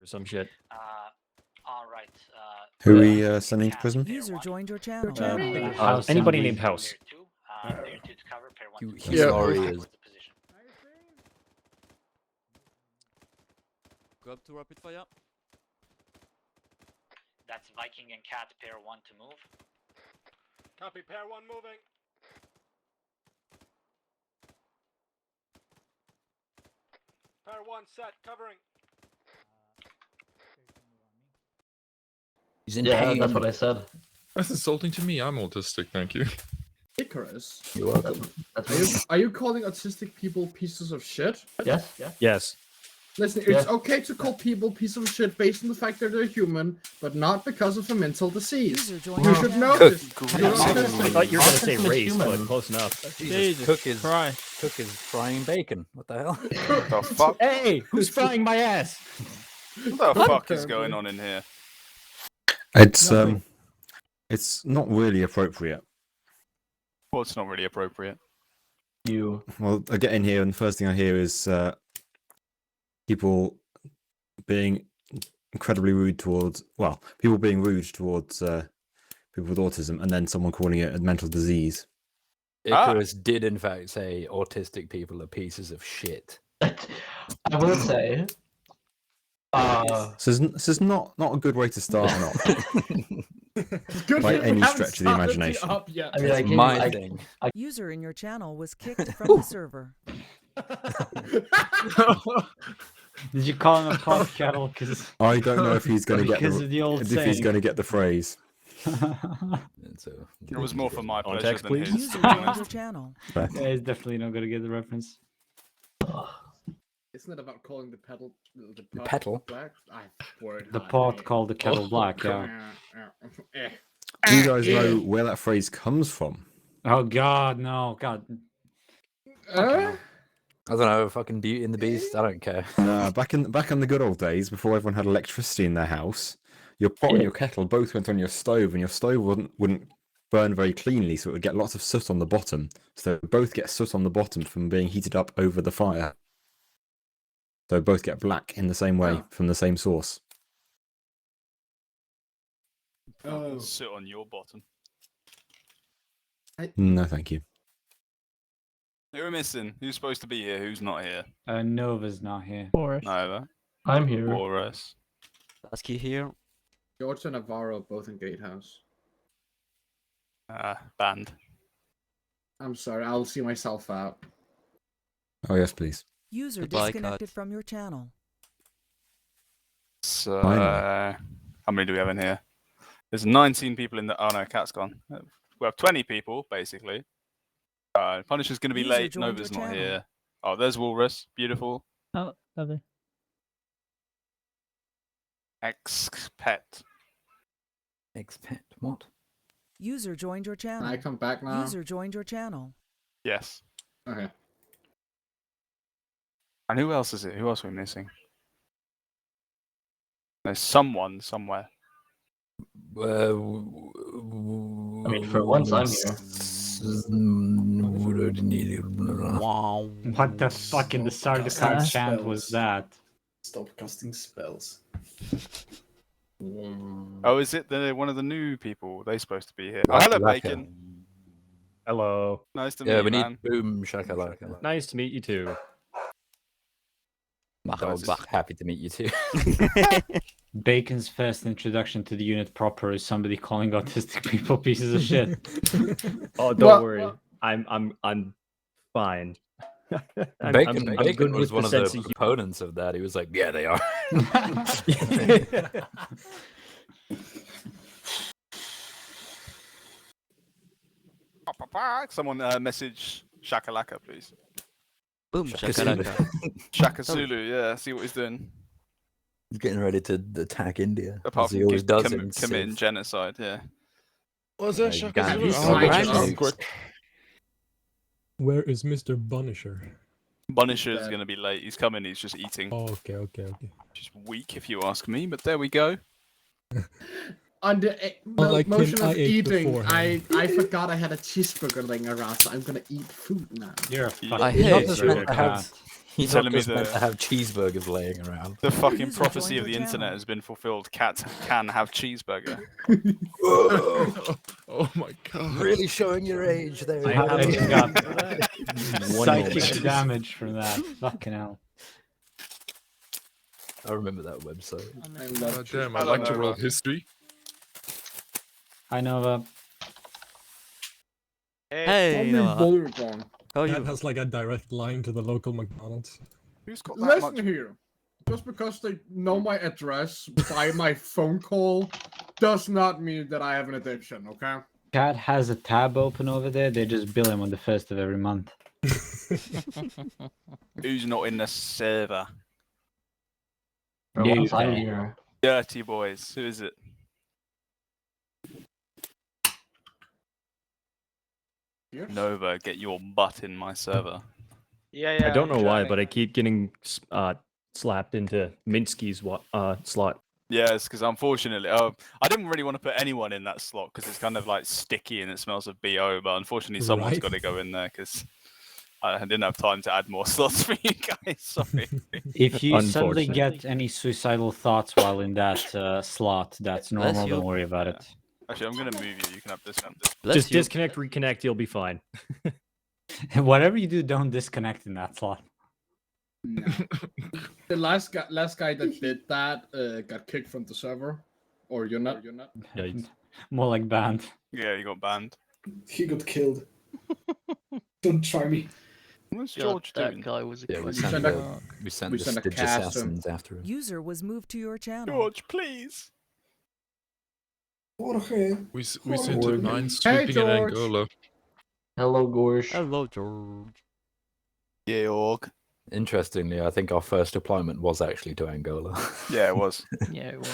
or some shit. All right. Who are we sending to prison? User joined your channel. Anybody named House. He's already is. Go up to rapid fire. That's Viking and Cat pair 1 to move. Copy, pair 1 moving. Pair 1 set, covering. He's in Yeah, pain. that's what I said. That's insulting to me. I'm autistic, thank you. Icarus, You're welcome. are you calling autistic people pieces of shit? Yes, yes. Yes. Listen, it's okay to call people pieces of shit based on the fact that they're human, but not because of a mental disease. User joined You your should channel. know this. I thought you were going to say race, but close enough. Jesus, Cook is frying bacon. What the hell? What the fuck? Hey, who's frying my ass? What the fuck is going on in here? It's not really appropriate. Well, it's not really appropriate. Well, I get in here and the first thing I hear is people being incredibly rude towards, people being rude towards people with autism, and then someone calling it a mental disease. Icarus did in fact say autistic people are pieces of shit. I will say. This is not a good way to start an op. By any stretch of the imagination. I mean, My thing. User in your channel was kicked from the server. Did you call him a pot kettle? Because I don't know if he's going to get the phrase. It was more for my pleasure Context, than please. his. User To be joined your honest. channel. yeah, he's definitely not gonna get the reference. Isn't it about calling the pedal The petal? black? The pot called the kettle black. Yeah. Do you guys know where that phrase comes from? Oh God, no, God. I don't know, fucking Beauty and the Beast. I don't care. Back in the good old days, before everyone had electricity in their house, your pot and your kettle both went on your stove, and your stove wouldn't burn very cleanly, so it would get lots of soot on the bottom. So both get soot on the bottom from being heated up over the fire. So both get black in the same way from the same source. Sit on your bottom. No, thank you. Who are missing? Who's supposed to be here? Who's not here? Nova's not here. Neither. I'm here. Boris. Lasky here. George and Navarro both in Gatehouse. Banned. I'm sorry, I'll see myself out. Oh yes, please. User Goodbye, disconnected Kat. from your channel. So, Finally. how many do we have in here? There's 19 people in the. Oh no, Cat's gone. We have 20 people basically. Punisher's going to be User late. joined Nova's your not channel. here. Oh, there's Walrus. Beautiful. Oh, lovely. Expat. Expat. What? User joined your channel. Can I come back now? User joined your channel. Yes. Okay. And who else is it? Who else are we missing? There's someone somewhere. I mean, for once I'm here. Wow. What the fuck in the start of the card chant was that? Stop casting spells. Oh, is it one of the new people? They're supposed to be here. Oh, hello, Bacon. Hello. Nice to meet Yeah, you, we need man. boom shakalaka. Nice to meet you too. Happy to meet you too. Bacon's first introduction to the unit proper is somebody calling autistic people pieces of shit. Oh, don't worry. I'm fine. Bacon was one of the sense of proponents of that. He was like, "Yeah, they are." Someone message Shakalaka, please. Boom, shakalaka. Shaka Zulu, yeah, see what he's doing. He's getting ready to attack India. Apart as he from always does in committing Civ. genocide, yeah. Was that Yeah, Shaka you Zulu? can't- Oh, Right. quick. Where is Mr. Punisher? Punisher's going to be late. He's coming, he's just eating. Oh, okay. Just weak, if you ask me, but there we go. On the Unlike him, motion I of ate eating, beforehand. I forgot I had a cheeseburger laying around, so I'm gonna eat food now. You're a I fucking hate loser, it. Kat. You're He's telling me not just meant to the have cheeseburgers laying around. fucking User prophecy joined of the your internet channel. has been fulfilled. Cats can have cheeseburger. Oh my god. Really showing your age there. I How have did a- you got One psychic moment. damage from that? Fucking hell. I remember that website. I love God damn, I Hello, like to roll Nova. history. Hi, Nova. Hey, Call me Noah. Bullyrong. How are That you? has like a direct line to the local McDonald's. Who's got that Listen much? here. Just because they know my address by my phone call does not mean that I have an addiction, okay? Cat has a tab open over there. They just bill him on the 1st of every month. Who's not in the server? For Yeah, once, I'm okay. here. Dirty boys. Who is it? Yes. Nova, get your butt in my server. Yeah, I don't know why, but I keep getting slapped into Minsky's slot. Yeah, it's because unfortunately, I didn't really want to put anyone in that slot because it's kind of like sticky and it smells of BO. But unfortunately, someone's Right. got to go in there because I didn't have time to add more slots for you guys. Sorry. If you suddenly Unfortunately. get any suicidal thoughts while in that slot, that's Bless normal. you. Don't worry about it. Actually, I'm gonna move you. You can have this one. Bless Just you. disconnect, reconnect, you'll be fine. Whatever you do, don't disconnect in that slot. No. The last guy that did that got kicked from the server. Or you're not. Yikes. More like banned. Yeah, you got banned. He got killed. Don't try me. What's God, George that doing? guy was a Yeah, we question sent send a- mark. we sent we the sent a Stygian cast to him. assassins after him. User was moved to your channel. George, please. Jorge. We sent Jorge. a 9 Hey, sweeping in George. Angola. Hello, Gorsh. Hello, George. Georg. Interestingly, I think our first deployment was actually to Angola. Yeah, it was. Yeah, it was.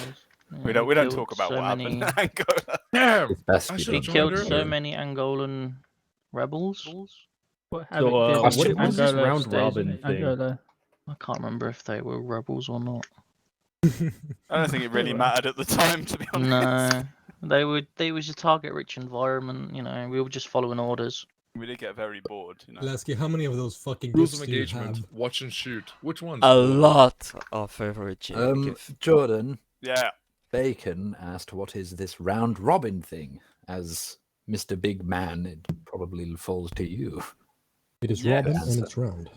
We Yeah, don't he talk killed about so what happened many- in Angola. Damn! It's best I we should've He don't joined killed talk so earlier. about it. many Angolan rebels. So, what is this round robin thing? I can't remember if they were rebels or not. I don't think it really mattered at the time, to be honest. No, they was a target-rich environment. You know, we were just following orders. We did get very bored, you know. Lasky, how many of those fucking Rules gifts of do you engagement. have? Watch and shoot. Which ones? A lot of favorite gift. Jordan, Yeah. Bacon asked, "What is this round robin thing?" As Mr. Big Man, it probably falls to you. It is Yeah. Robin Answer. and it's round.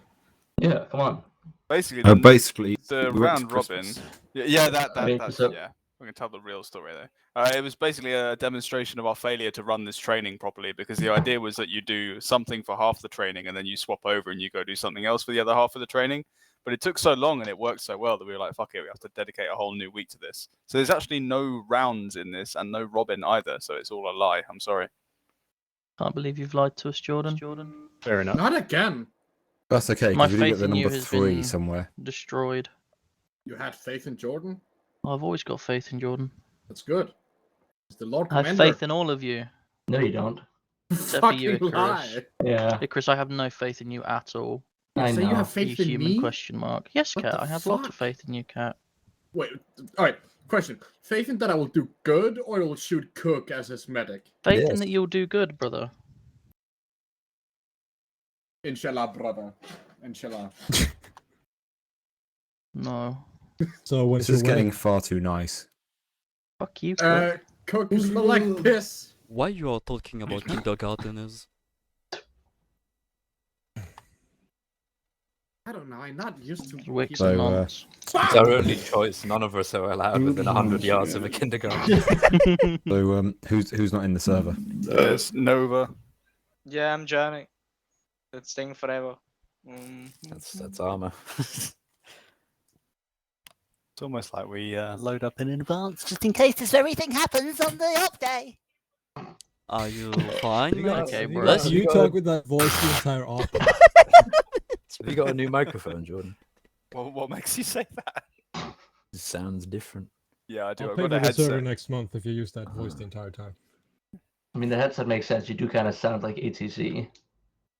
Yeah, come on. Basically, Basically, the we went to round robin. Christmas. Yeah, that's So- yeah. We can tell the real story though. It was basically a demonstration of our failure to run this training properly because the idea was that you do something for half the training and then you swap over and you go do something else for the other half of the training. But it took so long and it worked so well that we were like, fuck it, we have to dedicate a whole new week to this. So there's actually no rounds in this and no robin either. So it's all a lie. I'm sorry. Can't believe you've lied to us, Jordan. Fair enough. Not again. That's okay, My because we did faith get the in you number has 3 been- somewhere. Destroyed. You had faith in Jordan. I've always got faith in Jordan. That's good. It's the Lord I have Commander. faith in all of you, No, you don't. except for you, Fucking Icarus. lie. Yeah. Icarus, I have no faith in you at all. I So know. you have You faith in human me? question mark. Yes, What Cat, the I have lots of fuck? faith in you, Cat. Wait. All right. Question: faith in that I will do good, or I will shoot Cook as his medic? Faith Yes. in that you'll do good, brother. Inshallah, brother. Inshallah. No. So when's This is your getting wedding? far too nice. Fuck you, Cook. Cook, you smell like piss. Why you are talking about kindergarteners? I don't know. I'm not used to. Wicks So, and nonce. It's our only choice. None of us are allowed within 100 yards of a kindergarten. So who's not in the server? There's Nova. Yeah, I'm Johnny. It's staying forever. That's armor. It's almost like we load up in advance. Just in case this very thing happens on the op day. Are you fine? You got- Okay, you bro. got- You got- talk with that voice the entire op. You got a new microphone, Jordan. What makes you say that? It sounds different. Yeah, I do. I'll I've pay got a for the server headset. next month if you use that voice the entire time. I mean, the headset makes sense. You do kind of sound like ATC.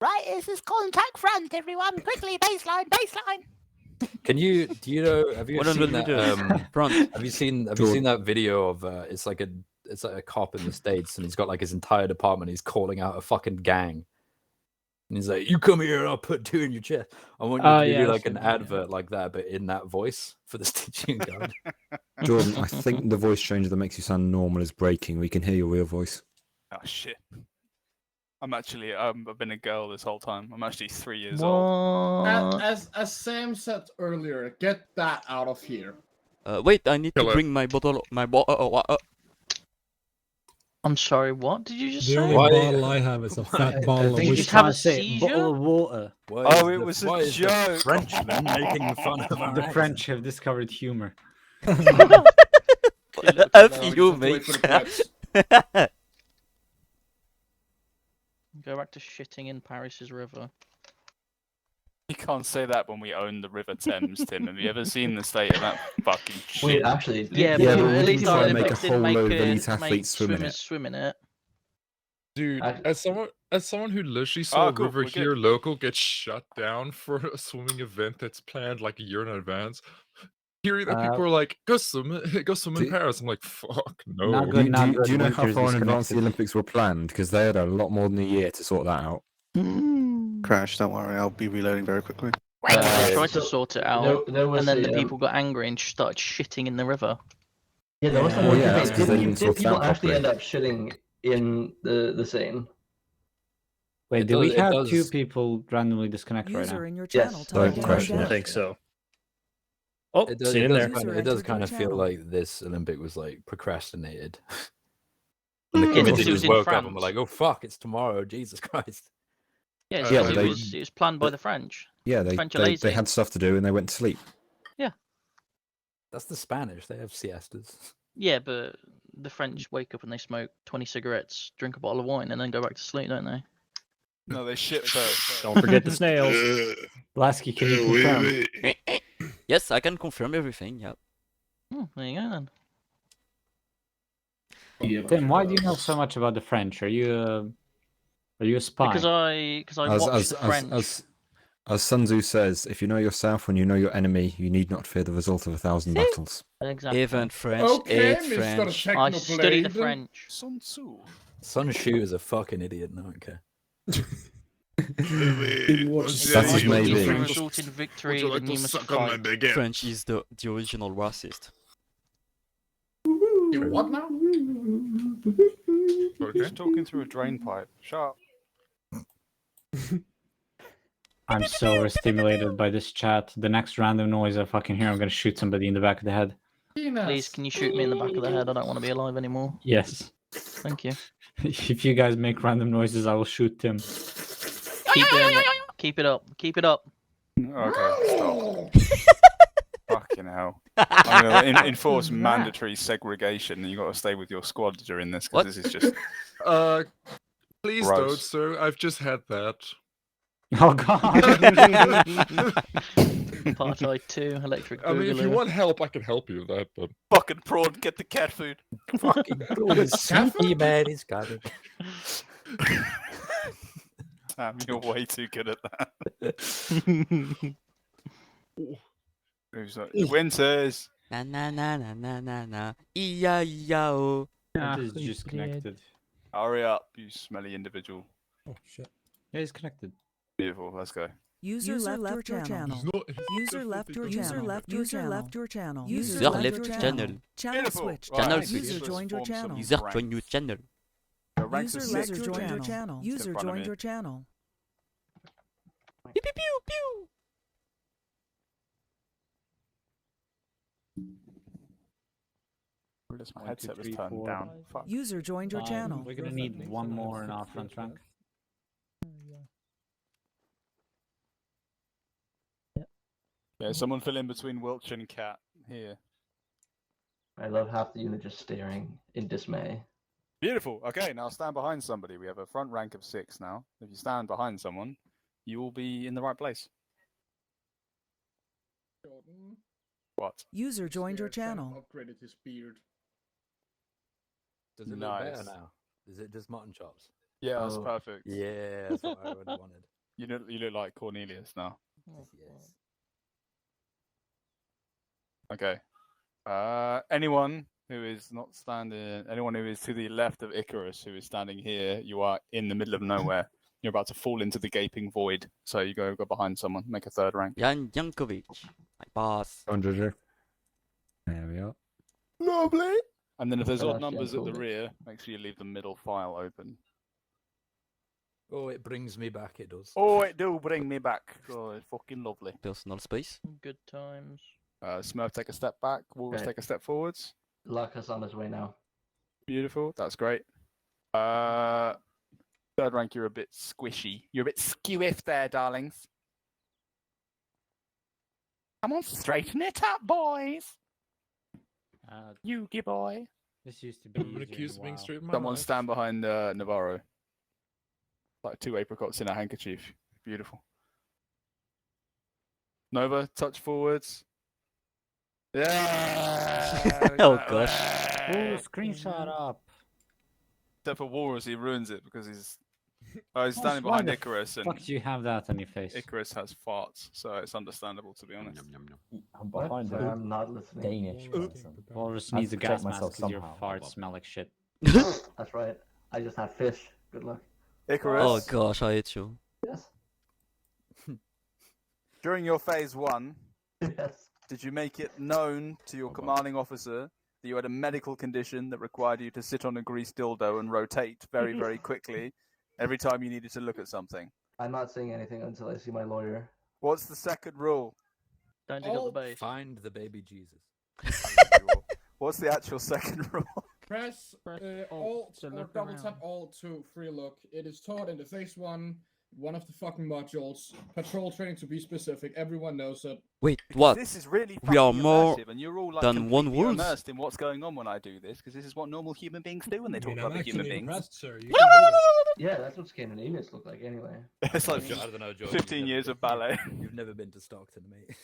Right, this is contact front, everyone. Quickly, baseline, baseline. Can you? Do you know? Have you What seen on that? the front? Have you seen that video of? It's like a cop in the States, and he's got like his entire department. He's calling out a fucking gang. And he's like, "You come here, and I'll put 2 in your chest." I want you Oh, to yeah, do I've like seen an that, yeah. advert like that, but in that voice for the Stygian guard. Jordan, I think the voice changer that makes you sound normal is breaking. We can hear your real voice. Oh shit. I'm actually I've been a girl this whole time. I'm actually 3 years old. What? As Sam said earlier, get that out of here. Wait, I need to Hello. bring my bottle. My bottle. I'm sorry, what did you just The say? only bottle I have is a fat bottle of think you he's just whiskey. have trying a to say seizure? bottle of water. Why Oh, is it the- was a why is the joke. Frenchman making fun of our The accent? French have discovered humor. F No, you, just wait mate. for the clips. Go back to shitting in Paris's river. You can't say that when we own the River Thames, Tim. Have you ever seen the state of that fucking shit? Wait, actually, Yeah, Yeah, but but we at didn't least try our and make a Olympics didn't whole make, load of elite make athletes swim in swimmers it. swim in it. Dude, I- as someone who literally saw a cool, river we're here good. local get shut down for a swimming event that's planned like a year in advance, hearing that people are like, go swim in Paris. I'm like, fuck no. Not good, not good. Do you know how Winter's far in advance the disconnected. Olympics were planned? Because they had a lot more than a year to sort that out. Crash, don't worry, I'll be reloading very quickly. They tried to so sort it out, there was and then the a, people got angry and started shitting in the river. Yeah, there was some Well, more yeah, debate. that's 'cause they Did didn't sort it people out actually properly. end up shitting in the Seine? Wait, It do we does- it have does- 2 people randomly disconnect right User now? in your Yes. channel. Don't timed out. question I it. think so. Oh, It does, seen it in does, there. kind of, User it does entered kind your of feel channel. like this Olympic was like procrastinated. And the Yeah, committee because it was just in woke up and were France. like, "Oh fuck, it's tomorrow! Jesus Christ!" Yeah, Yeah, so but it was planned by the French. Yeah, French are they lazy. had stuff to do and they went to sleep. That's the Spanish. They have siestas. Yeah, but the French wake up and they smoke 20 cigarettes, drink a bottle of wine, and then go back to sleep, don't they? No, they shit first. Don't forget the snails. Lasky, can you confirm? Yes, I can confirm everything. Yeah. There you go then. Tim, why do you know so much about the French? Are you a spy? Because I watched the French. As Sun Tzu says, if you know yourself and you know your enemy, you need not fear the result of 1,000 battles. Exactly. Even French, Okay, ate French. Mr. I study the Technoblade. French. Sun Tzu. Sun Shu is a fucking idiot. No, okay. That is maybe. Result in victory, then you must fight. French is the original racist. You what now? Just talking through a drain pipe. Shut up. I'm so overstimulated by this chat. The next random noise I fucking hear, I'm gonna shoot somebody in the back of the head. Please, can you shoot me in the back of the head? I don't want to be alive anymore. Yes. Thank you. If you guys make random noises, I will shoot Tim. Keep doing it. Keep it up. Keep it up. Okay, stop. Fucking hell. I'm going to enforce mandatory segregation, and you got to stay with your squad during this, because this is just. Please gross. don't, sir. I've just had that. Oh god. Apartheid 2, electric I mean, if you boogaloo. want help, I can help you with that, but. Fucking prawn, get the cat food. Fucking prawn, sneaky man, he's got it. Sam, you're way too good at that. Who's like, Winters. Na na na na na na na. E-I-E-I-O. It is just connected. Hurry up, you smelly individual. Oh shit. Yeah, he's connected. Beautiful, let's go. User left your channel. User left your channel. User left your channel. User left channel. Channel Beautiful. switched. Right, Channel User switched. joined your Form some channel. User rank. join your channel. The ranks of User six. left your channel. Sit in User front of joined me. your channel. Pew pew pew pew. My 1, 2, headset was 3, turned 4, down. Fuck. User joined your channel. We're gonna need one more in our front rank. Yeah, someone fill in between Wiltshire and Cat here. I love half the unit just staring in dismay. Beautiful. Okay, now stand behind somebody. We have a front rank of 6 now. If you stand behind someone, you will be in the right place. What? User joined your channel. Upgraded his beard. Does it look Nice. better now? Is it just mutton chops? Yeah, that's Oh. perfect. Yeah, that's what I would have wanted. You look like Cornelius now. Yes. Okay. Anyone who is not standing, anyone who is to the left of Icarus, who is standing here, you are in the middle of nowhere. You're about to fall into the gaping void. So you go behind someone, make a third rank. Jan Jankovic, my boss. Go on, Jojo. There we are. Lovely. And then if there's Oh, odd that's numbers at the Jankovic. rear, make sure you leave the middle file open. Oh, it brings me back, it does. Oh, it do bring me back. Oh, it's fucking lovely. Personal space. Good times. Smurf, take a step back. Wolves, Okay. take a step forwards. Lucas on his way now. Beautiful. That's great. Third rank, you're a bit squishy. You're a bit skewiff there, darlings. Come on, straighten it up, boys. Yugi boy. This used to be. I've been easier accused in of being WoW. straight in my Someone life. stand behind Navarro. Like 2 apricots in a handkerchief. Beautiful. Nova, touch forwards. Yeah. Oh, gosh. Oh, screenshot up. Except for Walrus, he ruins it because he's standing Why behind the Icarus, and fuck do you have that on your face? Icarus has farts, so it's understandable, to be honest. I'm What? behind Sorry, the I'm not listening. Danish person. Walrus I have needs to a protect gas mask myself because your somehow. farts smell like shit. That's right. I just have fish. Good luck. Icarus, Oh gosh, I hate you. Yes. during your phase 1, Yes. did you make it known to your commanding officer that you had a medical condition that required you to sit on a greased dildo and rotate very, very quickly every time you needed to look at something? I'm not saying anything until I see my lawyer. What's the second rule? Don't dig up the base. Find the baby Jesus. What's the actual second rule? Press Alt to or look double around. tap Alt to free look. It is taught in the phase one of the fucking modules. Patrol training to be specific. Everyone knows it. Wait, Because what? This is really We are fucking more immersive, and you're all like than one completely wolves. immersed in what's going on when I do this, because this is what normal human beings do when they talk about I'm the human actually beings. impressed, sir. You can do this. Yeah, that's what Scandinavians look like anyway. It's like I don't know, George. 15 years of ballet. You've never been to Stockton, mate.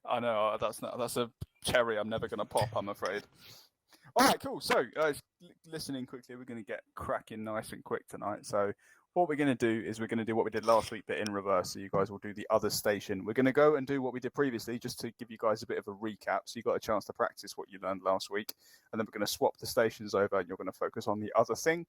I know, that's a cherry I'm never going to pop, I'm afraid. All right, cool. So, listening quickly, we're going to get cracking nice and quick tonight. So, what we're going to do is we're going to do what we did last week, but in reverse. So, you guys will do the other station. We're going to go and do what we did previously, just to give you guys a bit of a recap. So, you got a chance to practice what you learned last week. And then we're going to swap the stations over, and you're going to focus on the other thing.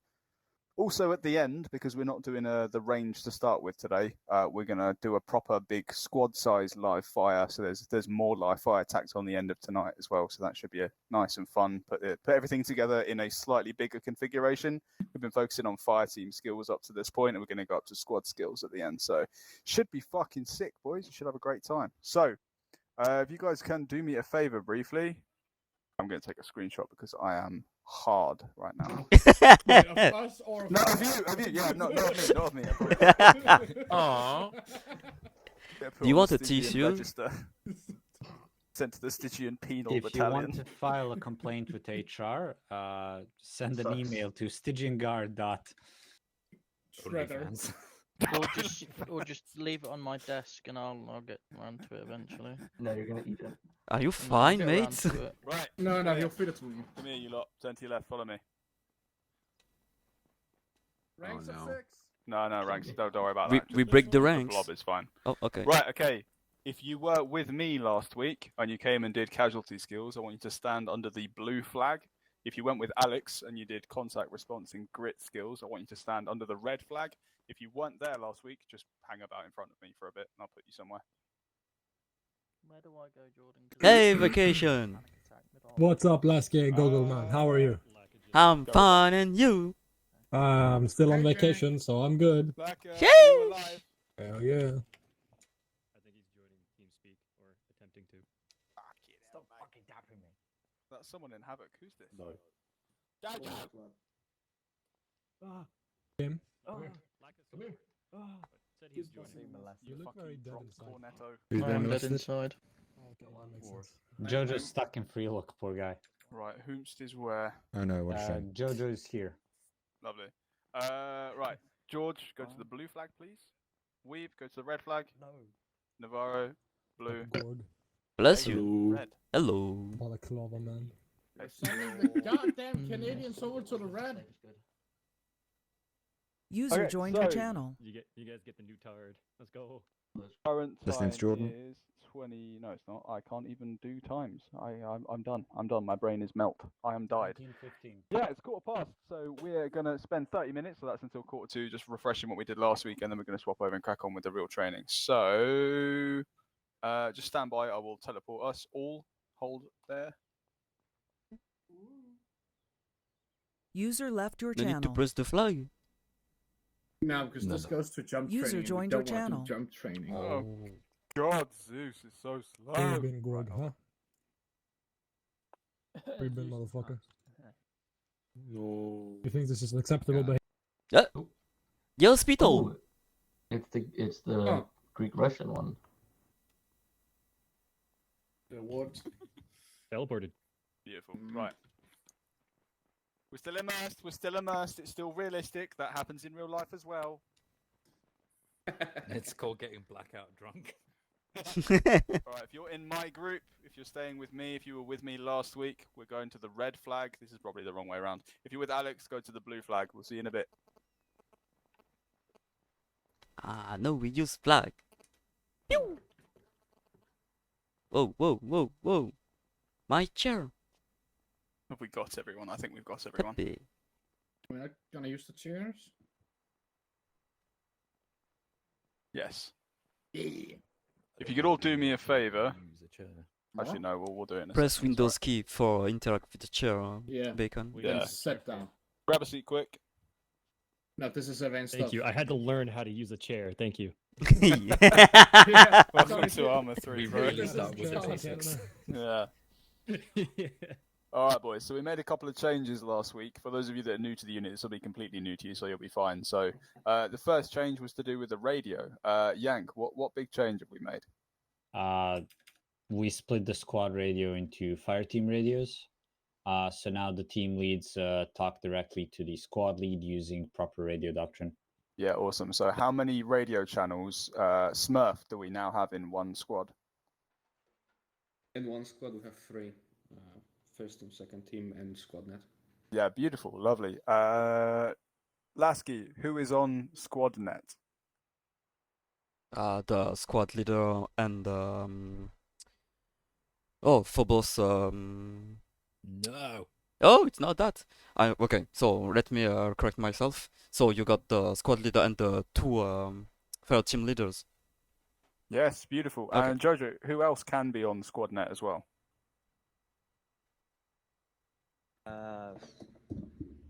Also, at the end, because we're not doing the range to start with today, we're going to do a proper big squad-size live fire. So there's more live fire attacks on the end of tonight as well. So that should be a nice and fun. Put everything together in a slightly bigger configuration. We've been focusing on fire team skills up to this point, and we're going to go up to squad skills at the end. So should be fucking sick, boys. You should have a great time. So if you guys can do me a favor briefly, I'm going to take a screenshot because I am hard right now. Wait, of us or of No, us? of you, yeah, not of me. Aww. Do you want a Stygian tissue? register. Sent to the Stygian penal If you want battalion. to file a complaint with HR, send an Sucks. email to stygianguard. Shredder. Or just leave it on my desk and I'll get around to it eventually. No, you're gonna eat it. Are you I'll fine, get around mate? to it. Right. No, come he'll here. feed it to me. Come here, you lot. Turn to your left. Follow me. Ranks of no. 6. No, ranks. Don't worry about We that. we Just break the the ranks. blob is fine. Oh, okay. Right. Okay. If you were with me last week and you came and did casualty skills, I want you to stand under the blue flag. If you went with Alex and you did contact response and grit skills, I want you to stand under the red flag. If you weren't there last week, just hang about in front of me for a bit and I'll put you somewhere. Where do I go, Jordan? 'Cause Hey, I'm vacation. panic attack middle. What's up, Lasky Goggle Man? How are you? I'm fine, and you? I'm still on vacation, so I'm good. Laka, Sheesh. are you alive? Hell yeah. I think he's joining TeamSpeak or attempting to. Stop fucking tapping me. That's someone in Havoc. Who's this? No. Him? Oh. Come here. Said he's joining. You look very dead Drop inside. Cornetto. Who's I'm doing dead this? inside. Okay, that makes sense. Jojo's stuck in free look, poor guy. Right, Hoomst is where? Oh no, what a shame. Jojo is here. Lovely. Right, George, go to the blue flag, please. Weave, go to the red flag. No. Navarro, blue. Gorg. Bless you. Red. Hello. Balaclava, man. We're sending the goddamn Canadians over to the red. User Okay, joined so- your channel. You guys get the new turret. Let's go. Current Listening time to Jordan. is 20. No, it's not. I can't even do times. I'm done. I'm done. My brain is melt. I am died. 19:15. Yeah, it's 15:15. So we're gonna spend 30 minutes. So that's until 1:45, just refreshing what we did last week, and then we're gonna swap over and crack on with the real training. So, just stand by. I will teleport us all. Hold there. User left your No need to channel. press the flag. No, because this goes to jump User training. joined we your don't want channel. to jump training. Oh God, Zeus is so slow. Hey, been grog, huh? Free bin, motherfucker. No. You think this is acceptable behavior? Yellow Speetle! Oh, it's the Greek Russian one. The what? Teleported. Beautiful. Right. We're still immersed. We're still immersed. It's still realistic. That happens in real life as well. It's called getting blackout drunk. Alright, if you're in my group, if you're staying with me, if you were with me last week, we're going to the red flag. This is probably the wrong way around. If you're with Alex, go to the blue flag. We'll see you in a bit. Ah, no, we use flag. Pew! Whoa, whoa, whoa, whoa. My chair. Have we got everyone? I think we've got everyone. Happy. We're not gonna use the chairs? Yes. Yeah. If you could all do me a favor. Use a chair. Actually, no, we'll do it in a Press second. Windows key for interact with the chair, Yeah. Bacon. Yeah. Sit down. Grab a seat quick. No, this is advanced Thank stuff. you. I had to learn how to use a chair. Thank you. Yeah. Welcome to Armor 3, We bro. really start with the Charlie classics. Yeah. Alright, boys, so we made a couple of changes last week. For those of you that are new to the unit, this will be completely new to you, so you'll be fine. So, the first change was to do with the radio. Yank, what big change have we made? We split the squad radio into fire team radios. So now the team leads talk directly to the squad lead using proper radio doctrine. Yeah, awesome. So how many radio channels, Smurf, do we now have in one squad? In one squad, we have 3. First team, second team, and squad net. Yeah, beautiful, lovely. Lasky, who is on squad net? The squad leader and oh, for both No. Oh, it's not that. Okay, so let me correct myself. So you got the squad leader and the 2 fire team leaders. Yes, beautiful. Okay. And Jojo, who else can be on squad net as well?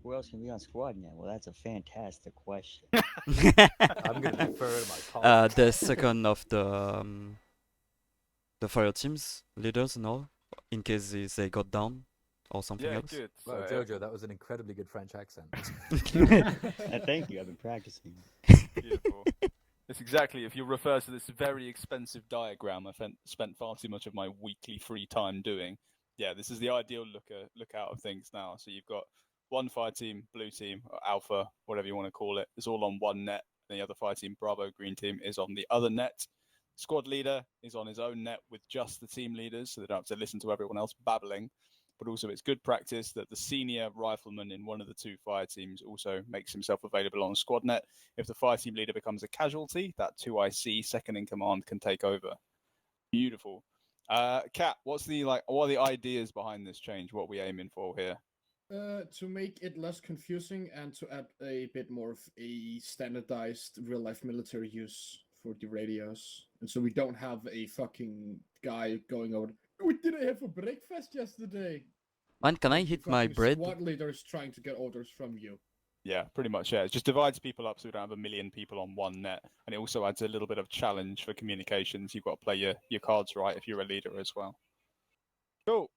Who else can be on squad now? Well, that's a fantastic question. I'm going to defer to my colleague. The second of the fire teams leaders, no, in case they got down or something Yeah, else. good. Well, So, Jojo, that was an incredibly good French accent. Thank you. I've been practicing. Beautiful. It's exactly, if you refer to this very expensive diagram I spent far too much of my weekly free time doing, yeah, this is the ideal look out of things now. So you've got one fire team, blue team, or alpha, whatever you want to call it. It's all on one net. And the other fire team, Bravo, green team, is on the other net. Squad leader is on his own net with just the team leaders, so they don't have to listen to everyone else babbling. But also it's good practice that the senior rifleman in one of the 2 fire teams also makes himself available on squad net. If the fire team leader becomes a casualty, that 2IC, second in command, can take over. Beautiful. Kat, what are the ideas behind this change? What are we aiming for here? To make it less confusing and to add a bit more of a standardized real-life military use for the radios. And so we don't have a fucking guy going over, "We didn't have a breakfast yesterday." Man, can I hit my Fucking bread? Squad leaders trying to get orders from you. Yeah, pretty much, yeah. It just divides people up so we don't have a million people on one net. And it also adds a little bit of challenge for communications. You've got to play your cards right if you're a leader as well. Cool.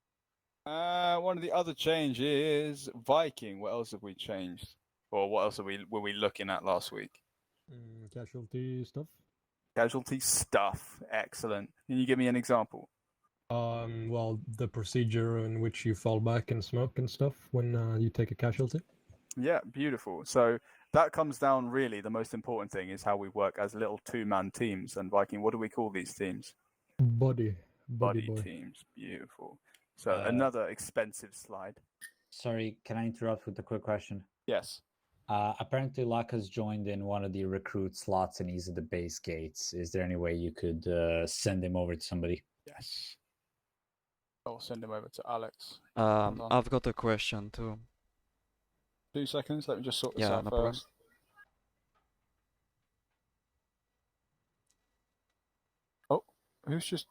One of the other changes, Viking. What else have we changed? Or what else were we looking at last week? Casualty stuff. Casualty stuff. Excellent. Can you give me an example? Well, the procedure in which you fall back and smoke and stuff when you take a casualty. Yeah, beautiful. So that comes down really, the most important thing is how we work as little 2-man teams. And Viking, what do we call these teams? Buddy Buddy boy. teams. Beautiful. So another expensive slide. Sorry, can I interrupt with a quick question? Yes. Apparently, Luck has joined in one of the recruit slots and he's at the base gates. Is there any way you could send him over to somebody? Yes. I'll send him over to Alex. Hold on. I've got a question too. 2 seconds. Let me just sort this Yeah, out no problem. first. Oh, who's just?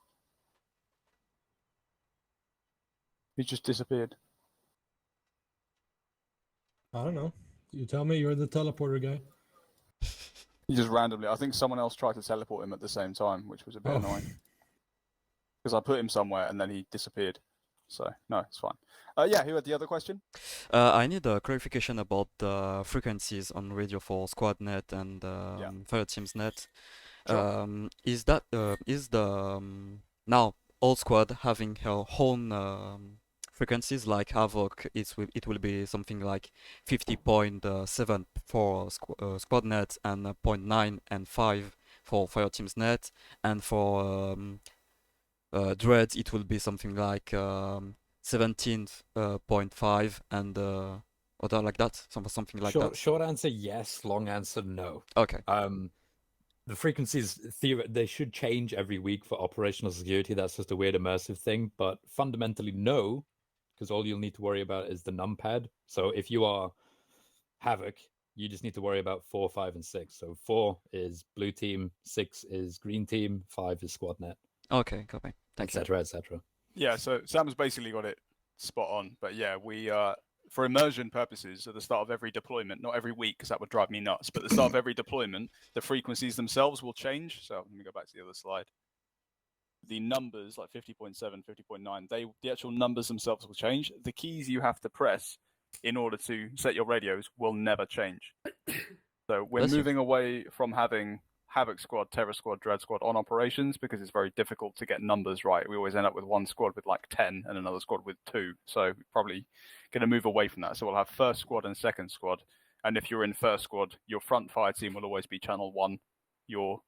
He just disappeared. I don't know. You tell me. You're the teleporter guy. He just randomly. I think someone else tried to teleport him at the same time, which was a bit annoying. Because I put him somewhere and then he disappeared. So no, it's fine. Yeah, who had the other question? I need a clarification about the frequencies on radio for SquadNet and Fireteam's Net. Sure. Is the now all squad having her own frequencies like Havoc? It will be something like 50.7 for SquadNet and 0.9 and 5 for Fireteam's Net, and for Dread it will be something like 17.5 and other like that, something like that. Short answer yes, long answer no. Okay. The frequencies they should change every week for operational security. That's just a weird immersive thing, but fundamentally no, because all you'll need to worry about is the numpad. So if you are Havoc, you just need to worry about 4, 5, and 6. So 4 is blue team, 6 is green team, 5 is SquadNet. Okay, copy. Thank you. Etc. Etc. Yeah, so Sam's basically got it spot on. But yeah, we for immersion purposes, at the start of every deployment, not every week because that would drive me nuts, but at the start of every deployment, the frequencies themselves will change. So let me go back to the other slide. The numbers like 50.7, 50.9, the actual numbers themselves will change. The keys you have to press in order to set your radios will never change. So we're moving away from having Havoc Squad, Terror Squad, Dread Squad on operations because it's very difficult to get numbers right. We always end up with one squad with like 10 and another squad with 2. So we're probably going to move away from that. So we'll have first squad and second squad. And if you're in first squad, your front fire team will always be channel 1. Your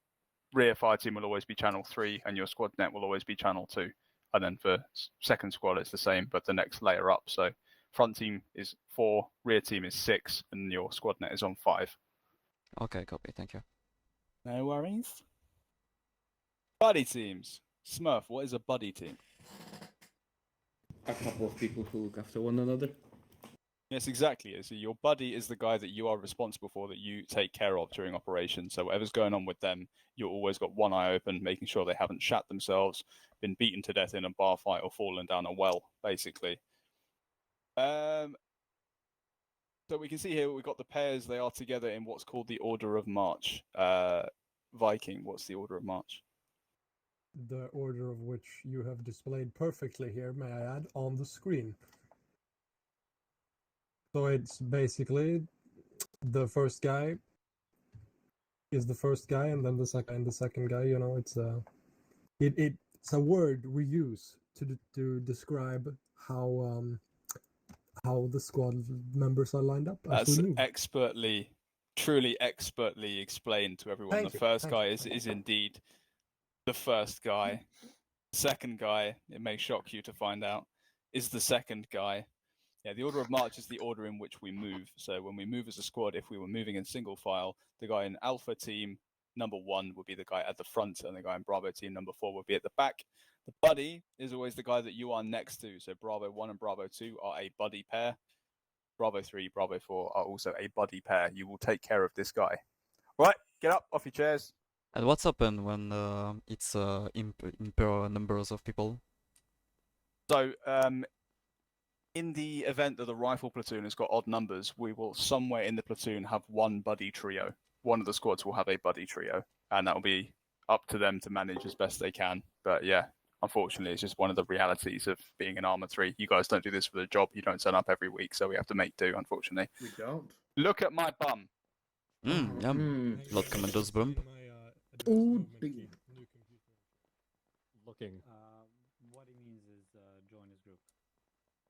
rear fire team will always be channel 3. And your squad net will always be channel 2. And then for second squad, it's the same, but the next layer up. So front team is 4, rear team is 6, and your squad net is on 5. Okay, copy. Thank you. No worries. Buddy teams. Smurf, what is a buddy team? A couple of people who look after one another. Yes, exactly. So your buddy is the guy that you are responsible for, that you take care of during operations. So whatever's going on with them, you've always got one eye open, making sure they haven't shat themselves, been beaten to death in a bar fight, or fallen down a well, basically. So we can see here we've got the pairs. They are together in what's called the Order of March. Viking, what's the Order of March? The order of which you have displayed perfectly here, may I add, on the screen. So it's basically the first guy is the first guy, and then the second guy. You know, it's a word we use to describe how the squad members are lined up. That's expertly, truly expertly explained to everyone. The first guy is indeed the first guy. The second guy, it may shock you to find out, is the second guy. Yeah, the Order of March is the order in which we move. So when we move as a squad, if we were moving in single file, the guy in Alpha team number 1 would be the guy at the front, and the guy in Bravo team number 4 would be at the back. The buddy is always the guy that you are next to. So Bravo 1 and Bravo 2 are a buddy pair. Bravo 3, Bravo 4 are also a buddy pair. You will take care of this guy. Right, get up off your chairs. And what's happened when it's impair numbers of people? So, in the event that the rifle platoon has got odd numbers, we will somewhere in the platoon have one buddy trio. One of the squads will have a buddy trio, and that will be up to them to manage as best they can. But yeah, unfortunately, it's just one of the realities of being an Arma 3. You guys don't do this for the job. You don't turn up every week, so we have to make do, unfortunately. We don't. Look at my bum. Lord Commando's bum. Ooh, Looking. What he means is join his group.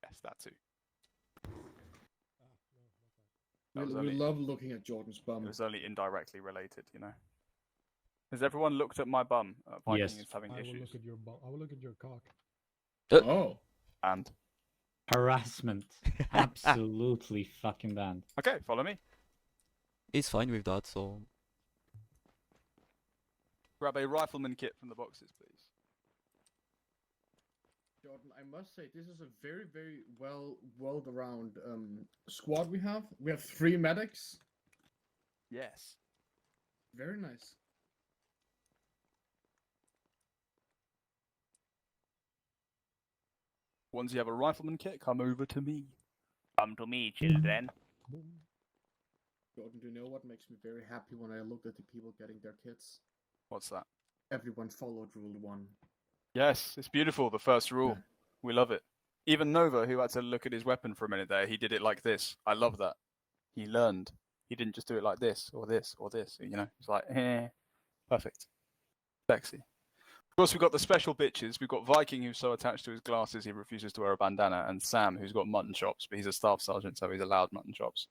Yes, that too. We love looking at Jordan's bum. It was only indirectly related, you know. Has everyone looked at my bum? Viking Yes. is having I will issues. look at your bum. I will look at your cock. Oh. And? Harassment. Absolutely fucking banned. Okay, follow me. He's fine with that, so Grab a rifleman kit from the boxes, please. Jordan, I must say this is a very, very well around squad we have. We have 3 medics. Yes. Very nice. Once you have a rifleman kit, come over to me. Come to me, children. Jordan, do you know what makes me very happy when I look at the people getting their kits? What's that? Everyone followed rule 1. Yes, it's beautiful, the first rule. We love it. Even Nova, who had to look at his weapon for a minute there, he did it like this. I love that. He learned. He didn't just do it like this, or this, or this. You know, it's like, perfect. Sexy. Of course, we've got the special bitches. We've got Viking, who's so attached to his glasses he refuses to wear a bandana, and Sam, who's got mutton chops, but he's a staff sergeant, so he's allowed mutton chops.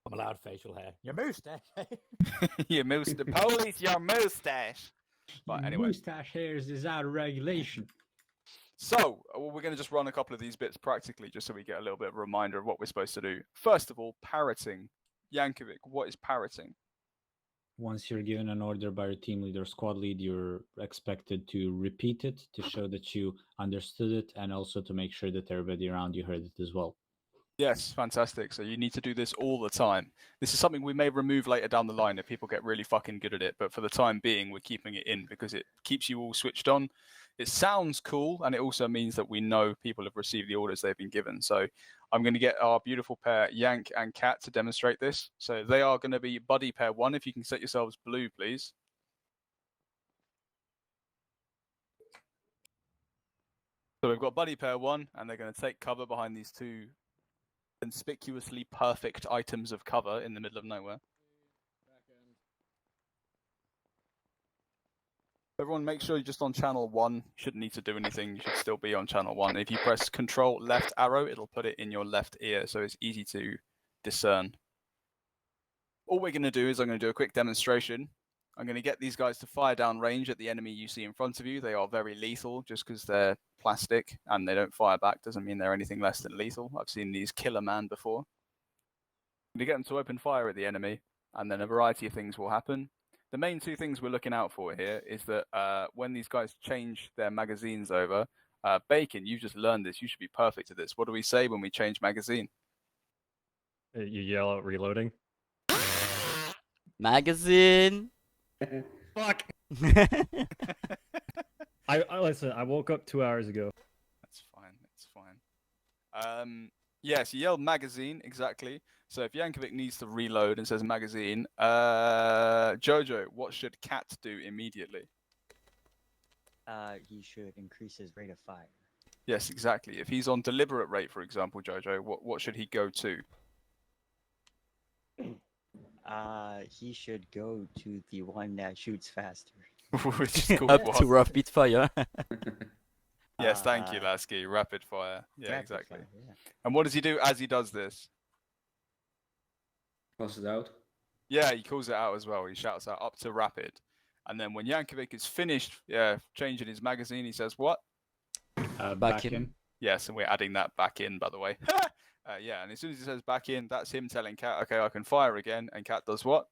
I'm allowed facial hair. Your moustache. Your moustache. Police, your moustache. But anyway. Moustache hairs is out of regulation. So, we're going to just run a couple of these bits practically, just so we get a little bit of a reminder of what we're supposed to do. First of all, parroting. Yankovic, what is parroting? Once you're given an order by your team leader, squad lead, you're expected to repeat it to show that you understood it and also to make sure that everybody around you heard it as well. Yes, fantastic. So you need to do this all the time. This is something we may remove later down the line if people get really fucking good at it, but for the time being, we're keeping it in because it keeps you all switched on. It sounds cool, and it also means that we know people have received the orders they've been given. So I'm going to get our beautiful pair, Yank and Cat, to demonstrate this. So they are going to be buddy pair 1. If you can set yourselves blue, please. So we've got buddy pair 1, and they're going to take cover behind these 2 conspicuously perfect items of cover in the middle of nowhere. Everyone, make sure you're just on channel 1. You shouldn't need to do anything. You should still be on channel 1. If you press Control left arrow, it'll put it in your left ear, so it's easy to discern. All we're going to do is I'm going to do a quick demonstration. I'm going to get these guys to fire down range at the enemy you see in front of you. They are very lethal. Just because they're plastic and they don't fire back doesn't mean they're anything less than lethal. I've seen these kill a man before. I'm going to get them to open fire at the enemy, and then a variety of things will happen. The main 2 things we're looking out for here is that when these guys change their magazines over, Bacon, you've just learned this. You should be perfect at this. What do we say when we change magazine? You yell out reloading. magazine. Fuck. I listen. I woke up 2 hours ago. That's fine. It's fine. Yes, you yelled magazine exactly. So if Yankovic needs to reload and says magazine, Jojo, what should Cat do immediately? He should increase his rate of fire. Yes, exactly. If he's on deliberate rate, for example, Jojo, what should he go to? He should go to the one that shoots faster. Which is called Up what? to rapid fire. Yes, thank you, Lasky. Rapid fire. Yeah, Rapid exactly. fire, yeah. And what does he do as he does this? Calls it out. Yeah, he calls it out as well. He shouts out up to rapid. And then when Yankovic is finished changing his magazine, he says what? Back in. Yes, and we're adding that back in, by the way. Yeah, and as soon as he says back in, that's him telling Cat, okay, I can fire again. And Cat does what?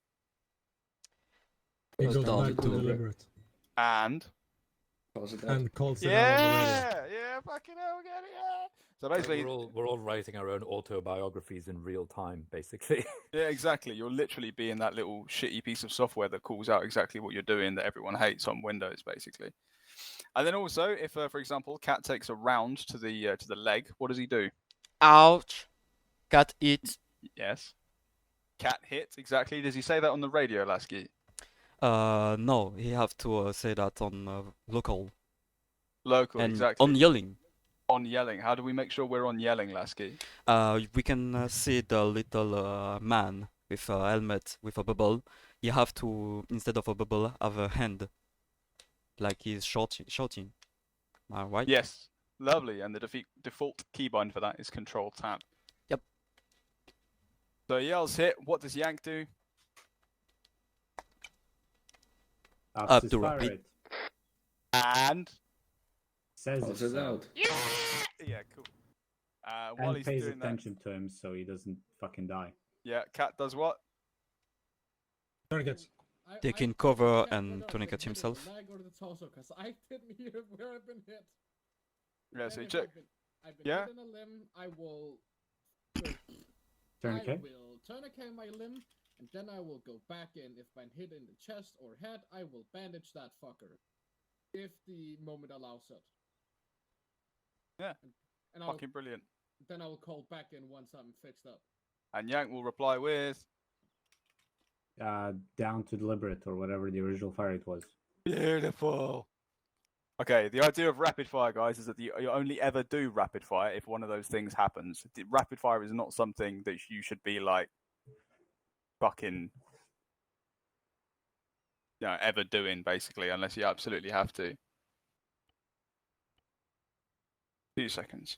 He goes down back to to deliberate. And? Calls it out. And calls it out on the radio. Yeah, fucking hell, we get it, yeah. So basically, we're all writing our own autobiographies in real time, basically. yeah, exactly. You'll literally be in that little shitty piece of software that calls out exactly what you're doing that everyone hates on Windows, basically. And then also, if, for example, Cat takes a round to the leg, what does he do? Ouch. Cat hit. Yes. Cat hit, exactly. Does he say that on the radio, Lasky? No, he have to say that on local. Local, and exactly. on yelling. On yelling. How do we make sure we're on yelling, Lasky? We can see the little man with a helmet with a bubble. You have to, instead of a bubble, have a hand. Like he's shouting. Right? Yes. Lovely. And the default keybind for that is Control Tab. Yep. So yells hit. What does Yank do? Up to rapid. And? Says Calls it it out. Yeah, cool. While and he's pays doing attention to him so he doesn't fucking die. that, yeah, Cat does what? Tourniquets. Taking cover and tourniquet Hit it himself. the leg or the torso, because I didn't hear where I've been hit. Yeah, And so you if check. I've been Yeah? hit in a limb, I will. Tourniquet? I will tourniquet my limb, and then I will go back in. If I'm hit in the chest or head, I will bandage that fucker. If the moment allows it. Yeah. And I'll, Fucking brilliant. then I will call back in once I'm fixed up. And Yank will reply with. Down to deliberate or whatever the original fire rate was. Beautiful. Okay, the idea of rapid fire, guys, is that you only ever do rapid fire if one of those things happens. Rapid fire is not something that you should be like fucking, ever doing, basically, unless you absolutely have to. 2 seconds.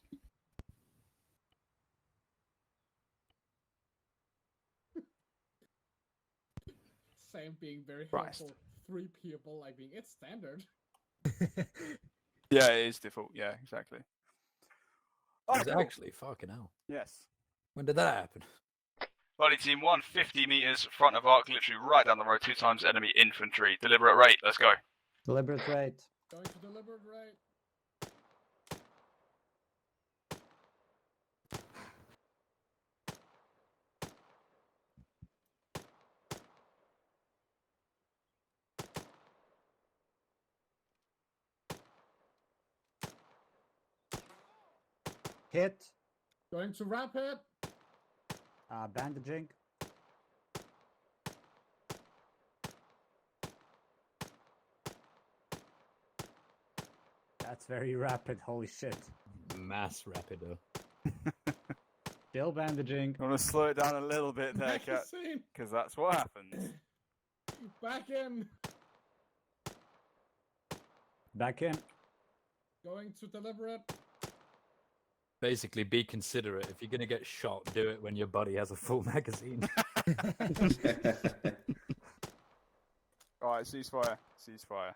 Sam being very Christ. helpful. 3 people, like being, it's standard. Yeah, it is default. Yeah, exactly. Is it actually? Fucking hell. Yes. When did that happen? Body team 1, 50 meters, front of arc, literally right down the road, 2 times enemy infantry. Deliberate rate, let's go. Deliberate rate. Going to deliberate rate. Hit. Going to rapid. Bandaging. That's very rapid. Holy shit. Mass rapido. Still bandaging. I want to slow it down a little bit there, Cat, Magazine. because that's what happens. Back in. Back in. Going to deliberate. Basically, be considerate. If you're gonna get shot, do it when your buddy has a full magazine. Alright, ceasefire. Ceasefire.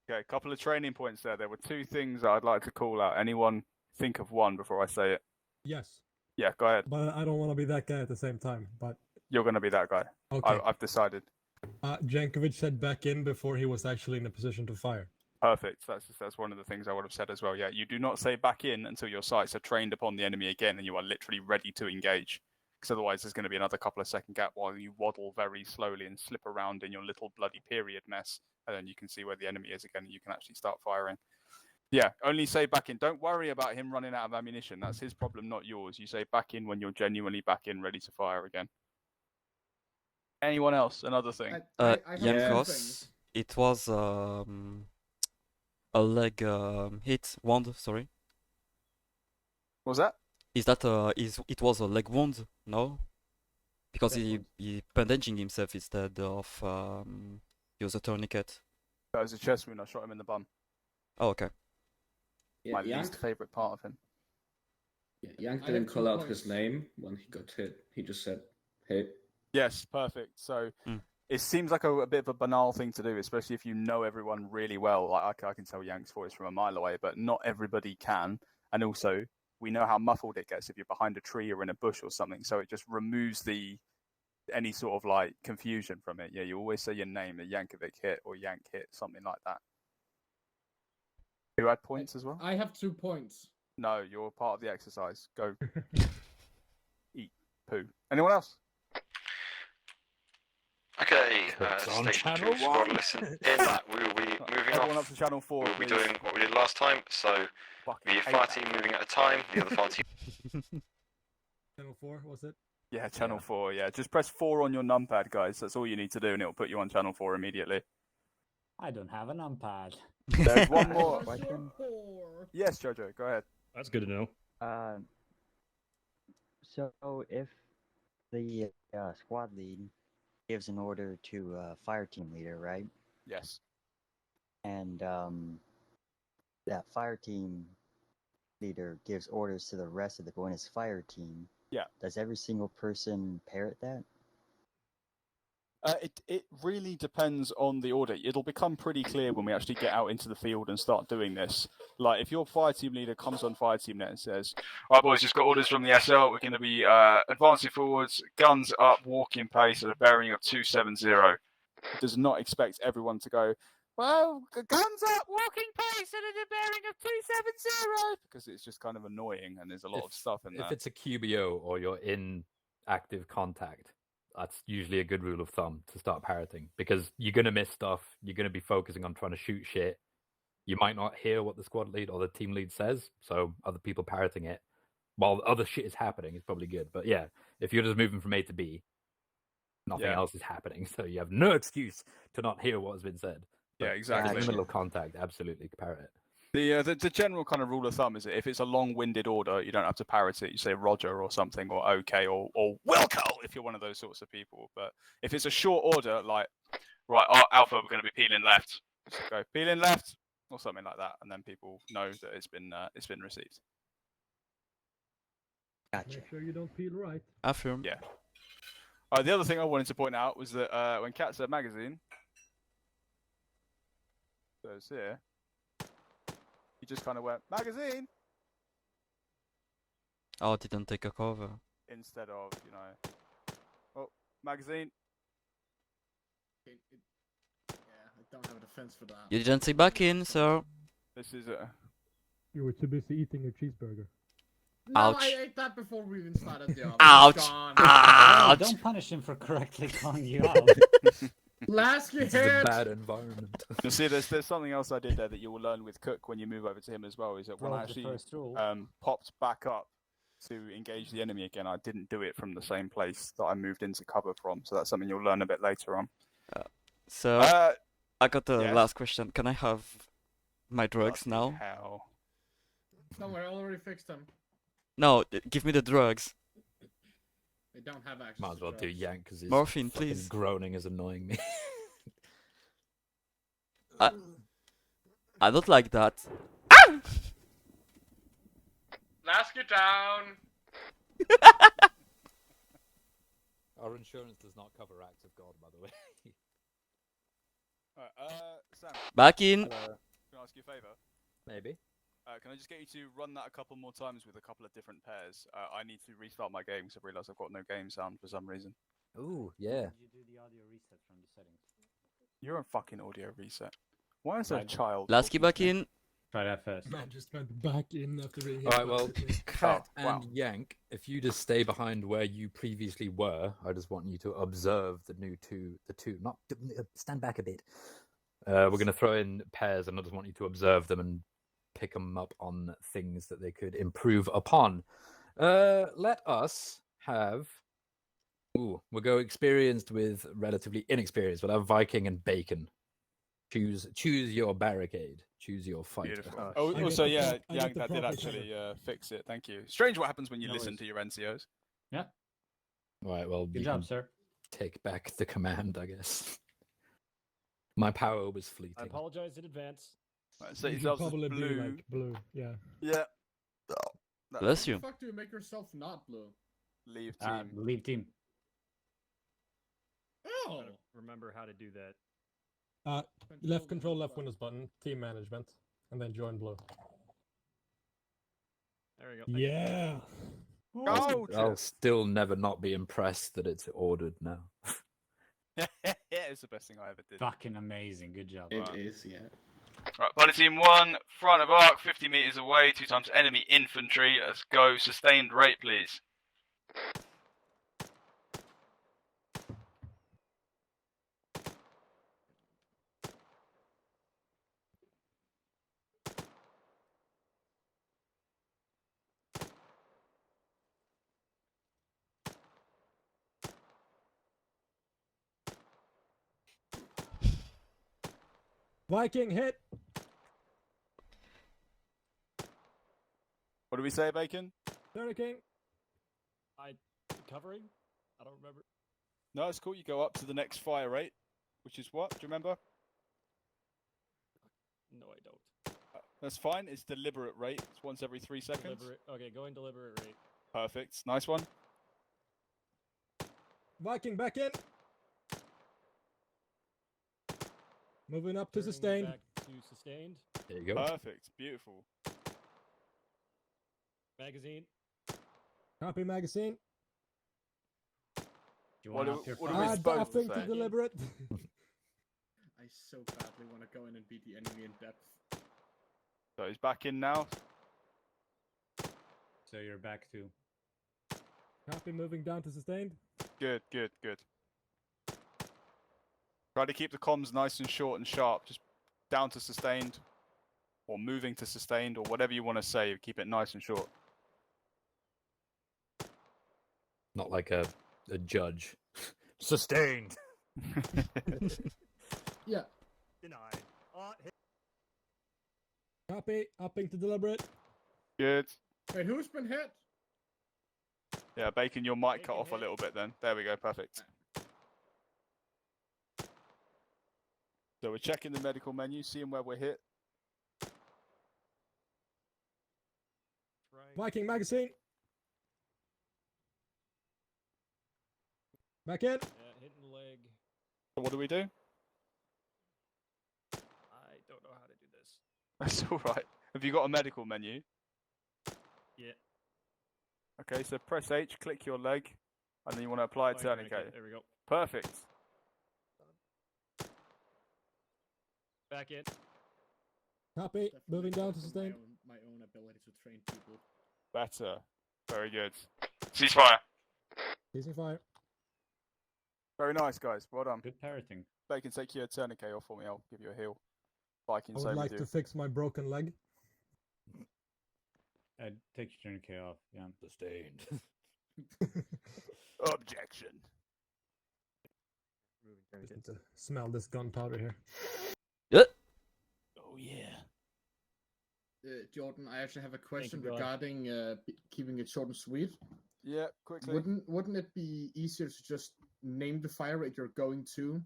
Okay, a couple of training points there. There were 2 things that I'd like to call out. Anyone think of one before I say it? Yes. Yeah, go ahead. But I don't want to be that guy at the same time. But You're going to be that guy. okay. I've decided. Jankovic said back in before he was actually in a position to fire. Perfect. That's one of the things I would have said as well. Yeah, you do not say back in until your sights are trained upon the enemy again and you are literally ready to engage. Because otherwise there's going to be another couple of second gap while you waddle very slowly and slip around in your little bloody period mess. And then you can see where the enemy is again and you can actually start firing. Yeah, only say back in. Don't worry about him running out of ammunition. That's his problem, not yours. You say back in when you're genuinely back in, ready to fire again. Anyone else? Another thing. Yankos, it was a leg hit wound. Sorry. What was that? Is that it was a leg wound? No, because he bandaging himself instead of use a tourniquet. That was a chest wound. I shot him in the bum. Oh, okay. Yeah, My Yank, least favorite part of him. Yank I didn't have call 2 out points. his name when he got hit. He just said, hit. Yes, perfect. So it seems like a bit of a banal thing to do, especially if you know everyone really well. Like I can tell Yank's voice from a mile away, but not everybody can. And also, we know how muffled it gets if you're behind a tree or in a bush or something. So it just removes any sort of like confusion from it. Yeah, you always say your name, a Yankovic hit or Yank hit, something like that. Who had points as well? I have 2 points. No, you're part of the exercise. Go eat poo. Anyone else? Okay, It's on Station channel 2 squad, 1. listen. In that, we will be moving Everyone off. up to channel 4. We'll be please. doing what we did last time, so Fucking the hate fire that. team moving at a time, the other fire team... Channel 4, was it? Yeah, channel 4. Yeah, just press 4 on your numpad, guys. That's all you need to do, and it'll put you on channel 4 immediately. I don't have a numpad. There's one more. Question. Yes, Jojo, go ahead. That's good to know. So if the squad lead gives an order to fire team leader, right? Yes. And that fire team leader gives orders to the rest of the bonus fire team. Yeah. Does every single person parrot that? It really depends on the order. It'll become pretty clear when we actually get out into the field and start doing this. Like, if your fire team leader comes on fire team net and says, "All right, boys, just got orders from the SL. We're going to be advancing forwards, guns up, walking pace at a bearing of 270." It does not expect everyone to go, "Well, guns up, walking pace at a bearing of 270," because it's just kind of annoying and there's a lot of stuff in there. If it's a QBO or you're in active contact, that's usually a good rule of thumb to start parroting, because you're going to miss stuff. You're going to be focusing on trying to shoot shit. You might not hear what the squad lead or the team lead says, so other people parroting it while other shit is happening is probably good. But yeah, if you're just moving from A to B, nothing else is happening, so you have no excuse to not hear what has been said. But Yeah, exactly. In the middle of contact, absolutely parrot it. The general kind of rule of thumb is that if it's a long-winded order, you don't have to parrot it. You say Roger or something, or okay, or Wilco if you're one of those sorts of people. But if it's a short order, like, right, Alpha, we're going to be peeling left. Just go peeling left or something like that, and then people know that it's been received. Gotcha. Make sure you don't peel right. Affirm. Yeah. The other thing I wanted to point out was that when Kat said magazine, so it's here. He just kind of went, magazine! Oh, didn't take a cover. Instead of, oh, magazine. Yeah, I don't have a defense for that. You didn't say back in, sir. This is You were too busy eating your cheeseburger. No, Ouch. I ate that before we even started the Ouch. Gone. Oh, don't punish him for correctly calling you out. Lasky This is a hit! bad environment. You'll see, there's something else I did there that you will learn with Cook when you move over to him as well, is that when Roll I the actually first rule. popped back up to engage the enemy again, I didn't do it from the same place that I moved into cover from, so that's something you'll learn a bit later on. So, I got the yes? last question. Can I have my drugs now? Hell. Don't worry, I already fixed them. No, give me the drugs. They don't have access. Might as well to do drugs. Yank because his Morphine, fucking please. groaning is annoying me. I don't like that. Lasky down. Our insurance does not cover acts of God, by the way. Sam. Back in. Can I ask you a favour? Maybe. Can I just get you to run that a couple more times with a couple of different pairs? I need to restart my game because I realised I've got no game sound for some reason. Ooh, yeah. You do the audio reset from the settings. You're on fucking audio reset. Why is there a child? Lasky back in. Try that first. Man just went back in after being hit. Alright, well, Kat Oh, wow. and Yank, if you just stay behind where you previously were, I just want you to observe the two, not stand back a bit. We're going to throw in pairs, and I just want you to observe them and pick them up on things that they could improve upon. Let us have... Ooh, we'll go experienced with relatively inexperienced. We'll have Viking and Bacon. Choose your barricade. Choose your fighter. Beautiful. Also, yeah, Yang, that did actually fix it. Thank you. Strange what happens when you listen to your NCOs. Yeah. Right, well, Good you job, can sir. take back the command, I guess. My power was fleeting. I apologize in advance. So You should yourselves as probably be blue. like blue, yeah. Yeah. Bless you. How the fuck do you make yourself not blue? Leave team. Leave team. Oh! Remember how to do that. Left control, left Windows button, team management, and then join blue. There we go. Yeah. I'll still never not be impressed that it's ordered now. Yeah, it's the best thing I ever did. Fucking amazing. Good job. It is, yeah. Right, Party Team 1, front of arc, 50 meters away, 2 times enemy infantry. Let's go. Sustained rate, please. Viking hit. What do we say, Bacon? King. Covering? I don't remember. No, it's cool. You go up to the next fire rate, which is what? Do you remember? No, I don't. That's fine. It's deliberate rate. It's once every 3 seconds. Deliberate. Okay, going deliberate rate. Perfect. Nice one. Viking back in. Moving up to Turning sustained. Back to sustained. There you go. Perfect. Beautiful. Magazine. Copy magazine. Do you What want do- up your what do we fire? supposed to Adapting to say? deliberate. I so badly want to go in and beat the enemy in depth. So he's back in now. So you're back to. Copy moving down to sustained. Good, good, good. Try to keep the comms nice and short and sharp. Just down to sustained, or moving to sustained, or whatever you want to say. Keep it nice and short. Not like a judge. Sustained. Yeah. Denied. Copy. Upping to deliberate. Good. Wait, who's been hit? Yeah, Bacon, your mic cut off a little bit then. There we go, perfect. So we're checking the medical menu, seeing where we're hit. Viking magazine. Back in. Yeah, hitting the leg. So what do we do? I don't know how to do this. That's alright. Have you got a medical menu? Yeah. Okay, so press H, click your leg, and then you want to apply a Fine, tourniquet. tourniquet. There we go. Perfect. Back in. Copy. Moving down to sustained. My own ability to train people. Better. Very good. Ceasefire. Ceasing fire. Very nice, guys. Well done. Good parroting. Bacon, take your tourniquet off for me. I'll give you a heal. Viking, I same would like with to you. fix my broken leg. Take your tourniquet off. Yeah. Sustained. Objection. Just need to smell this gunpowder here. Oh yeah. Jordan, I actually have a question Brian. regarding keeping it short and sweet. Yeah, quickly. Wouldn't it be easier to just name the fire rate you're going to?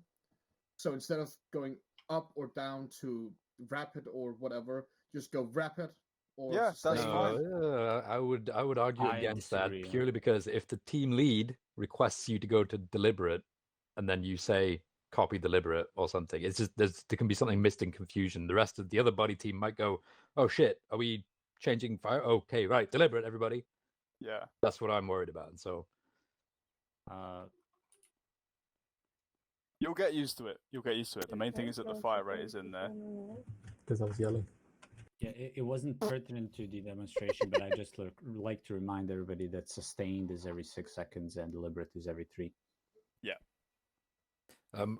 So instead of going up or down to rapid or whatever, just go rapid or Yeah, that's sustained. fine. I would argue I against disagree, that yeah. purely because if the team lead requests you to go to deliberate, and then you say copy deliberate or something, it's just there can be something missed in confusion. The rest of the other buddy team might go, "Oh shit, are we changing fire? Okay, right, deliberate, everybody." Yeah. That's what I'm worried about. And so, You'll get used to it. You'll get used to it. The main thing is that the fire rate is in there. Because I was yelling. Yeah, it wasn't pertinent to the demonstration, but I just like to remind everybody that sustained is every 6 seconds and deliberate is every 3. Yeah.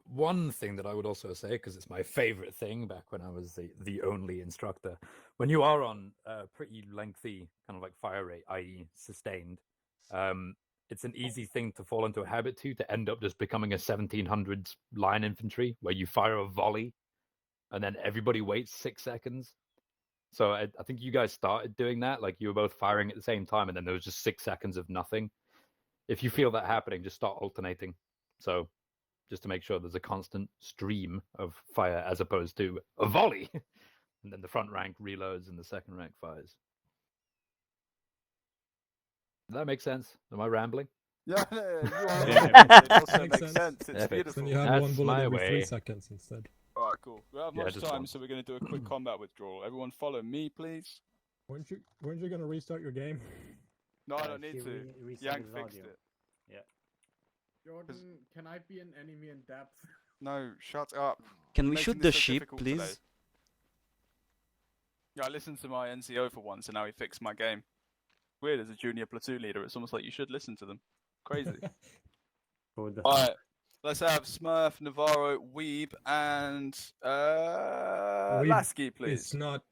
one thing that I would also say, because it's my favorite thing back when I was the only instructor, when you are on a pretty lengthy kind of like fire rate, i.e. sustained, it's an easy thing to fall into a habit to end up just becoming a 1700s line infantry where you fire a volley and then everybody waits 6 seconds. So I think you guys started doing that, like you were both firing at the same time and then there was just 6 seconds of nothing. If you feel that happening, just start alternating. So just to make sure there's a constant stream of fire as opposed to a volley. And then the front rank reloads and the second rank fires. Does that make sense? Am I rambling? Yeah, you are. Yeah. It also makes sense. It's Epic. beautiful. Then you have one That's bullet my every 3 way. seconds instead. Alright, cool. We don't have Yeah, much just time, one. so we're going to do a quick combat withdrawal. Everyone follow me, please. Weren't you gonna restart your game? No, I don't need to. Yang fixed it. Yeah. Jordan, can I be an enemy in depth? No, shut up. Can we Making shoot this the so sheep, difficult today. please? Yeah, I listened to my NCO for once, and now he fixed my game. Weird, as a junior platoon leader, it's almost like you should listen to them. Crazy. Alright, let's have Smurf, Navarro, Weeb, and Weeb Lasky, please. It's not.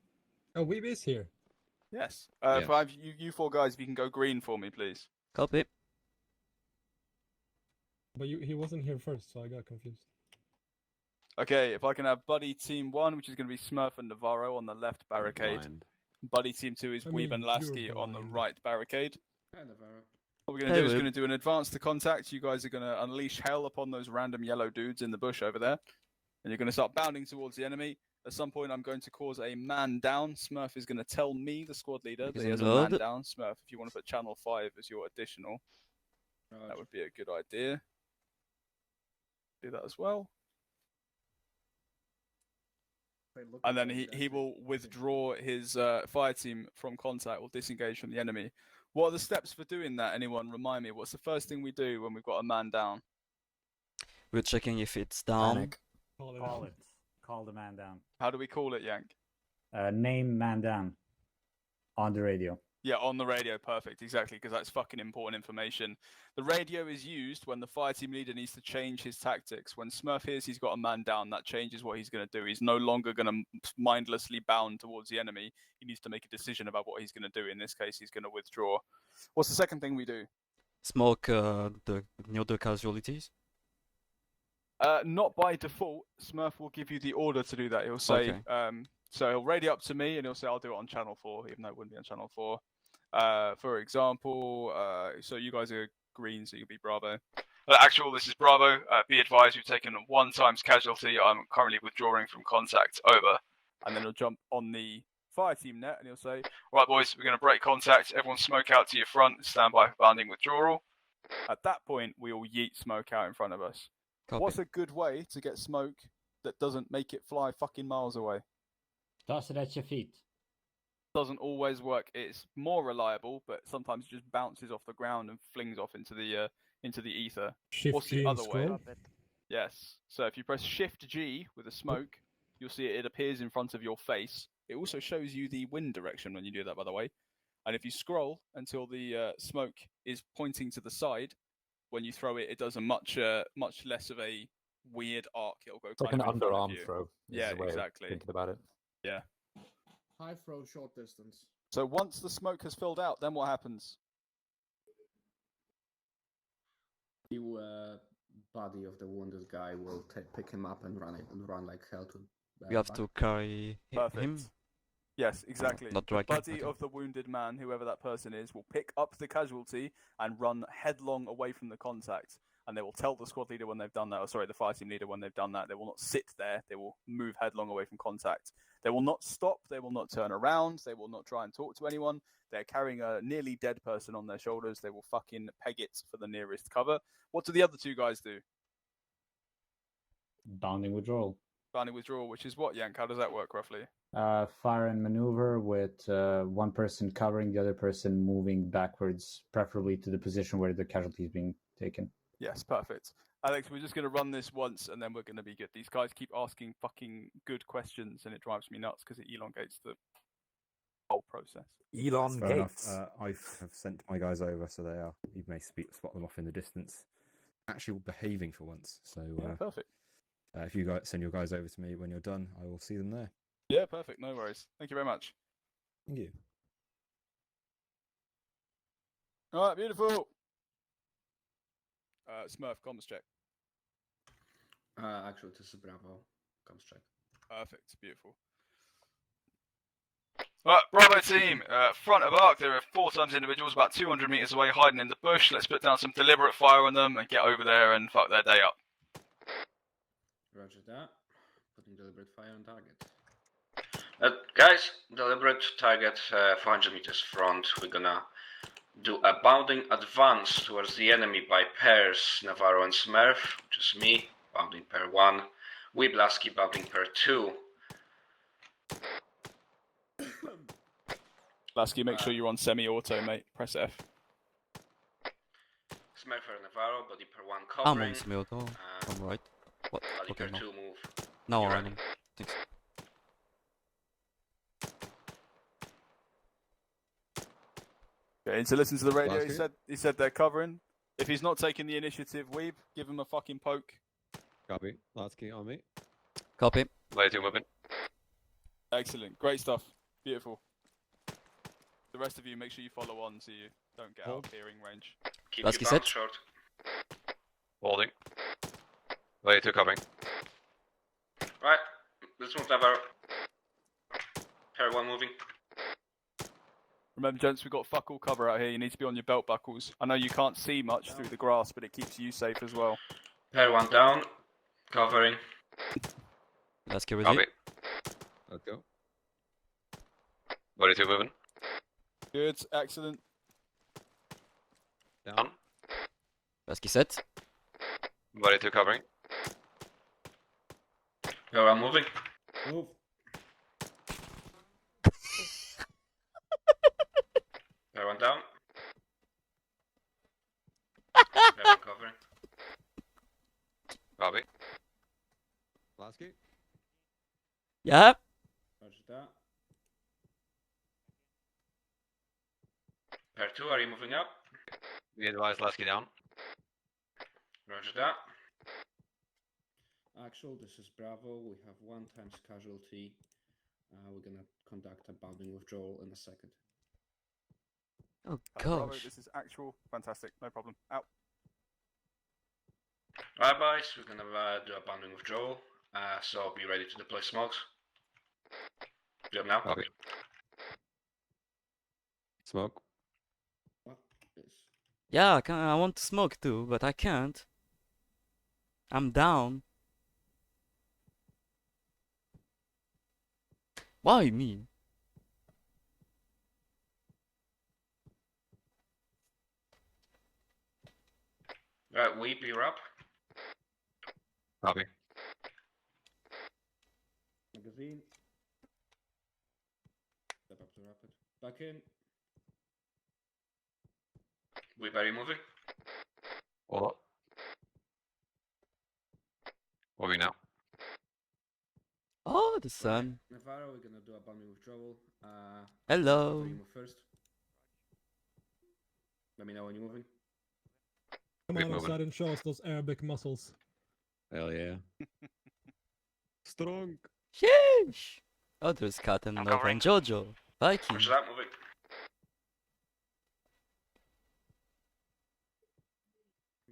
Oh, Weeb is here. Yes. Yeah. Five, you four guys, if you can go green for me, please. Copy. But he wasn't here first, so I got confused. Okay, if I can have Buddy Team 1, which is going to be Smurf and Navarro on the left barricade. Blind. Buddy Team 2 is I Weeb mean, and Lasky you're on the blind. right barricade. Hi, Navarro. What we're going to Hey, do is Weeb. going to do an advance to contact. You guys are going to unleash hell upon those random yellow dudes in the bush over there. And you're going to start bounding towards the enemy. At some point, I'm going to cause a man down. Smurf is going to tell me, the squad leader, that he has a man Load. down. Smurf, if you want to put channel 5 as your additional, that would be a good idea. Do that as well. and then he will withdraw his fire team from contact or disengage from the enemy. What are the steps for doing that? Anyone remind me? What's the first thing we do when we've got a man down? We're checking if it's down. Panic. Call it. Call the man down. How do we call it, Yank? Name man down on the radio. Yeah, on the radio, perfect, exactly, because that's fucking important information. The radio is used when the fire team leader needs to change his tactics. When Smurf hears he's got a man down, that changes what he's going to do. He's no longer going to mindlessly bound towards the enemy. He needs to make a decision about what he's going to do. In this case, he's going to withdraw. What's the second thing we do? Smoke near the casualties. Not by default. Smurf will give you the order to do that. He'll say, Okay. so he'll radio up to me and he'll say, I'll do it on channel 4, even though it wouldn't be on channel 4. For example, so you guys are green, so you'll be Bravo. Actual, this is Bravo. Be advised, you've taken 1 times casualty. I'm currently withdrawing from contact. Over. And then he'll jump on the fire team net and he'll say, right, boys, we're going to break contact. Everyone smoke out to your front. Stand by for bounding withdrawal. At that point, we will yeet smoke out in front of us. Copy. What's a good way to get smoke that doesn't make it fly fucking miles away? Toss it at your feet. Doesn't always work. It's more reliable, but sometimes it just bounces off the ground and flings off into the ether. Shift What's G the and other way? scroll? Yes. So if you press Shift G with a smoke, you'll see it appears in front of your face. It also shows you the wind direction when you do that, by the way. And if you scroll until the smoke is pointing to the side, when you throw it, it does a much less of a weird arc. It'll go It's like kind an of in front of underarm you. throw. is Yeah, the way of exactly. Thinking about it. Yeah. High throw, short distance. So once the smoke has filled out, then what happens? The body of the wounded guy will pick him up and run like hell to. We have to carry Perfect. him. Yes, exactly. Not the dragging. body of the wounded man, whoever that person is, will pick up the casualty and run headlong away from the contact. And they will tell the squad leader when they've done that, or sorry, the fire team leader when they've done that. They will not sit there. They will move headlong away from contact. They will not stop. They will not turn around. They will not try and talk to anyone. They're carrying a nearly dead person on their shoulders. They will fucking peg it for the nearest cover. What do the other 2 guys do? Bounding withdrawal. Bounding withdrawal, which is what, Yank? How does that work roughly? Fire and maneuver with one person covering, the other person moving backwards, preferably to the position where the casualty is being taken. Yes, perfect. Alex, we're just going to run this once and then we're going to be good. These guys keep asking fucking good questions and it drives me nuts because it elongates the whole process. That's fair enough. I have sent my guys over, so they are. You may spot them off in the distance. Actually, behaving for once. So perfect. If you guys send your guys over to me when you're done, I will see them there. Yeah, perfect. No worries. Thank you very much. Thank you. All right, beautiful. Smurf, comms check. Actually, this is Bravo. Comms check. Perfect. Beautiful. Right, Bravo team, front of arc, there are 4 times individuals about 200 meters away hiding in the bush. Let's put down some deliberate fire on them and get over there and fuck their day up. Roger that. Putting deliberate fire on target. Guys, deliberate target 400 meters front. We're gonna do a bounding advance towards the enemy by pairs, Navarro and Smurf, which is me, bounding pair 1. Lasky, bounding pair 2. Lasky, make sure you're on semi-auto, mate. Press F. Smurf or Navarro, body pair 1 I'm covering. on semi-auto. I'm right. What? Body Okay, pair no. 2 move. Now You're I'm running. Thanks. Okay, so listen to the radio. Lasky? He said they're covering. If he's not taking the initiative, Weeb, give him a fucking poke. Copy. Lasky on me. Copy. Later, 2 moving. Excellent. Great stuff. Beautiful. The rest of you, make sure you follow on so you don't get out of hearing range. Keep Lasky your set. bounce short. Holding. Later, 2 covering. Right, let's move Navarro. Pair 1 moving. Remember, gents, we've got fuck all cover out here. You need to be on your belt buckles. I know you can't see much through the grass, but it keeps you safe as well. Pair 1 down. Covering. Lasky with Copy. you. Let's go. Body 2 moving. Good. Excellent. Down. Lasky set. Body 2 covering. Pair 1 moving. Move. Yep. Roger that. Pair 2, are you moving up? Be advised, Lasky down. Roger that. Actual, this is Bravo. We have 1 times casualty. We're gonna conduct a bounding withdrawal in a second. Oh Bravo, gosh. this is actual. Fantastic, no problem. Out. Alright, boys, we're gonna do a bounding withdrawal. So be ready to deploy smokes. Do it now. Copy. Smoke. What is... Yeah, I want to smoke too, but I can't. I'm down. Why me? Right, Weep, you're up. Copy. Magazine. Step up to rapid. Back in. Weep, are you moving? Hold up. Moving now. Oh, the sun. Navarro, we're gonna do a bounding withdrawal. Hello. You move first. Let me know when you're moving. Come on outside and show us those Arabic muscles. Hell yeah. Strong. Sheesh. Oh, there's Cat and Nova and Jojo. Viking. Roger that, moving.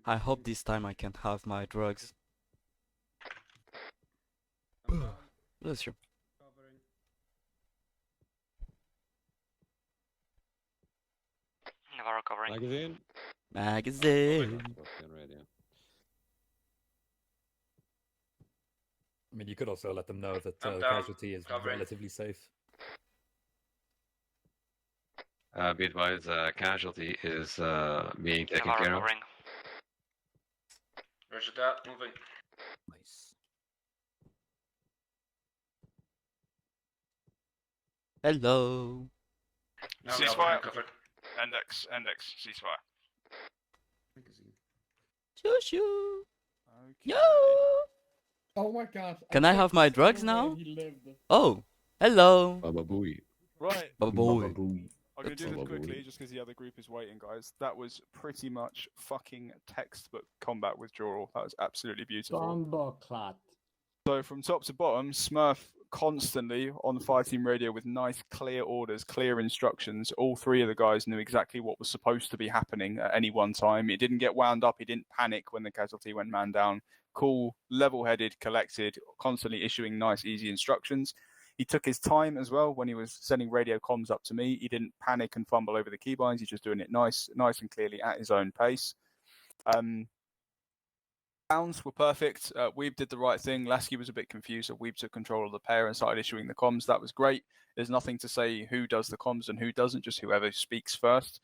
I hope this time I can have my drugs. Bless you. Navarro covering. Magazine. Magazine. I mean, you could also let them know that I'm the down. casualty is Covering. relatively safe. Be advised, casualty is being taken Navarro care of. covering. Roger that, moving. Nice. Hello. Now Ceasefire. covered. Index, ceasefire. Magazine. Shoo shoo. Yo. Oh my god. Can I have my drugs now? Oh. Hello. Baba Booey. Right. Baba boy. I'm going to That's do this all. quickly just because the other group is waiting, guys. That was pretty much fucking textbook combat withdrawal. That was absolutely beautiful. Bomboclat. So from top to bottom, Smurf constantly on the fire team radio with nice, clear orders, clear instructions. All 3 of the guys knew exactly what was supposed to be happening at any one time. It didn't get wound up. He didn't panic when the casualty went man down. Cool, level-headed, collected, constantly issuing nice, easy instructions. He took his time as well when he was sending radio comms up to me. He didn't panic and fumble over the keybinds. He's just doing it nice and clearly at his own pace. Bounds were perfect. Weeb did the right thing. Lasky was a bit confused, so Weeb took control of the pair and started issuing the comms. That was great. There's nothing to say who does the comms and who doesn't, just whoever speaks first.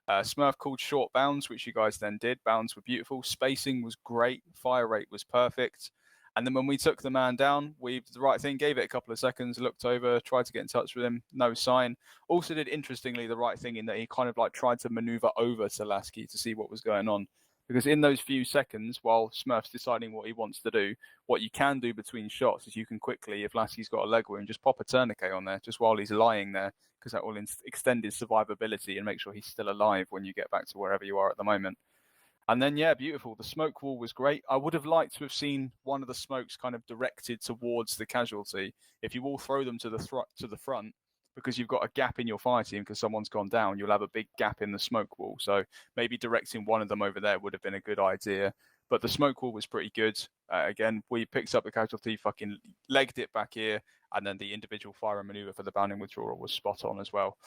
Smurf called short bounds, which you guys then did. Bounds were beautiful. Spacing was great. Fire rate was perfect. And then when we took the man down, we did the right thing, gave it a couple of seconds, looked over, tried to get in touch with him, no sign. Also did, interestingly, the right thing in that he kind of like tried to maneuver over to Lasky to see what was going on. Because in those few seconds, while Smurf's deciding what he wants to do, what you can do between shots is you can quickly, if Lasky's got a leg wound, just pop a tourniquet on there, just while he's lying there, because that will extend his survivability and make sure he's still alive when you get back to wherever you are at the moment. And then, yeah, beautiful. The smoke wall was great. I would have liked to have seen one of the smokes kind of directed towards the casualty. If you all throw them to the front, because you've got a gap in your fire team because someone's gone down, you'll have a big gap in the smoke wall. So maybe directing one of them over there would have been a good idea. But the smoke wall was pretty good. Again, we picked up the casualty, fucking legged it back here, and then the individual fire and maneuver for the bounding withdrawal was spot on as well.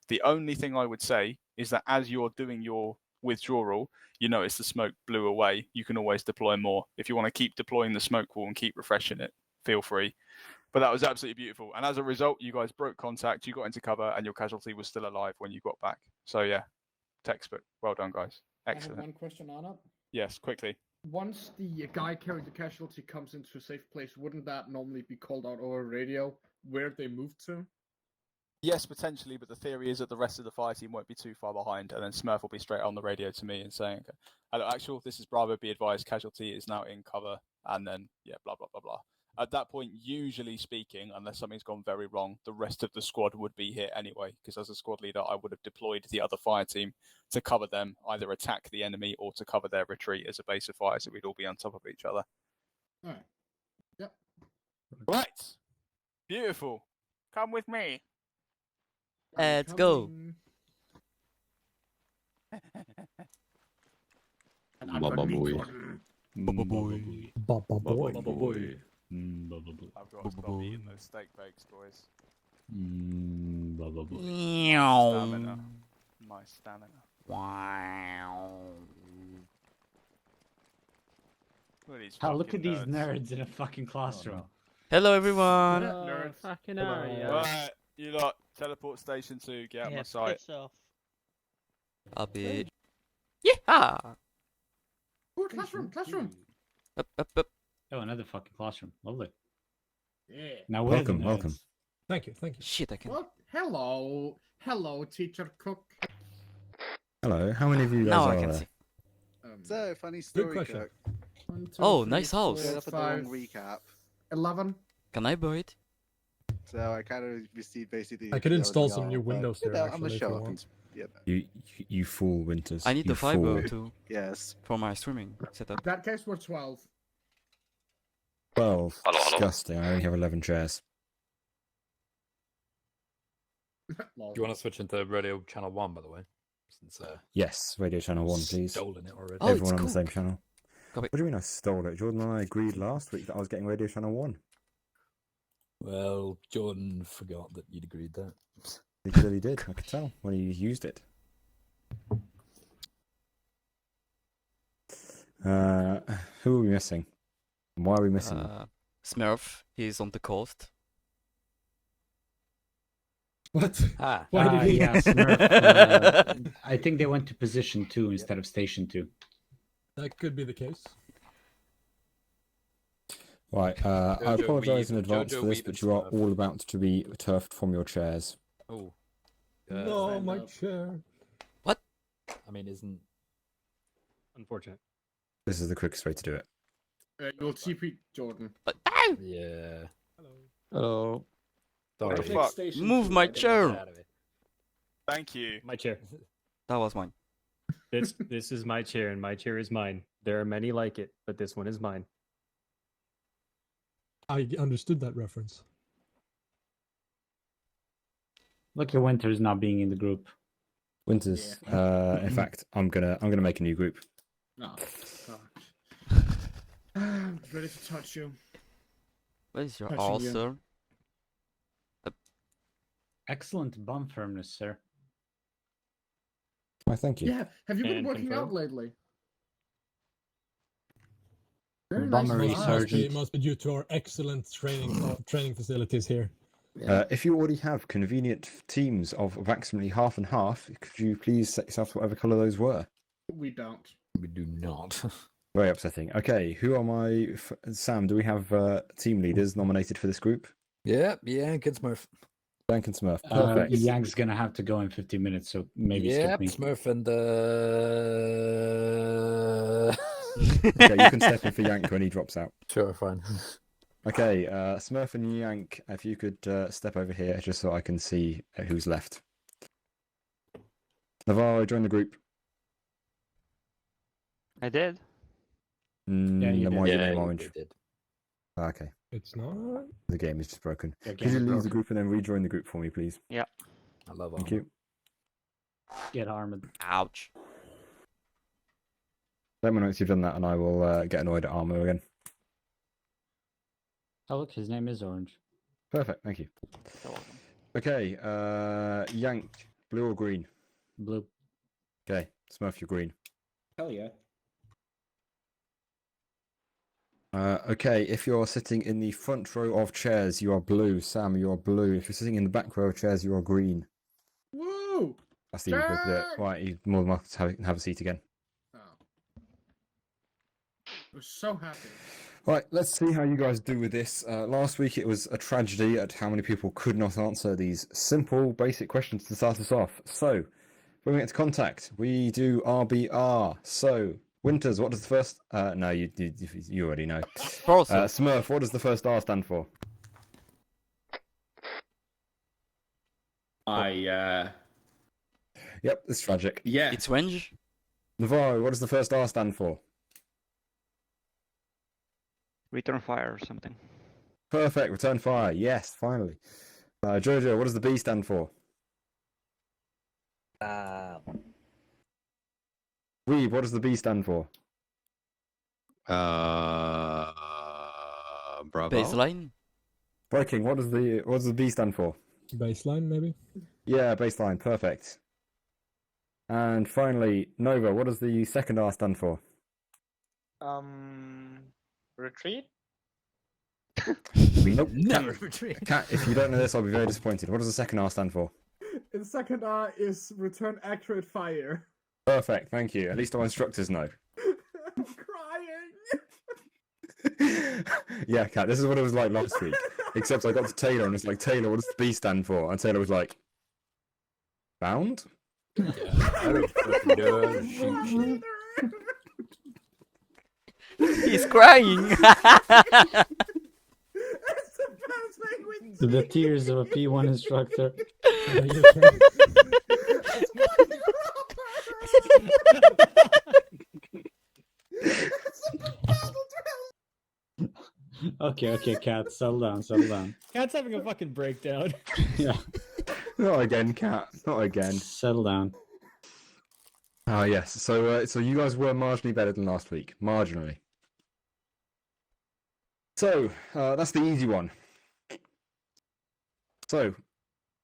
The only thing I would say is that as you're doing your withdrawal, you notice the smoke blew away. You can always deploy more. If you want to keep deploying the smoke wall and keep refreshing it, feel free. But that was absolutely beautiful. And as a result, you guys broke contact, you got into cover, and your casualty was still alive when you got back. So yeah, textbook. Well done, guys. Excellent. I have one question, Anna. Yes, quickly. Once the guy carrying the casualty comes into a safe place, wouldn't that normally be called out over radio where they moved to? Yes, potentially, but the theory is that the rest of the fire team won't be too far behind, and then Smurf will be straight on the radio to me and saying, "Hello, actual, this is Bravo. Be advised, casualty is now in cover," and then yeah, blah blah blah blah. At that point, usually speaking, unless something's gone very wrong, the rest of the squad would be here anyway, because as a squad leader, I would have deployed the other fire team to cover them, either attack the enemy or to cover their retreat as a base of fire, so we'd all be on top of each other. Alright. Yep. Right. Beautiful. Come with me. Let's go. And I'm Baba gonna be boy. Jordan. Baba boy. Baba boy. Baba boy. I've got to stop eating those steak bakes, boys. Baba boy. Stamina. My stamina. Wow. Look at these, Look at these fucking nerds in a fucking classroom. Hello, everyone. Nerds. Fucking Right, you lot, teleport station 2, get out my sight. Piss off. I'll be. Yeah. Ooh, classroom. Up. Oh, another fucking classroom. Lovely. Yeah. Now where's the Welcome, nerds? welcome. Thank you. Shit, I can. What? Hello, teacher Cook. Hello, how many of you guys Now I are can there? see. So, funny story, question. Kirk. 1, 2, Oh, 3, nice house. 4, Set up a 5, long recap. 11. Can I buy it? So I kind of received basically. I could the install LDR, some new but, Windows you there, know, I'm a actually, if show you up want. and You fool, Winters. I need you the fiber fool. too Yes. for my streaming setup. In that case, we're 12. 12. Hello, hello. Disgusting. I only have 11 chairs. Do you want to switch into radio channel 1, by the way? Since Yes, radio channel 1, please. stolen it already. Oh, Everyone it's on the same cool. channel. Copy. What do you mean I stole it? Jordan and I agreed last week that I was getting radio channel 1. Well, Jordan forgot that you'd agreed that. He clearly did. I could tell when he used it. Who are we missing? Why are we missing? Smurf, he's on the coast. What? Ah, Why did he? Yeah, Smurf, I think they went to position 2 instead of station 2. That could be the case. Right, I Jojo apologise in Weeb- advance Jojo for this, Weeb but and you are Smurf. all about to be turfed from your chairs. Oh. No, stand my up. chair. I mean, isn't. Unfortunate. This is the quickest way to do it. You'll TP Jordan. Yeah. Hello. What the Sorry. fuck? Move my chair. Thank you. My chair. That was mine. This is my chair, and my chair is mine. There are many like it, but this one is mine. I understood that reference. Look at Winters not being in the group. Winters. In fact, I'm gonna make a new group. No. Ready to touch you. What is your Touching you. ulcer? Excellent bum firmness, sir. Why, thank you. Yeah. Have you been And working out confirm. lately? Very Bum nice research. thighs. Sergeant. Must be due to our excellent training facilities here. If you already have convenient teams of approximately half and half, could you please set yourself to whatever colour those were? We don't. We do not. Very upsetting. Okay, who are my... Sam, do we have team leaders nominated for this group? Yeah, Kid Smurf. Dank and Smurf. Perfect. Yang's gonna have to go in 15 minutes, so maybe Yeah, skip me. Smurf and Okay, you can step in for Yank when he drops out. Sure, fine. Okay, Smurf and Yank, if you could step over here just so I can see who's left. Navarro, join the group. I did. Yeah, you Then did. why is your Yeah, name you orange? did. Okay, It's not. the game is just broken. Yeah, Could game you is leave the broken. group and then rejoin the group for me, please? Yeah. I love Thank armor. you. Get armored. Ouch. Let me know once you've done that and I will get annoyed at armor again. Oh, look, his name is Orange. Perfect, thank you. Okay, Yank, blue or green? Blue. Okay, Smurf, you're green. Hell yeah. Okay, if you're sitting in the front row of chairs, you are blue. Sam, you are blue. If you're sitting in the back row of chairs, you are green. Woo! That's the easiest way to do it. Right, you're more than welcome to have a seat again. Oh. We're so happy. Right, let's see how you guys do with this. Last week it was a tragedy at how many people could not answer these simple, basic questions to start us off. So, when we get to contact, we do RBR. So, Winters, what does the first? No, you already know. Frozen. Smurf, what does the first R stand for? Yep, it's tragic. Yeah. It's Wenge. Navarro, what does the first R stand for? Return fire or something. Perfect, return fire. Yes, finally. Jojo, what does the B stand for? Weeb, what does the B stand for? Bravo. Baseline. Viking, what does the B stand for? Baseline, maybe? Yeah, baseline, perfect. And finally, Nova, what does the second R stand for? Retreat? Nope. Never retreat. Cat, if you don't know this, I'll be very disappointed. What does the second R stand for? The second R is return accurate fire. Perfect, thank you. At least our instructors know. I'm crying. Yeah, Cat, this is what it was like last week. Except I got to Taylor and it's like, Taylor, what does the B stand for? And Taylor was like, bound? Yeah, I don't fucking know. Shoot. He's crying. The tears of a P1 instructor. Okay, Cat, settle down. Cat's having a fucking breakdown. Yeah, Not again, Cat. Not again. settle down. Ah, yes. So you guys were marginally better than last week. Marginally. So, that's the easy one. So,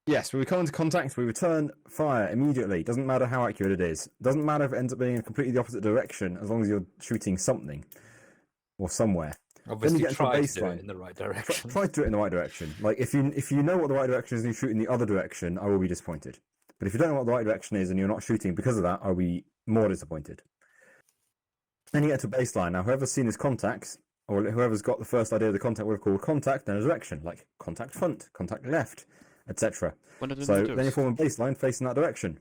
yes, when we come into contact, we return fire immediately. Doesn't matter how accurate it is. Doesn't matter if it ends up being in completely the opposite direction, as long as you're shooting something. Or somewhere. Obviously, then you get into try a to do baseline. it in the right direction. Try to do it in the right direction. Like, if you know what the right direction is and you shoot in the other direction, I will be disappointed. But if you don't know what the right direction is and you're not shooting because of that, I'll be more disappointed. Then you get to baseline. Now, whoever's seen his contacts, or whoever's got the first idea of the contact, we'll call contact, then a direction, like contact front, contact left, etc. So then you form a baseline facing that direction.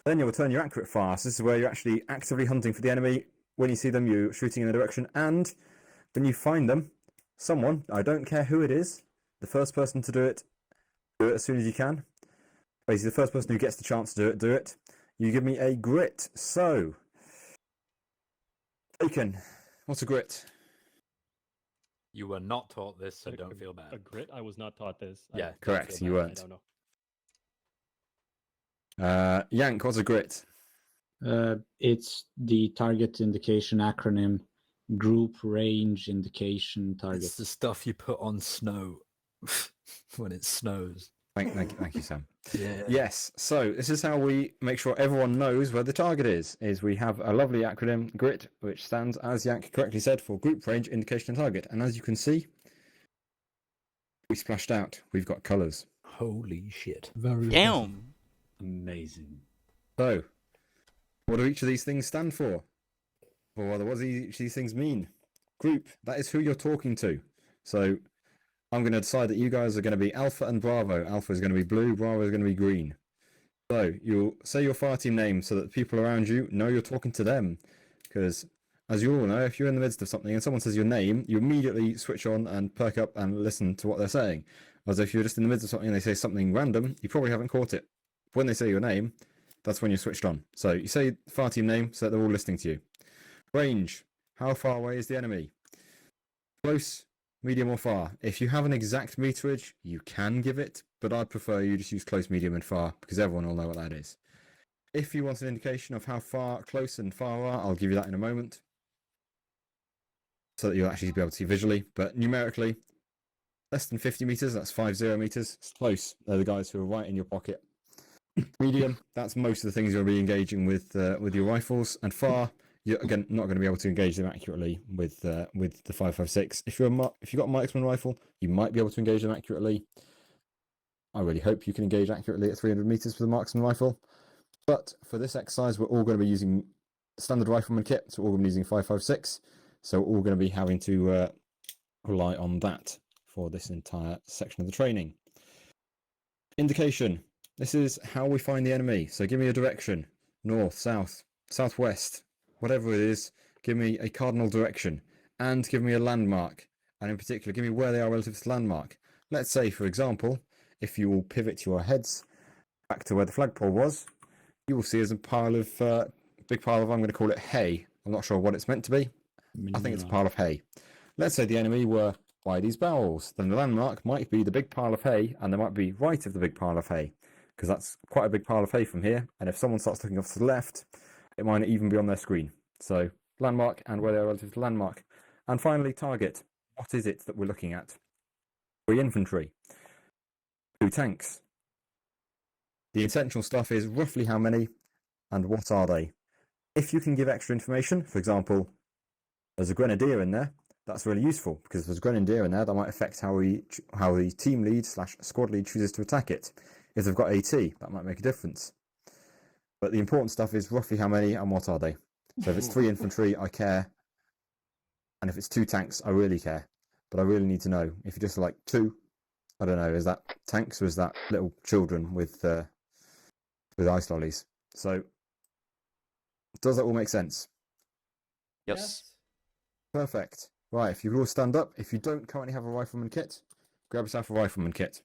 Then you'll return your accurate fire. So this is where you're actually actively hunting for the enemy. When you see them, you're shooting in the direction, and when you find them, someone, I don't care who it is, the first person to do it as soon as you can. Basically, the first person who gets the chance to do it. You give me a grit. So, Bacon, what's a grit? You were not taught this, so don't feel bad. A grit? I was not taught this. Yeah, don't correct, feel you bad. weren't. I don't know. Yank, what's a grit? It's the target indication acronym, group range indication target. It's the stuff you put on snow when it snows. Thank you, Sam. Yeah. Yes, so this is how we make sure everyone knows where the target is we have a lovely acronym, GRIT, which stands, as Yank correctly said, for Group Range Indication and Target. And as you can see, we splashed out. We've got colours. Holy shit. Very Damn. Amazing. So, what do each of these things stand for? Or rather, what do each of these things mean? Group, that is who you're talking to. So, I'm going to decide that you guys are going to be Alpha and Bravo. Alpha is going to be blue, Bravo is going to be green. So, you'll say your fire team name so that the people around you know you're talking to them. Because, as you all know, if you're in the midst of something and someone says your name, you immediately switch on and perk up and listen to what they're saying. Whereas if you're just in the midst of something and they say something random, you probably haven't caught it. When they say your name, that's when you're switched on. So, you say fire team name so that they're all listening to you. Range, how far away is the enemy? Close, medium or far. If you have an exact meterage, you can give it, but I'd prefer you just use close, medium and far, because everyone will know what that is. If you want an indication of how far close and far are, I'll give you that in a moment, so that you'll actually be able to see visually. But numerically, less than 50 meters, that's 50 meters. It's close. They're the guys who are right in your pocket. Medium, that's most of the things you'll be engaging with your rifles. And far, you're again not going to be able to engage them accurately with the 5.56. If you've got a marksman rifle, you might be able to engage them accurately. I really hope you can engage accurately at 300 meters with a marksman rifle. But for this exercise, we're all going to be using standard rifleman kit, so we're all going to be using 5.56. So we're all going to be having to rely on that for this entire section of the training. Indication. This is how we find the enemy. So give me a direction. North, south, southwest, whatever it is, give me a cardinal direction and give me a landmark. And in particular, give me where they are relative to the landmark. Let's say, for example, if you will pivot your heads back to where the flagpole was, you will see as a pile of, big pile of, I'm going to call it hay. I'm not sure what it's meant to be. I think it's a pile of hay. Let's say the enemy were by these barrels. Then the landmark might be the big pile of hay, and they might be right of the big pile of hay, because that's quite a big pile of hay from here. And if someone starts looking off to the left, it might not even be on their screen. So landmark and where they are relative to landmark. And finally, target. What is it that we're looking at? 3 infantry, 2 tanks. The essential stuff is roughly how many and what are they. If you can give extra information, for example, there's a grenadier in there, that's really useful, because if there's a grenadier in there, that might affect how the team lead / squad lead chooses to attack it. If they've got AT, that might make a difference. But the important stuff is roughly how many and what are they. So if it's 3 infantry, I care. And if it's 2 tanks, I really care. But I really need to know. If you're just like 2, I don't know, is that tanks or is that little children with ice lollies? So does that all make sense? Yes. Perfect. Right, if you all stand up, if you don't currently have a rifleman kit, grab yourself a rifleman kit.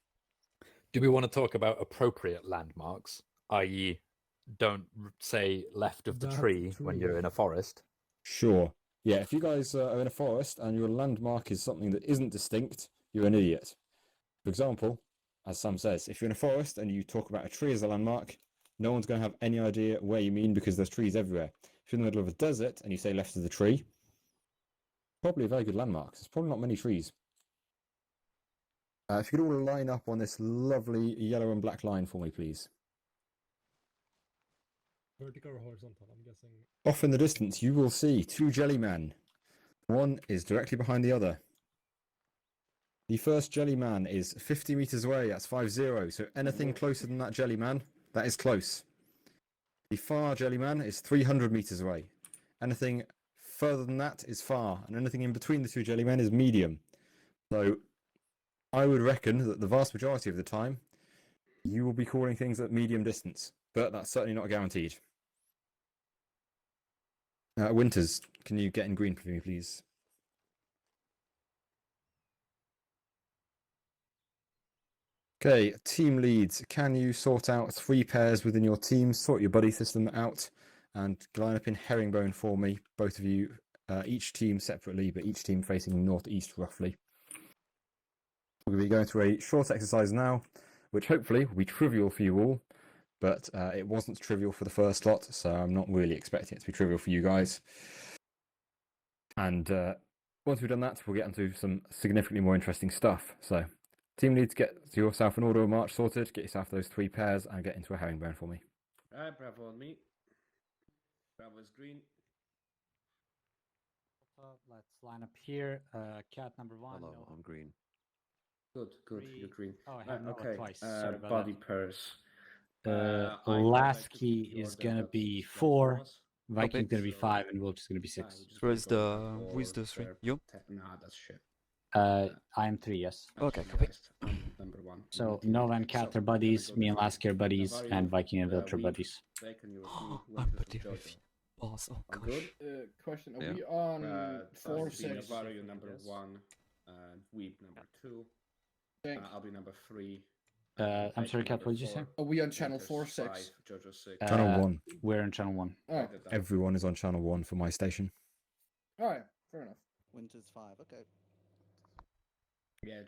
Do we want to talk about appropriate landmarks, i.e., don't say left of the tree when you're in a forest? Sure. Yeah, if you guys are in a forest and your landmark is something that isn't distinct, you're an idiot. For example, as Sam says, if you're in a forest and you talk about a tree as a landmark, no one's going to have any idea where you mean because there's trees everywhere. If you're in the middle of a desert and you say left of the tree, probably a very good landmark. There's probably not many trees. If you could all line up on this lovely yellow and black line for me, please. Vertical or horizontal, I'm guessing. Off in the distance, you will see 2 jellymen. One is directly behind the other. The first jellyman is 50 meters away. That's 50. So anything closer than that jellyman, that is close. The far jellyman is 300 meters away. Anything further than that is far, and anything in between the 2 jellymen is medium. So I would reckon that the vast majority of the time, you will be calling things at medium distance, but that's certainly not guaranteed. Winters, can you get in green for me, please? Okay, team leads. Can you sort out 3 pairs within your team? Sort your buddy system out and line up in herringbone for me, both of you, each team separately, but each team facing northeast roughly. We're going to be going through a short exercise now, which hopefully will be trivial for you all, but it wasn't trivial for the first lot, so I'm not really expecting it to be trivial for you guys. And once we've done that, we'll get into some significantly more interesting stuff. So, team leads, get yourself an order of march sorted, get yourself those 3 pairs, and get into a herringbone for me. Alright, Bravo on me. Bravo is green. Let's line up here. Cat number 1. Hello, I'm green. Good, you're green. Oh, I have okay. twice. Sorry about Body that. pairs. Lasky is gonna be 4, Viking's gonna be 5, and Wolf is gonna be 6. Where's the 3? You? Nah, that's shit. I am 3, yes. Okay, copy. Number 1. So Nova and Cat are buddies, me and Lasky are buddies, and Viking and Viltra are buddies. I'm buddy with you. Boss, oh gosh. Good. Question: Are Yeah. we on 4, 6? Navarro, you're number 1. Weeb number 2. I'll be number 3. I'm sorry, Cat, what did you say? Are we on channel 4, 6? 5, Jojo 6. Channel 1. We're on channel 1. Alright. Everyone is on channel 1 for my station. Alright, fair enough. Winter's 5, okay. Yeah.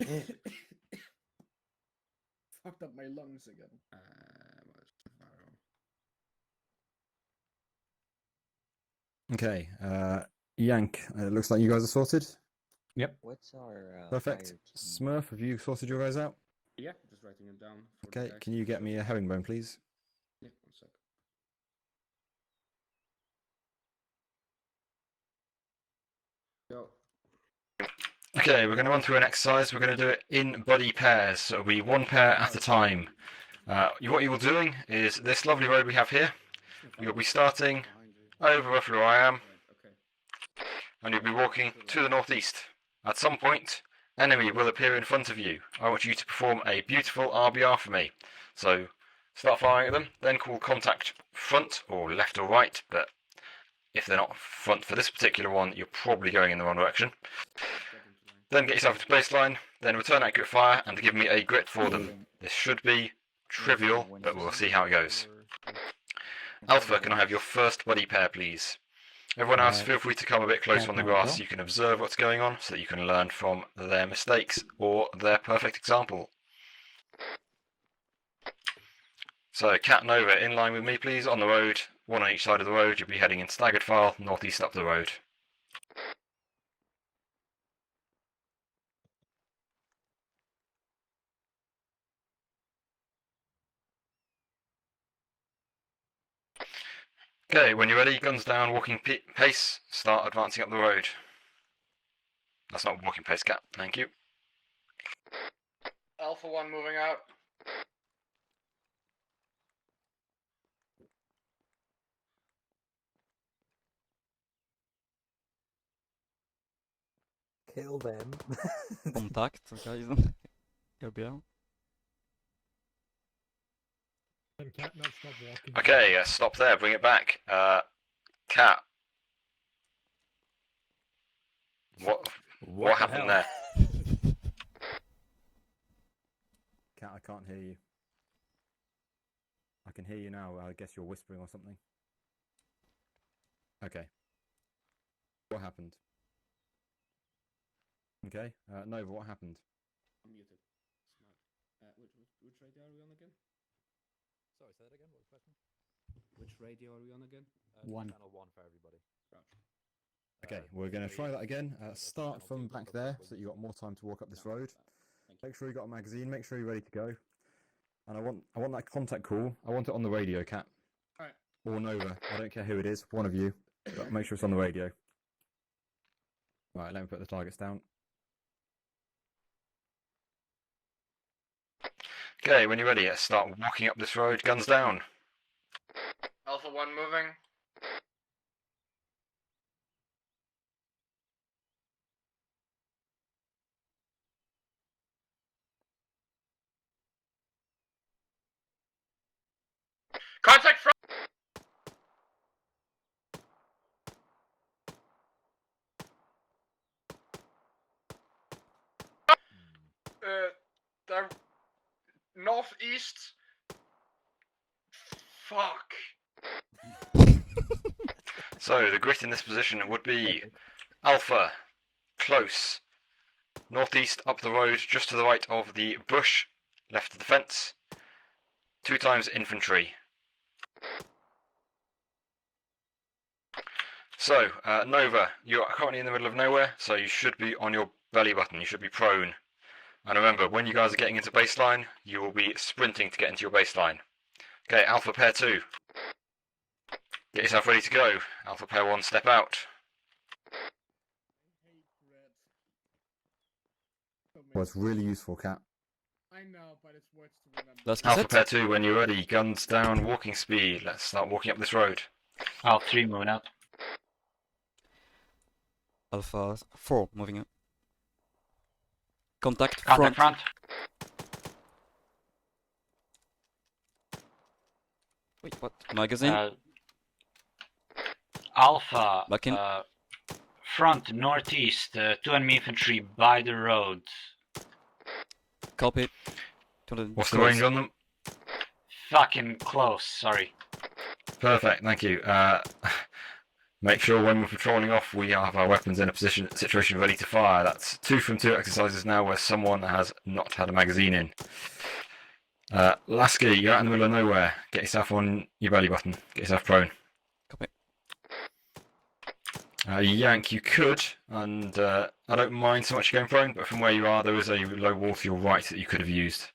Fucked up my lungs again. Okay, Yank, it looks like you guys are sorted. Yep. What's our Perfect. fire team? Smurf, have you sorted your guys out? Yeah, just writing it down. For Okay, the guys. can you get me a herringbone, please? Yeah, 1 sec. Go. Okay, we're going to run through an exercise. We're going to do it in buddy pairs, so it'll be 1 pair at a time. What you will be doing is this lovely road we have here. You'll be starting over roughly where I am, and you'll be walking to the northeast. At some point, enemy will appear in front of you. I want you to perform a beautiful RBR for me. So start firing at them, then call contact front or left or right, but If they're not front for this particular one, you're probably going in the wrong direction. Then get yourself into baseline, then return accurate fire and give me a grit for them. This should be trivial, but we'll see how it goes. Alpha, can I have your first buddy pair, please? Everyone else, feel free to come a bit closer on the grass so you can observe what's going on, so that you can learn from their mistakes or their perfect example. So, Cat Nova, in line with me, please, on the road. One on each side of the road. You'll be heading in staggered file, northeast up the road. Okay, when you're ready, guns down, walking pace, start advancing up the road. That's not walking pace, Cat. Thank you. Alpha 1 moving out. Kill them. Kontakt, guys. Go bien. Okay, stop there, bring it back. Cat. What happened there? Cat, I can't hear you. I can hear you now. I guess you're whispering or something. Okay. What happened? Okay. Nova, what happened? I'm muted. Smart. Which radio are we on again? Sorry, say that again. What was the question? Which radio are we on again? Channel 1 for everybody. Okay, we're going to try that again. Start from back there so that you've got more time to walk up this road. Make sure you've got a magazine, make sure you're ready to go. And I want that contact call. I want it on the radio, Cat. Alright. Or Nova. I don't care who it is, one of you. But make sure it's on the radio. Right, let me put the targets down. Okay, when you're ready, start walking up this road, guns down. Alpha 1 moving. Contact front! They're northeast. Fuck. So, the grit in this position would be Alpha, close, northeast up the road, just to the right of the bush, left of the fence, 2 times infantry. So, Nova, you're currently in the middle of nowhere, so you should be on your belly button, you should be prone. And remember, when you guys are getting into baseline, you will be sprinting to get into your baseline. Okay, Alpha Pair 2. Get yourself ready to go. Alpha Pair 1, step out. Well, it's really useful, Cat. I know, but it's words to remember. Alpha Pair 2, when you're ready, guns down, walking speed. Let's start walking up this road. Alpha 3 moving up. Alpha 4 moving up. Contact Contact front. Wait, what? Magazine? Alpha, Back in. front northeast, 2 enemy infantry by the road. Copy. What's the range on them? Fucking close, sorry. Perfect, thank you. Make sure when we're patrolling off, we have our weapons in a situation ready to fire. That's 2 from 2 exercises now where someone has not had a magazine in. Lasky, you're out in the middle of nowhere. Get yourself on your belly button. Get yourself prone. Copy. Yank, you could, and I don't mind so much going prone, but from where you are, there is a low wall to your right that you could have used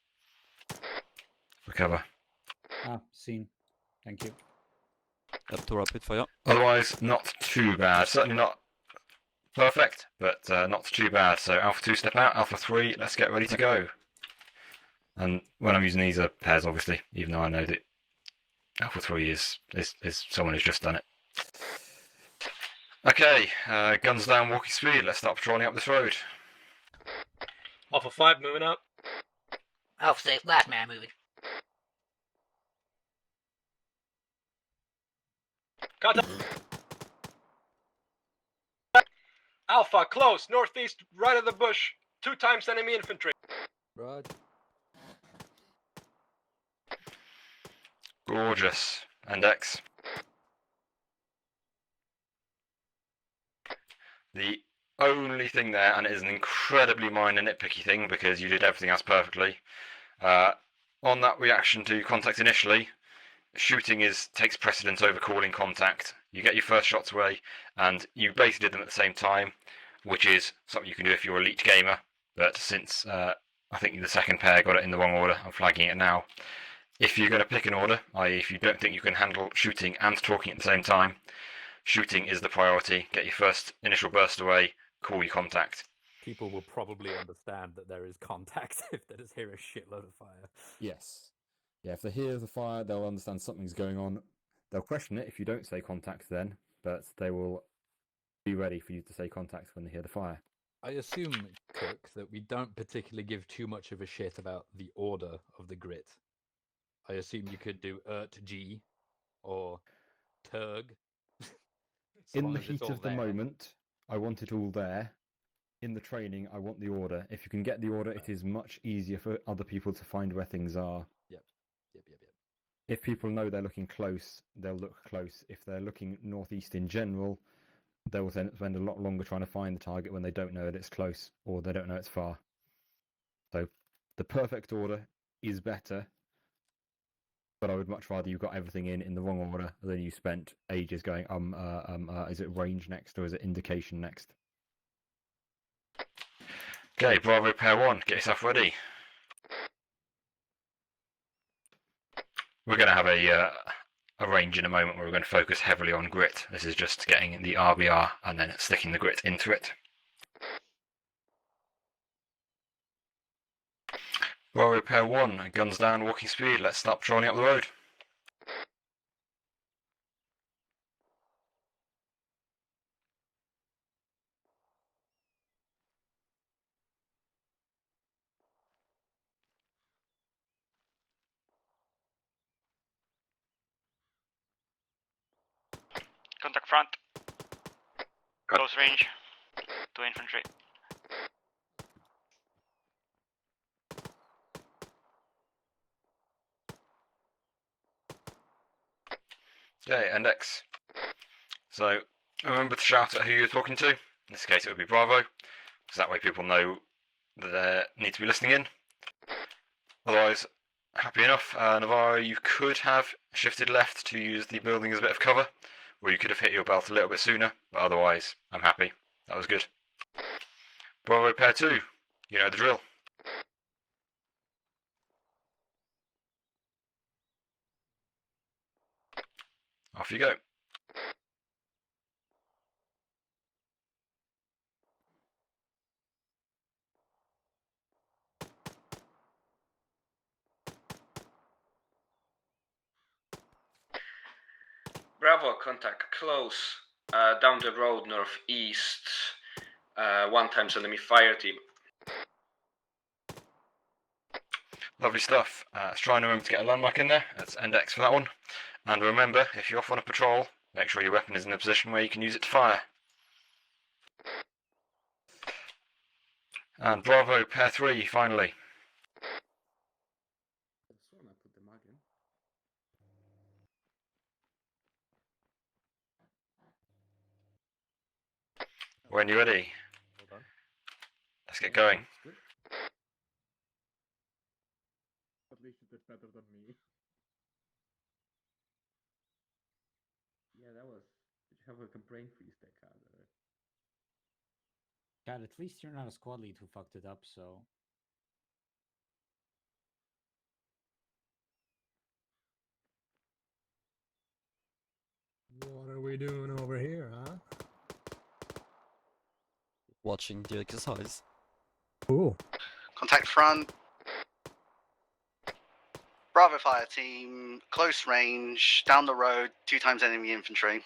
for cover. Seen. Thank you. Up to rapid fire. Otherwise, not too bad. Certainly not perfect, but not too bad. So Alpha 2, step out. Alpha 3, let's get ready to go. And when I'm using these are pairs, obviously, even though I know that Alpha 3 is someone who's just done it. Okay, guns down, walking speed. Let's start patrolling up this road. Alpha 5 moving up. Alpha 6, last man moving. Contact. Alpha, close, northeast, right of the bush. 2 times enemy infantry. Right. Gorgeous. And X. The only thing there, and it is an incredibly minor nitpicky thing because you did everything else perfectly. On that reaction to contact initially, shooting takes precedence over calling contact. You get your first shots away, and you basically did them at the same time, which is something you can do if you're a elite gamer. But since I think the second pair got it in the wrong order, I'm flagging it now. If you're going to pick an order, i.e. if you don't think you can handle shooting and talking at the same time, shooting is the priority. Get your first initial burst away, call your contact. People will probably understand that there is contact if they just hear a shitload of fire. Yes. Yeah, if they hear the fire, they'll understand something's going on. They'll question it if you don't say contact then, but they will be ready for you to say contact when they hear the fire. I assume, Cook, that we don't particularly give too much of a shit about the order of the grit. I assume you could do G or Turg. In the heat of the moment, I want it all there. In the training, I want the order. If you can get the order, it is much easier for other people to find where things are. Yep. If people know they're looking close, they'll look close. If they're looking northeast in general, they will then spend a lot longer trying to find the target when they don't know that it's close or they don't know it's far. So the perfect order is better, but I would much rather you got everything in the wrong order than you spent ages going, is it range next or is it indication next? Okay, Bravo Pair 1, get yourself ready. We're going to have a range in a moment where we're going to focus heavily on grit. This is just getting the RBR and then sticking the grit into it. Bravo Pair 1, guns down, walking speed, let's start patrolling up the road. Contact front. Close range. 2 infantry. Okay, and X. So remember to shout at who you're talking to. In this case it would be Bravo, because that way people know that they need to be listening in. Otherwise, happy enough. Navarro, you could have shifted left to use the building as a bit of cover, or you could have hit your belt a little bit sooner, but otherwise, I'm happy. That was good. Bravo Pair 2, you know the drill. Off you go. Bravo, contact close. Down the road northeast. 1 times enemy fire team. Lovely stuff. Let's try and remember to get a landmark in there. That's Index for that one. And remember, if you're off on a patrol, make sure your weapon is in a position where you can use it to fire. And Bravo, Pair 3, finally. When you're ready, let's get going. At least you did better than me. Yeah, that was. Did you have like a brain freeze there, Carter? God, at least you're not a squad lead who fucked it up, so. What are we doing over here, huh? Watching the exercise. Cool. Contact front. Bravo fire team, close range, down the road, 2 times enemy infantry.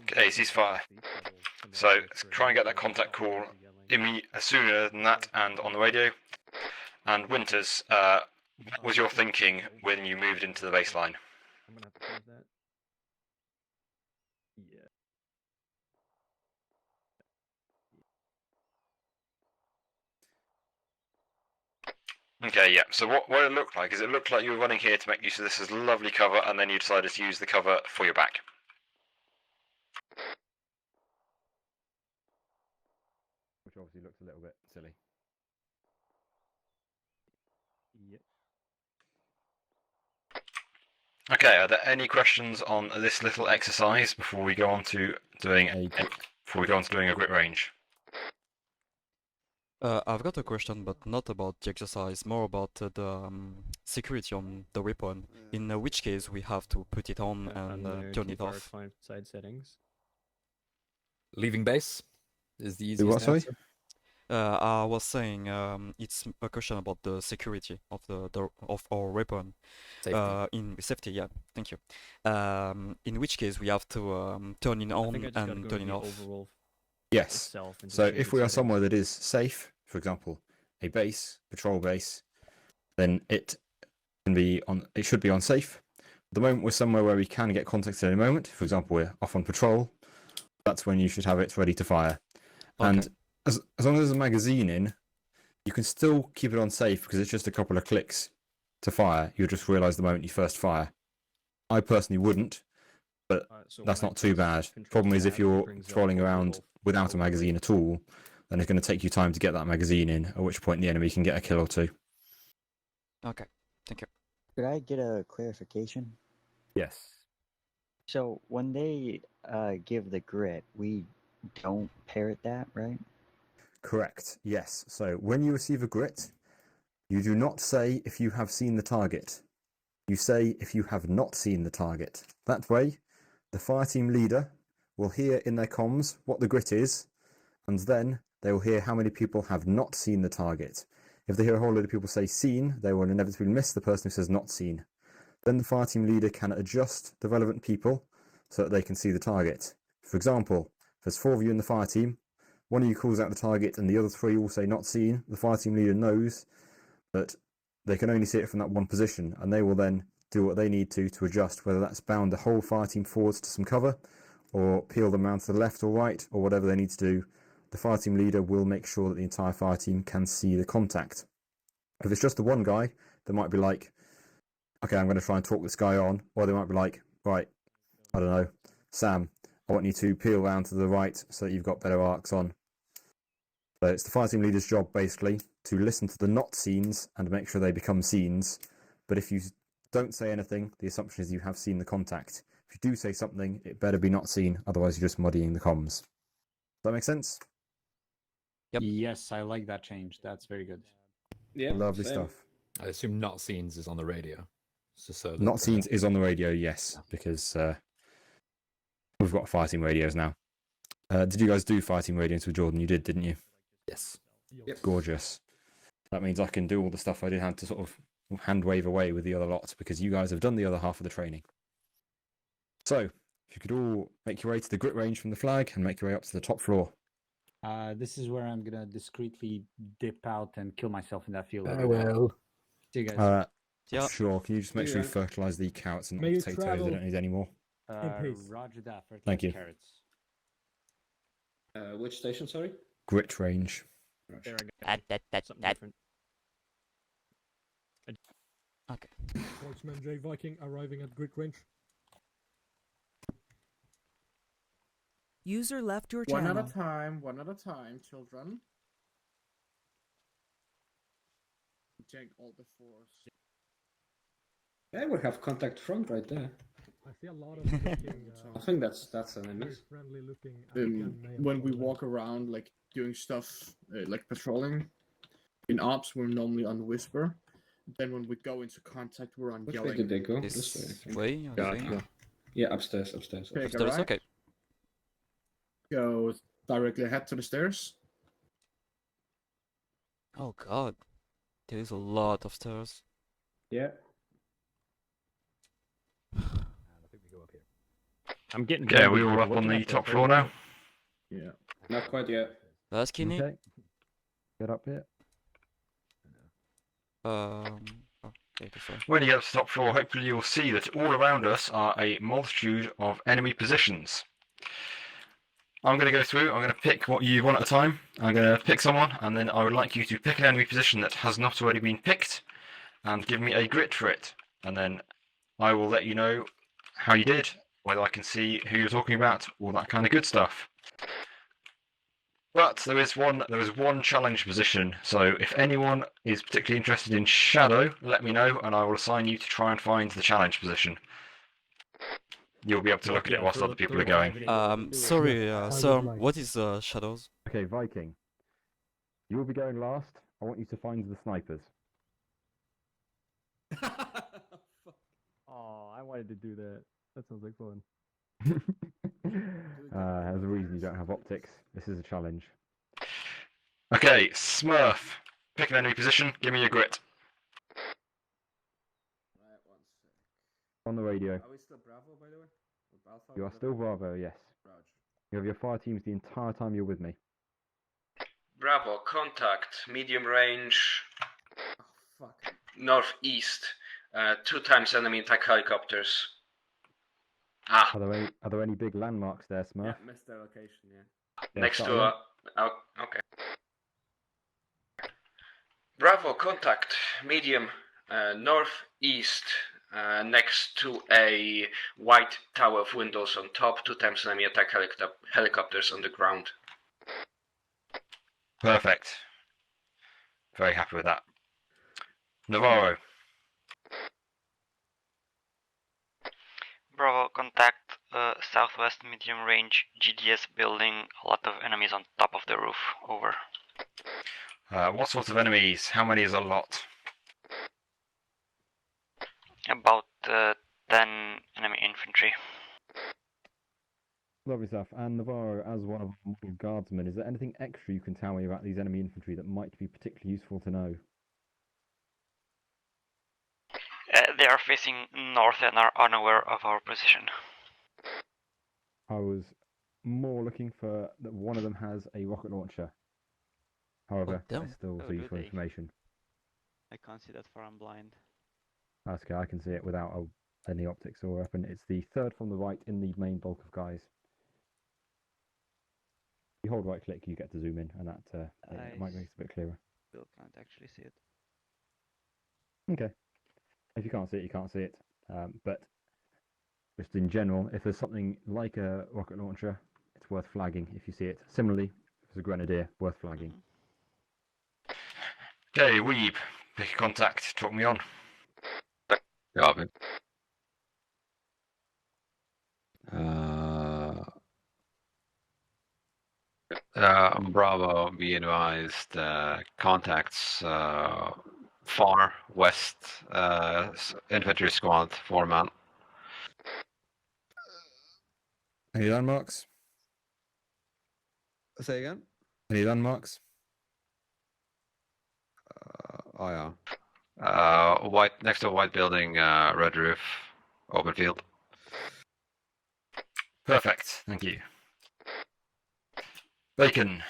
Okay, ceasefire. So let's try and get that contact call sooner than that and on the radio. And Winters, What was your thinking when you moved into the baseline? I'm gonna have to close that. Yeah. Okay, yeah. So what it looked like is it looked like you were running here to make use of this as lovely cover, and then you decided to use the cover for your back. Which obviously looks a little bit silly. Yep. Okay, are there any questions on this little exercise before we go on to doing a grit range? I've got a question, but not about the exercise, more about the security on the weapon. In which case we have to put it on and turn it off. Side settings. Leaving base is the easiest what, sorry? answer. I was saying it's a question about the security of of our weapon. Safety. In safety, yeah. Thank you. In which case we have to turn it on and turn it off. Yes. So if we are somewhere that is safe, for example, a base, patrol base, then it can be on. It should be on safe. At the moment we're somewhere where we can get contact at any moment. For example, we're off on patrol. That's when you should have it ready to fire. Okay. And as long as there's a magazine in, you can still keep it on safe because it's just a couple of clicks to fire. You'll just realise the moment you first fire. I personally wouldn't, but so that's when I not too press bad. Control Problem is if Tab, it you're brings up patrolling a around little without a magazine at all, then it's going to take you time to get that magazine in, at which point the enemy can get a kill or two. Okay, thank you. Could I get a clarification? Yes. So when they give the grit, we don't parrot that, right? Correct, yes. So when you receive a grit, you do not say if you have seen the target. You say if you have not seen the target. That way, the fire team leader will hear in their comms what the grit is, and then they will hear how many people have not seen the target. If they hear a whole load of people say seen, they will inevitably miss the person who says not seen. Then the fire team leader can adjust the relevant people so that they can see the target. For example, if there's 4 of you in the fire team, one of you calls out the target and the other 3 all say not seen, the fire team leader knows that they can only see it from that one position, and they will then do what they need to adjust, whether that's bound the whole fire team forwards to some cover, or peel them around to the left or right, or whatever they need to do. The fire team leader will make sure that the entire fire team can see the contact. If it's just the one guy, they might be like, okay, I'm going to try and talk this guy on, or they might be like, right, I don't know, Sam, I want you to peel around to the right so that you've got better arcs on. So it's the fire team leader's job, basically, to listen to the not scenes and make sure they become scenes. But if you don't say anything, the assumption is you have seen the contact. If you do say something, it better be not seen, otherwise you're just muddying the comms. Does that make sense? Yep. Yes, I like that change. That's very good. Yeah, Lovely same. stuff. I assume not scenes is on the radio. Just so that, Not scenes is on the radio, yes, because we've got fighting radios now. Did you guys do fighting radios with Jordan? You did, didn't you? Yes. Yep. Gorgeous. That means I can do all the stuff I did have to sort of hand wave away with the other lot, because you guys have done the other half of the training. So, if you could all make your way to the grit range from the flag and make your way up to the top floor. This is where I'm gonna discreetly dip out and kill myself in that field. Farewell. See you guys. Yeah. Sure. Can you just make sure you Yeah. fertilise the carrots and May you potatoes? travel They don't need any more. in peace. Roger that. Fertilize Thank you. Carrots. Which station, sorry? Grit range. There I go. Something different. Okay. Marksman J Viking arriving at grid range. User left your One channel. at a time, children. Check all the fours. Yeah, we have contact front right there. I see a lot of looking, I think that's an very enemy. friendly looking. When we walk around, like doing stuff, like patrolling, in ops we're normally on whisper. Then when we go into contact, we're on Which yelling. way did they go? This This way, I think. way, I think. Yeah, upstairs. Okay, Upstairs, go right. okay. Go directly ahead to the stairs. Oh god. There is a lot of stairs. Yeah. I'm getting. Okay, we all up on the top floor now. Yeah. Not quite yet. Lasky, Okay. Get up here. Um. When you get up to the top floor, hopefully you'll see that all around us are a multitude of enemy positions. I'm going to go through, I'm going to pick what you want at a time. I'm going to pick someone, and then I would like you to pick an enemy position that has not already been picked, and give me a grit for it. And then I will let you know how you did, whether I can see who you're talking about, all that kind of good stuff. But there is one challenge position, so if anyone is particularly interested in Shadow, let me know, and I will assign you to try and find the challenge position. You'll be able to look at it whilst other people are going. Sorry, sir, what is Shadows? Okay, Viking. You will be going last. I want you to find the snipers. Oh, I wanted to do that. That sounds like fun. There's a reason you don't have optics. This is a challenge. Okay, Smurf. Pick an enemy position, give me your grit. Right, 1 sec. On the radio. Are we still Bravo, by the way? Or Alpha? You are still Bravo, yes. Roger. You have your fire teams the entire time you're with me. Bravo, contact, medium range, Fuck. northeast, 2 times enemy attack helicopters. Ah, Are there any big landmarks there, Smurf? Yeah, missed their location, yeah. Yeah, next start to again. oh, okay. Bravo, contact, medium, northeast, next to a white tower of windows on top, 2 times enemy attack helicopters on the ground. Perfect. Very happy with that. Navarro. Bravo, contact southwest medium range GDS building. A lot of enemies on top of the roof. Over. What sort of enemies? How many is a lot? About 10 enemy infantry. Lovely stuff. And Navarro, as one of the guardsmen, is there anything extra you can tell me about these enemy infantry that might be particularly useful to know? They are facing north and are unaware of our position. I was more looking for that one of them has a rocket launcher. However, that's still also useful information. I can't see that far, I'm blind. That's okay, I can see it without any optics or weapon. It's the third from the right in the main bulk of guys. You hold right click, you get to zoom in, and that it might make it a bit clearer. Still can't actually see it. Okay. If you can't see it, you can't see it. But just in general, if there's something like a rocket launcher, it's worth flagging if you see it. Similarly, if there's a grenadier, worth flagging. Okay, Weeb. Pick a contact. Talk me on. Copy. Bravo, be advised, contacts far west infantry squad, 4-man. Any landmarks? Say again? Any landmarks? Oh yeah. White next to a white building, red roof, open field. Perfect. Thank you. Bacon.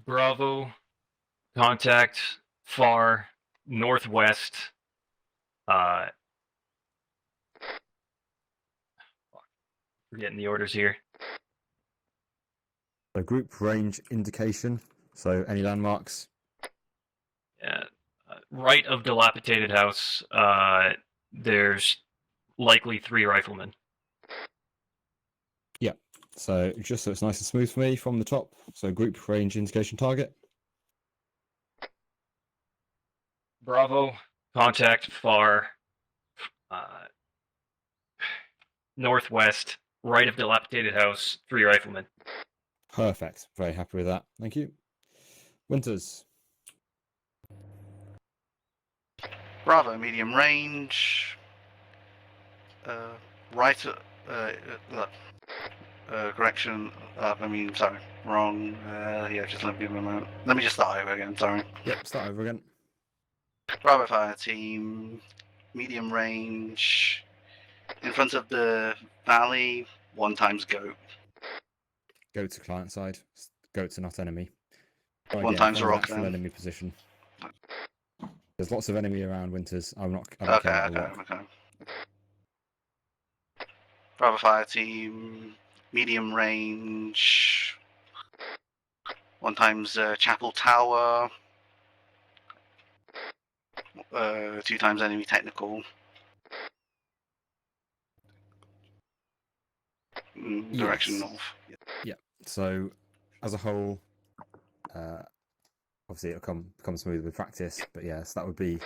Bravo, contact, far, northwest, forgetting the orders here. So group range indication. So any landmarks? Right of dilapidated house, there's likely 3 riflemen. Yeah. So just so it's nice and smooth for me from the top. So group range indication target. Bravo, contact, far, northwest, right of dilapidated house, 3 riflemen. Perfect. Very happy with that. Thank you. Winters. Bravo, medium range. Right. Correction. Sorry, wrong. Yeah, just let me give me a moment. Let me just start over again. Sorry. Yep, start over again. Bravo fire team, medium range, in front of the valley. 1 times goat. Goats are client side. Goats are not enemy. Oh, One again, times find are an off actual then. enemy position. There's lots of enemy around Winters. I don't Okay, care about a lot. okay. Bravo Fire Team, medium range. One times Chapel Tower. 2 times enemy technical. Direction Yes. north. Yeah. So, as a whole, obviously it'll become smooth with practice. But yes, that would be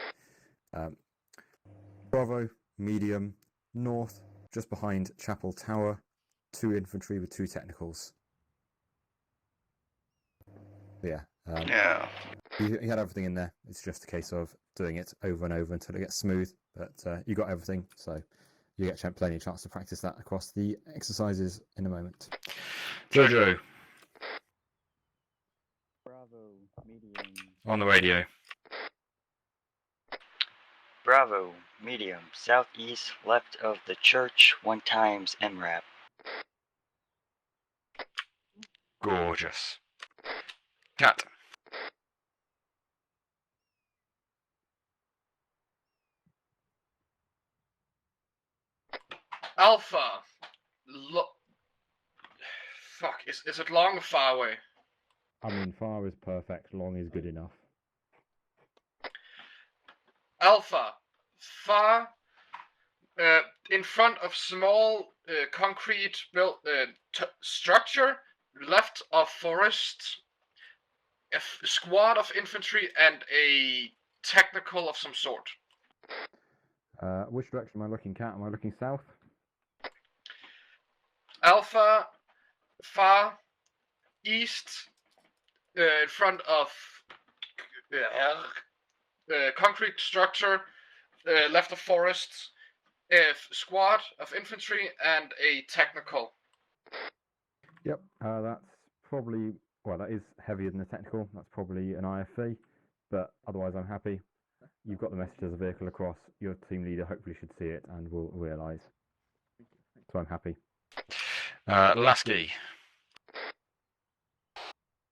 Bravo, medium, north, just behind Chapel Tower, 2 infantry with 2 technicals. But yeah. Yeah. You had everything in there. It's just a case of doing it over and over until it gets smooth. But you got everything, so you get plenty of chance to practice that across the exercises in a moment. Jojo. Bravo, medium. On the radio. Bravo, medium, southeast, left of the church, 1 times MRAP. Gorgeous. Cat. Alpha. Fuck, is it long or far away? I mean, far is perfect, long is good enough. Alpha. Far. In front of small concrete built structure, left of forest, a squad of infantry and a technical of some sort. Which direction am I looking, Cat? Am I looking south? Alpha, far, east, in front of concrete structure, left of forest, a squad of infantry and a technical. Yep, that's probably, well, that is heavier than the technical. That's probably an IFV, but otherwise I'm happy. You've got the message as a vehicle across. Your team leader hopefully should see it and will realise. So I'm happy. Lasky.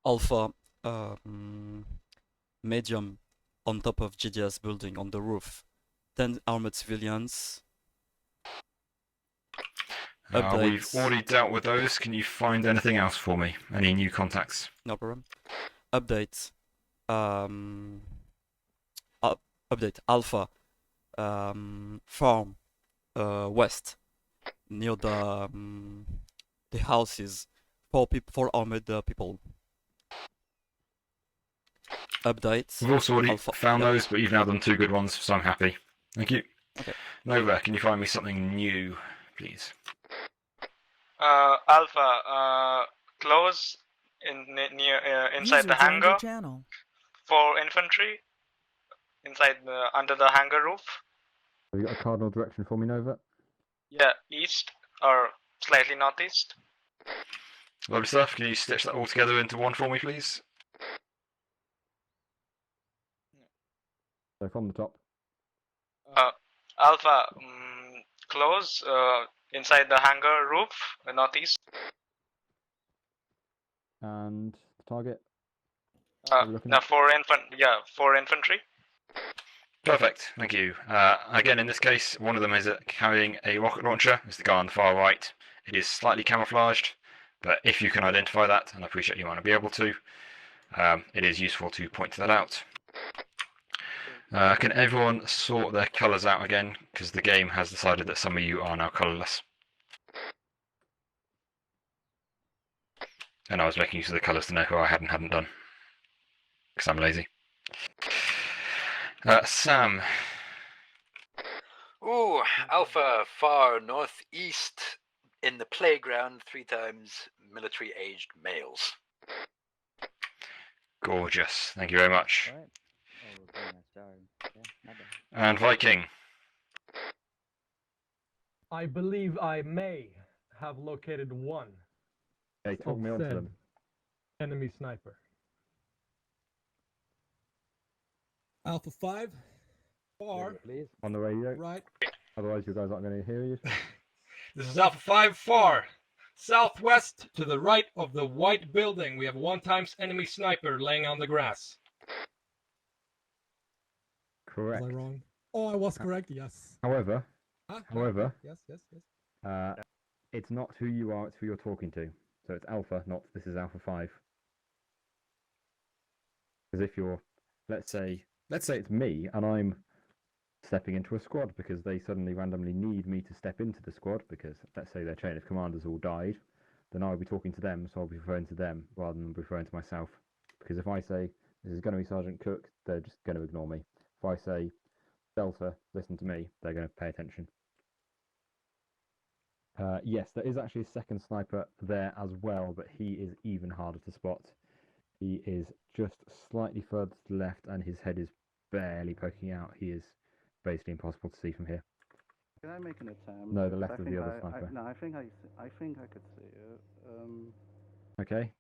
Alpha, medium, on top of GDS building on the roof. 10 armored civilians. We've already dealt with those. Can you find anything else for me? Any new contacts? No problem. Update. Update. Alpha. Farm. West. Near the houses. 4 armored people. Update. We've also already Alpha. found Yep. those, but you've now done 2 good ones, so I'm happy. Thank you. Okay. Nova, can you find me something new, please? Alpha, close inside the hangar for infantry, inside under the hangar roof. Have you got a cardinal direction for me, Nova? Yeah, east or slightly northeast. Lovely stuff. Can you stitch that all together into one for me, please? So from the top. Alpha, close inside the hangar roof, northeast. And the target? For infantry. Perfect, thank you. Again, in this case, one of them is carrying a rocket launcher. It's the guy on the far right. It is slightly camouflaged, but if you can identify that, and I appreciate you might not be able to, it is useful to point that out. Can everyone sort their colours out again? Because the game has decided that some of you are now colourless. And I was making use of the colours to know who I hadn't done. Because I'm lazy. Sam. Ooh, Alpha, far northeast in the playground, 3 times military-aged males. Gorgeous, thank you very much. And Viking. I believe I may have located one. Okay, talk me onto said them. Enemy sniper. Alpha 5, far, Please. On the radio. right. Otherwise, you guys aren't going to hear you. This is Alpha 5-4. Southwest to the right of the white building, we have 1x enemy sniper laying on the grass. Correct. Was I wrong? Oh, I was correct. Yes. However, Yes. Yes. it's not who you are; it's who you're talking to. So it's Alpha, not this is Alpha 5. Because if you're, let's say it's me, and I'm stepping into a squad because they suddenly randomly need me to step into the squad because let's say their chain of commanders all died, then I'll be talking to them, so I'll be referring to them rather than referring to myself. Because if I say this is going to be Sergeant Cook, they're just going to ignore me. If I say Delta, listen to me, they're going to pay attention. Yes, there is actually a second sniper there as well, but he is even harder to spot. He is just slightly further to the left, and his head is barely poking out. He is basically impossible to see from here. Can I make an attempt? No, the Because left I of the think other sniper. No, I think I could see it. Okay.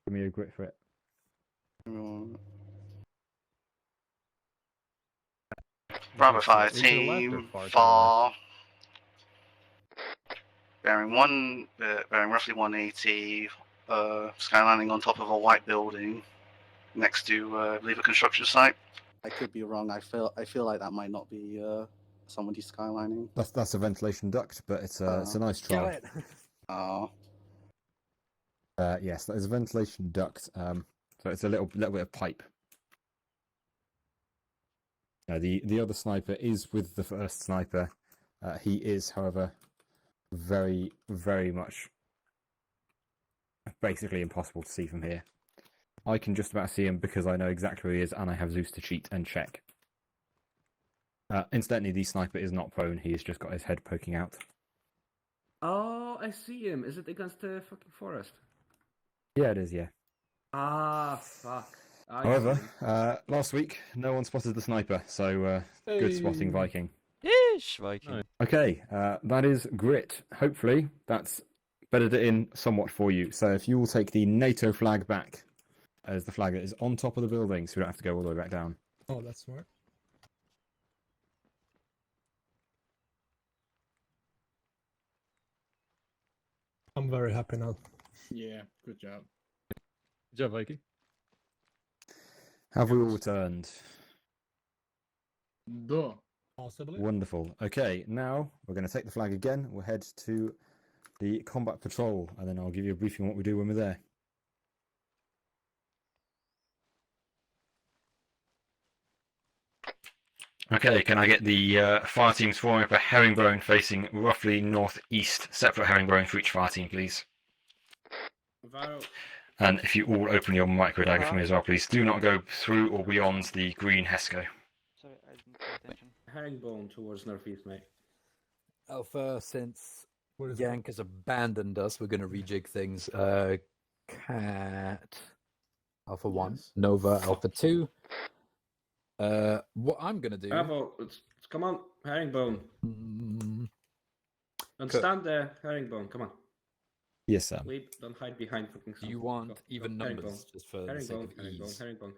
Give me a grit for it. Bravo Fire To the left or team, far to the far. Bearing roughly 180, skylining on top of a white building next to, I believe, a construction site. I could be wrong. I feel like that might not be somebody skylining. That's a ventilation duct, but it's a nice try. Oh. Yes, that is a ventilation duct. So it's a little bit of pipe. The other sniper is with the first sniper. He is, however, very, very much basically impossible to see from here. I can just about see him because I know exactly where he is, and I have Zeus to cheat and check. Incidentally, the sniper is not prone. He has just got his head poking out. Oh, I see him. Is it against the fucking forest? Yeah, it is. Yeah. Ah, fuck. However, last week no one spotted the sniper, so good spotting, Viking. Yeesh, Viking. Okay, that is grit. Hopefully, that's bedded it in somewhat for you. So if you will take the NATO flag back as the flag that is on top of the building, so we don't have to go all the way back down. Oh, that's smart. I'm very happy now. Yeah, good job. Good job, Viking. Have we all returned? Duh. Possibly. Wonderful. Okay, now we're going to take the flag again. We'll head to the combat patrol, and then I'll give you a briefing on what we do when we're there. Okay, can I get the fire teams forming up a herringbone facing roughly northeast, separate herringbone for each fire team, please? And if you all open your micro dagger for me as well, please. Do not go through or beyond the green Hesco. Sorry, I didn't pay attention. Herringbone towards northeast, mate. Alpha, since What is Yank has abandoned us, we're going to rejig things. Cat Alpha 1, Nova Alpha 2. What I'm going to do... Bravo, come on, herringbone. Don't stand there, herringbone, come on. Yes, Sam. Don't hide behind fucking Do you want even numbers, just for the sake of ease? Herringbone.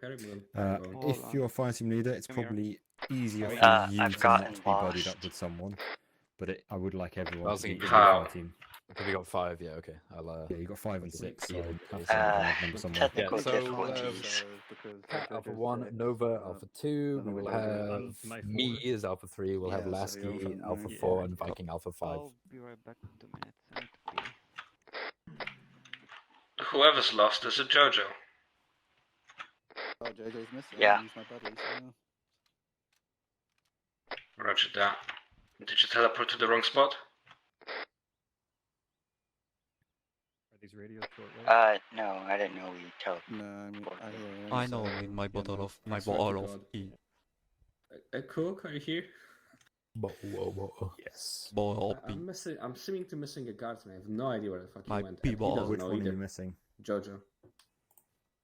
If you're a fire team leader, it's probably easier for you I've to not gotten be buddied lost. up with someone. But I would like everyone I was to be in the thinking fire team. Okay, we got 5, yeah, okay. I'll, Yeah, you got 5 and 6, so even. I'd say odd number somewhere. Technical so, difficulties. Cat Alpha 1, Nova Alpha 2, we will have me as Alpha 3, we'll have Lasky Alpha 4, and Viking Alpha 5. I'll be right back in 2 minutes. I need to pee. Whoever's lost is a JoJo. Oh, JJ's missing. Yeah. He's my buddy, so... Roger that. Did you teleport to the wrong spot? Are these radios short? No, I didn't know we teleported. No, I mean, I know in my bottle of tea. Cook, are you here? Yes. I'm seeming to missing a guardsman. I have no idea where the fuck he My went. people. He doesn't Which know one are either. you missing? Jojo.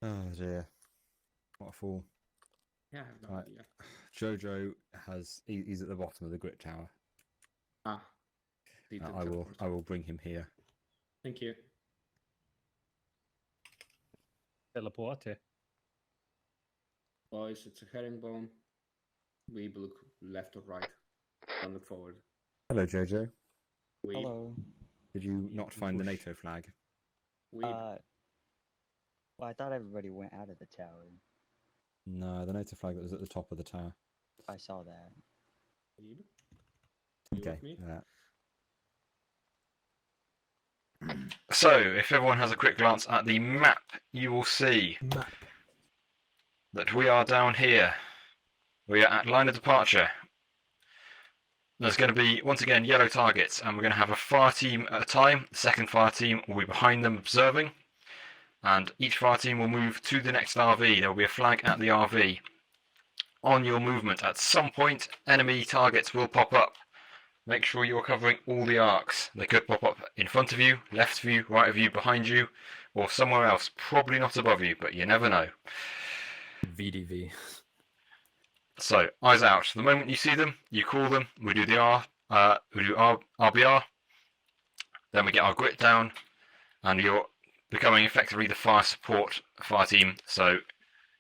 Oh dear. What a fool. Yeah, I have no Right. idea. Jojo he's at the bottom of the grit tower. Ah. Need to I teleport. will bring him here. Thank you. Teleporte. Boys, it's a herringbone. We look left or right. Don't look forward. Hello, Jojo. We... Hello. Did you not find the NATO flag? Well, I thought everybody went out of the tower. No, the NATO flag that was at the top of the tower. I saw that. Okay. So, if everyone has a quick glance at the map, you will see that we are down here. We are at line of departure. There's going to be, once again, yellow targets, and we're going to have a fire team at a time. The second fire team will be behind them observing, and each fire team will move to the next RV. There will be a flag at the RV. On your movement, at some point, enemy targets will pop up. Make sure you're covering all the arcs. They could pop up in front of you, left of you, right of you, behind you, or somewhere else. Probably not above you, but you never know. VDV. So, eyes out. The moment you see them, you call them. We do the RBR. Then we get our grit down, and you're becoming effectively the fire support fire team. So,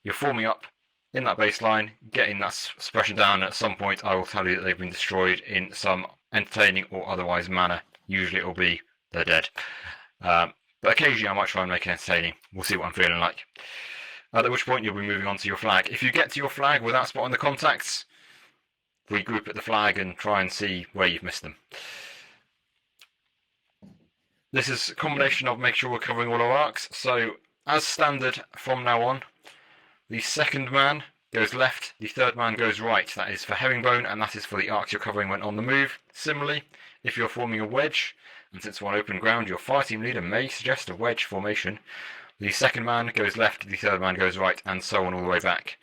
you're forming up in that baseline, getting that suppression down. At some point, I will tell you that they've been destroyed in some entertaining or otherwise manner. Usually, it will be they're dead. But occasionally, I might try and make it entertaining. We'll see what I'm feeling like. At which point you'll be moving on to your flag. If you get to your flag without spotting the contacts, regroup at the flag and try and see where you've missed them. This is a combination of make sure we're covering all our arcs. So, as standard from now on, the second man goes left, the third man goes right. That is for herringbone, and that is for the arcs you're covering when on the move. Similarly, if you're forming a wedge, and since we're on open ground, your fire team leader may suggest a wedge formation. The second man goes left, the third man goes right, and so on all the way back.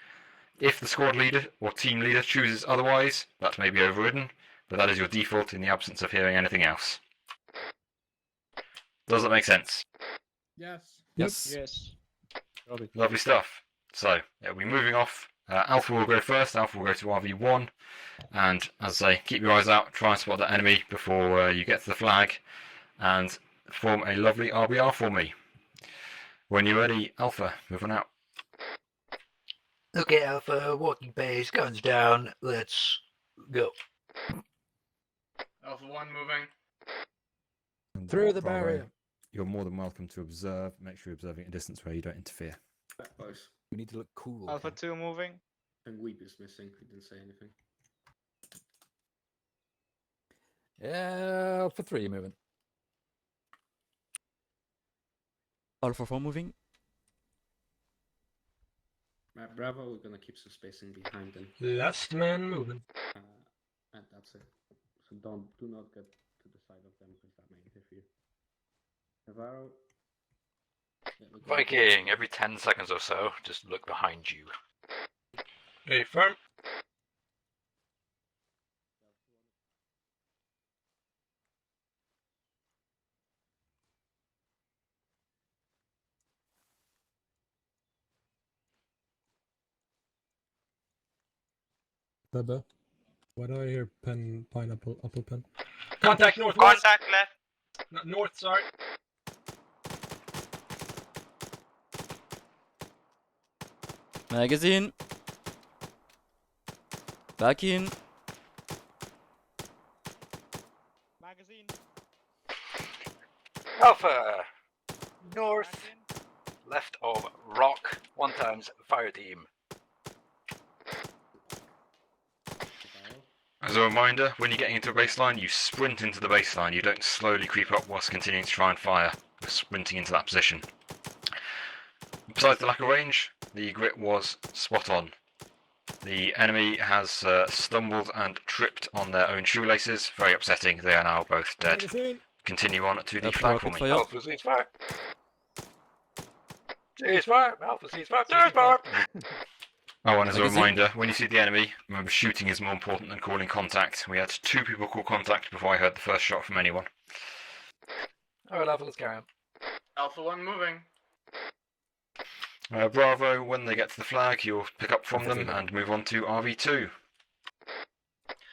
If the squad leader or team leader chooses otherwise, that may be overridden, but that is your default in the absence of hearing anything else. Does that make sense? Yes. Yes. Lovely stuff. So, we'll be moving off. Alpha will go first, Alpha will go to RV1, and as I say, keep your eyes out, try and spot that enemy before you get to the flag, and form a lovely RBR for me. When you're ready, Alpha, move on out. Okay, Alpha, walking pace, guns down, let's go. Alpha 1 moving. And Through the Bravo, barrier. You're more than welcome to observe. Make sure you're observing at a distance where you don't interfere. Boys. We need to look cool. Alpha 2 moving. And Weep is missing. He didn't say anything. Yeah, Alpha 3 moving. Alpha 4 moving. Bravo, we're gonna keep some spacing behind them. Last man moving. And that's it. So do not get to the side of them because that may interfere. Navarro. Viking, every 10 seconds or so, just look behind you. Hey, firm. Bubba, why do I hear pineapple, apple pen? Contact northwest. Contact left. North, sorry. Magazine. Back in. Magazine. Alpha, north, left of rock, 1 times fire team. As a reminder, when you're getting into a baseline, you sprint into the baseline. You don't slowly creep up whilst continuing to try and fire. You're sprinting into that position. Besides the lack of range, the grit was spot on. The enemy has stumbled and tripped on their own shoelaces. Very upsetting. They are now both dead. Continue on to the flag for me. Alpha ceasefire. Ceasefire. Alpha ceasefire. Ceasefire. Oh, and as a reminder, when you see the enemy, remember shooting is more important than calling contact. We had 2 people call contact before I heard the first shot from anyone. Alright, Alpha, let's carry on. Alpha 1 moving. Bravo, when they get to the flag, you'll pick up from them and move on to RV2.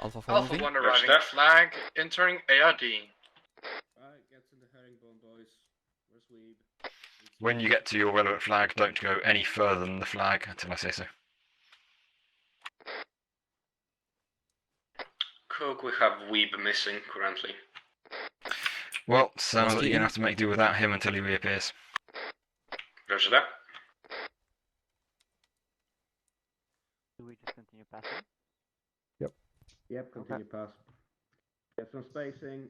Alpha 4 Alpha moving. 1 arriving at flag, entering ARD. Alright, get to the herringbone, boys. Where's Weeb? When you get to your relevant flag, don't go any further than the flag until I say so. Cook, we have Weeb missing currently. Well, sounds like Lasky you're gonna in. have to make do without him until he reappears. Roger that. Do we just continue passing? Yep, continue pass. Get some spacing.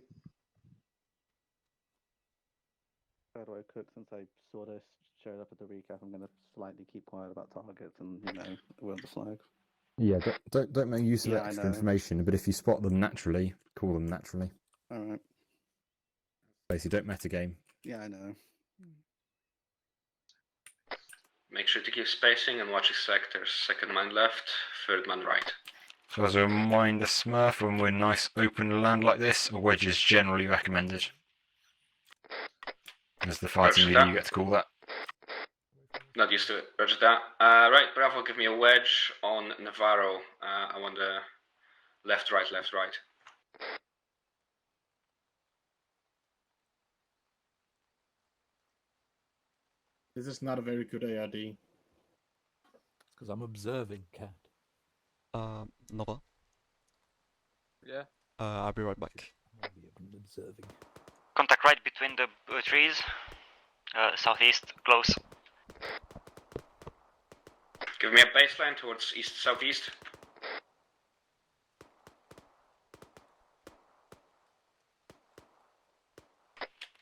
By the way, Cook, since I sort of showed up at the recap, I'm going to slightly keep quiet about targets and, we're the flag. Yeah, don't make use of Yeah, I extra know. information, but if you spot them naturally, call them naturally. Alright. Basically, don't metagame. Yeah, I know. Make sure to keep spacing and watch his sectors. Second man left, third man right. So as a reminder, Smurf, when we're nice open land like this, a wedge is generally recommended. As the fighting leader, you get to call that. Not used to it. Roger that. Right, Bravo, give me a wedge on Navarro. I want the left, right, left, right. This is not a very good ARD. Because I'm observing, Cat. Nova. Yeah. I'll be right back. Observing. Contact right between the trees. Southeast, close. Give me a baseline towards east-southeast.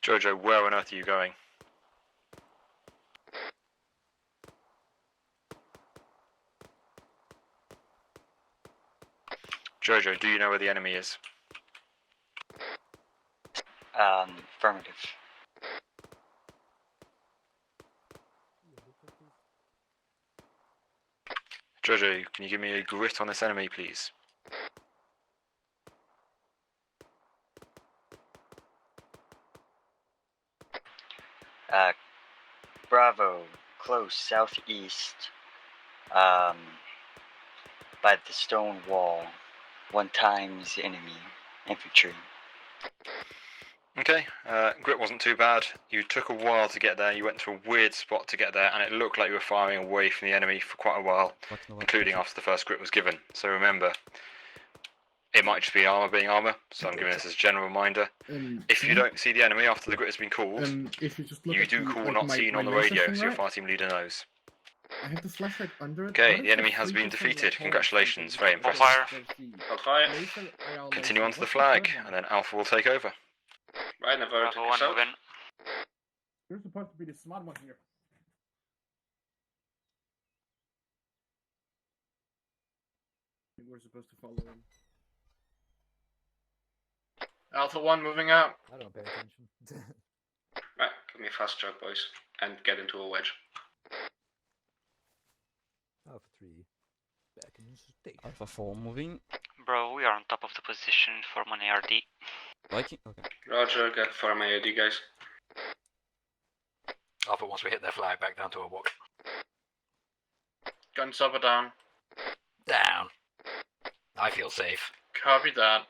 Jojo, where on earth are you going? Jojo, do you know where the enemy is? Affirmative. Jojo, can you give me a grit on this enemy, please? Bravo, close southeast, by the stone wall, 1 times enemy infantry. Okay, grit wasn't too bad. You took a while to get there, you went to a weird spot to get there, and it looked like you were firing away from the enemy for quite a while, including after the first grit was given. So remember, it might just be armour being armour, so I'm giving this as a general reminder. If you don't see the enemy after the grit has been called, If you just look you at do the, call like, not my- seen my on the laser radio, thing, so your right? fire team leader knows. I have the flashlight under it. Okay, What the if enemy I has been freeze it from, defeated. like, Congratulations, very horizontal? impressive. Hold fire. Continue onto the flag, and then Alpha will take over. Right, Navarro, take us out. You're supposed to be the smart one here. We're supposed to follow him. Alpha 1 moving out. I don't pay attention. Right, give me a fast jog, boys, and get into a wedge. Alpha 3. Back in the station. Alpha 4 moving. Bro, we are on top of the position for an ARD. Viking? Okay. Roger, get for my AD, guys. Alpha, once we hit their flag, back down to a walk. Guns up or down. Down. I feel safe. Copy that.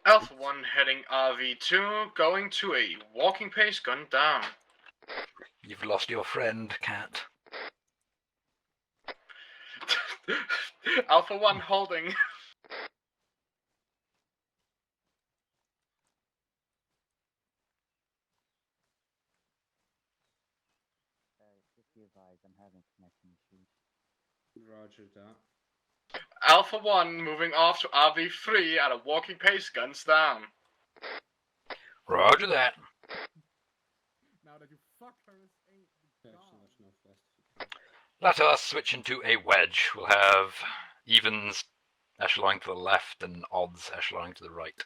Alpha 1 heading RV2, going to a walking pace, gun down. You've lost your friend, Cat. Alpha 1 holding. Just be advised, I'm having connection issues. Roger that. Alpha 1 moving off to RV3 at a walking pace, guns down. Roger that. Now that you fuck her, Let us switch into a wedge. We'll have evens echeloning to the left and odds echeloning to the right.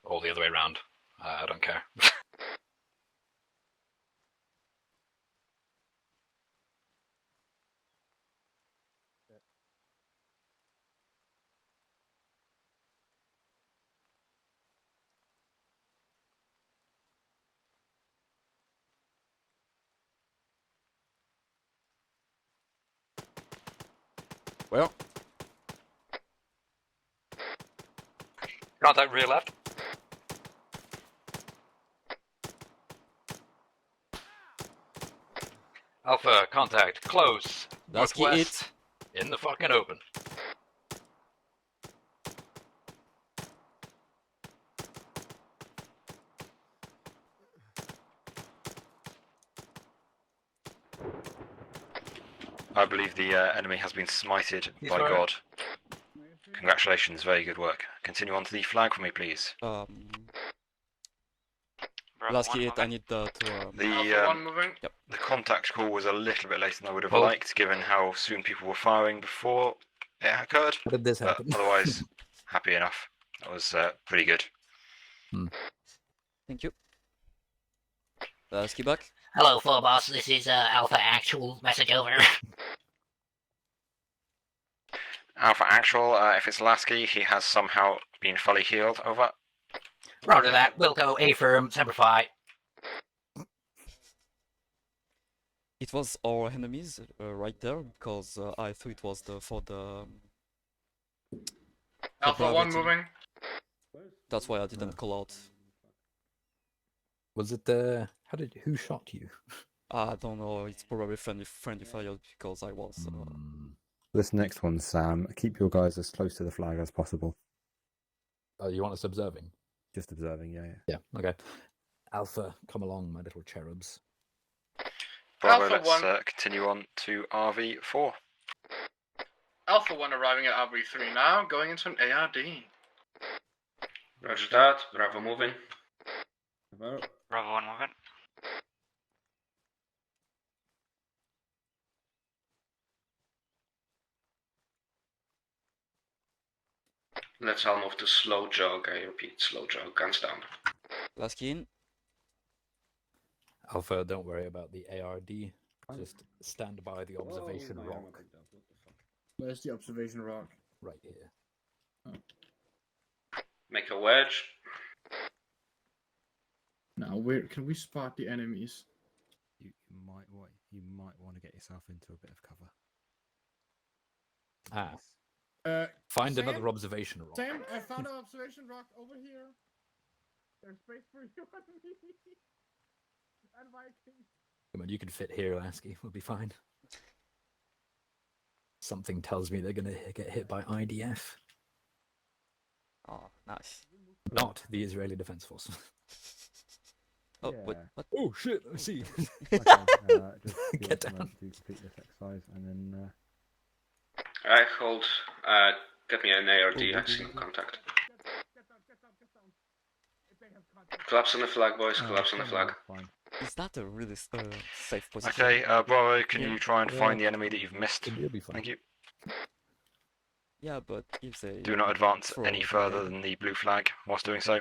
Or the other way around. I don't care. Well. Contact rear left. Alpha, contact, close. Lasky Northwest. In the fucking open. I believe the enemy has been smited He's by right. God. Congratulations, very good work. Continue on to the flag for me, please. Lasky 8, I need to. The contact call was a little bit later than I would have Oh. liked, given how soon people were firing before it occurred. How did this But happen? otherwise, happy enough. That was pretty good. Thank you. Lasky back. Hello, Full Boss. This is Alpha Actual. Message over. Alpha Actual, if it's Lasky, he has somehow been fully healed. Over. Roger that. Wilco, A firm, Semper. It was our enemies right there because I thought it was for the Alpha 1 team. moving. That's why I didn't call out. Was it who shot you? I don't know. It's probably friendly fire because I was. This next one, Sam, keep your guys as close to the flag as possible. Oh, you want us observing? Just observing, yeah. Yeah, okay. Alpha, come along, my little cherubs. Bravo, Alpha let's 1. continue on to RV4. Alpha 1 arriving at RV3 now, going into an ARD. Roger that. Bravo moving. Bravo 1 moving. Let's all move to slow jog. I repeat, slow jog. Guns down. Lasky in. Alpha, don't worry about the ARD. Just stand by the observation rock. Where's the observation rock? Right here. Make a wedge. Now, where can we spot the enemies? You might want to get yourself into a bit of cover. Find Sam? another observation rock. Sam, I found an observation rock over here. There's space for you and me. And Viking. Come on, you can fit here, Lasky. We'll be fine. Something tells me they're going to get hit by IDF. Oh, nice. Not the Israeli Defense Force. Oh, Yeah. what? Oh shit! I see. Okay, just Get down. down. To complete this exercise, and then Alright, hold. Get me an ARD. I see no contact. Collapse on the flag, boys. Collapse on the flag. Is that a really safe position? Okay, Bravo, can you try and find the enemy that you've missed? You'll be fine. Thank you. Yeah, but if they Do not advance throw any a further grenade- than the blue flag whilst doing so.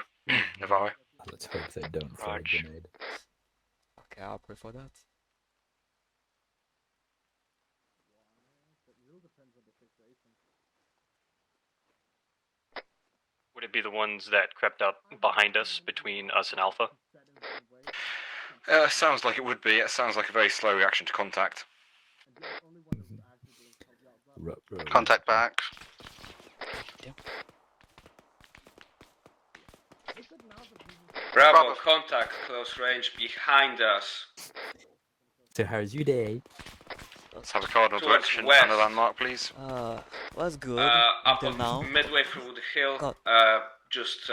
Navarro. Let's hope they don't throw a grenade. Okay, I'll pray for that. Would it be the ones that crept up behind us, between us and Alpha? Sounds like it would be. It sounds like a very slow reaction to contact. Contact back. Bravo, contact, close range behind us. So how's your day? Let's have a cardinal Towards direction west. and a landmark, please. Was good Up until now. midway through the hill, God. just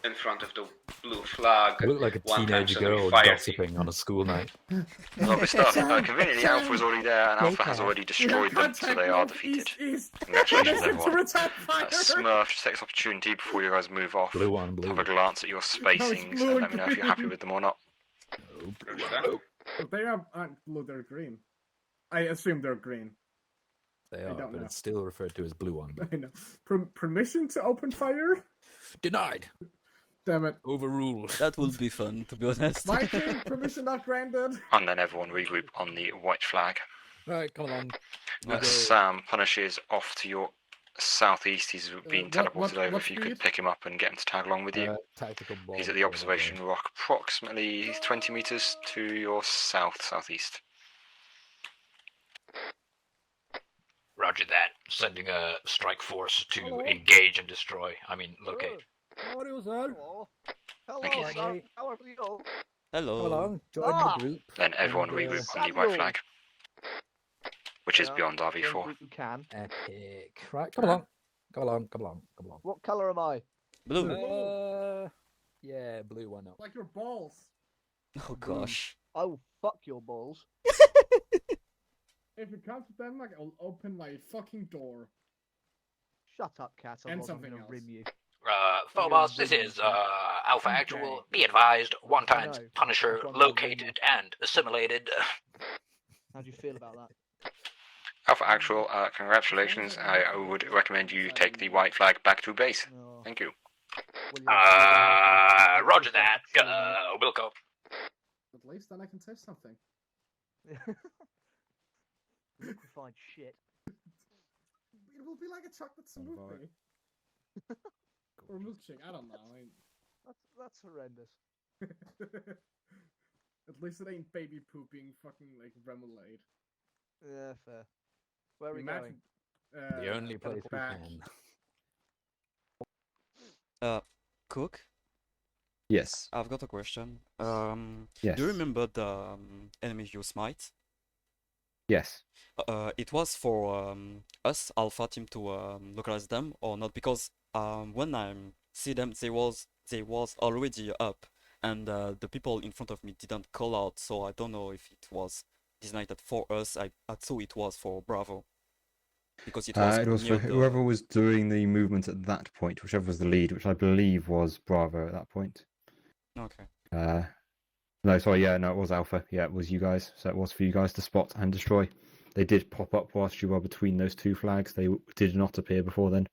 in front of the blue flag. I look like a one teenage times enemy girl fire team. gossiping on a school night. Lovely stuff. Conveniently, Alpha is already there, and Alpha has already destroyed them, so they are defeated. Congratulations, everyone. Smurf, just take this opportunity before you guys move off. Blue one, blue Have a glance at your spacings and let me know if you're happy with them or not. They aren't blue, they're green. I assume they're green. They I are, don't but know. it's still referred to as blue one. I know. Permission to open fire? Denied. Damn it. Overruled. That will be fun, to be honest. Viking, permission not granted. And then everyone regroup on the white flag. Right, come along. Sam punishes off to your southeast. He's been teleported what over. If you speed? could pick him up and get him to tag along with you. Tactical ball. He's at the observation rock, approximately 20 meters to your southeast. Roger that. Sending a strike force to engage and destroy. I mean, locate. How are you, sir? Thank you. Hello, how are you? Hello. Come along, join Ah! the group. Then everyone And, regroup on the white Samuel. flag, which is beyond RV4. You can. Epic. Right, come along. Come along, come along, come along. What colour am I? Blue. Yeah, blue one up. Like your balls. Oh gosh. Oh, fuck your balls. If it comes to Denmark, I'll open my fucking door. Shut up, Cat. And Otherwise I'm something gonna else. rim you. Phobos, this is Alpha Actual. Be advised, one I times know, Punisher that's why I'm gonna rim located and assimilated. How do you feel about that? Alpha Actual, congratulations. I would recommend you take the white flag back to base. Thank you. Roger that. Wilco. At least then I can say something. Liquefied shit. It will be like a chocolate smoothie. Or milkshake, I don't know. That's horrendous. At least it ain't baby pooping fucking like remoulade. Yeah, fair. Where are we Imagine, going? The only place we back. can. Cook? Yes. I've got a question. Yes. Do you remember the enemy you smite? Yes. It was for us Alpha team to localize them or not, because when I see them, they was already up, and the people in front of me didn't call out, so I don't know if it was designated for us. I thought it was for Bravo, because it was for near whoever was doing the movement at that point, whichever was the lead, which I believe was Bravo at that point. Okay. No, sorry, yeah, no, it was Alpha. Yeah, it was you guys. So it was for you guys to spot and destroy. They did pop up whilst you were between those two flags. They did not appear before then.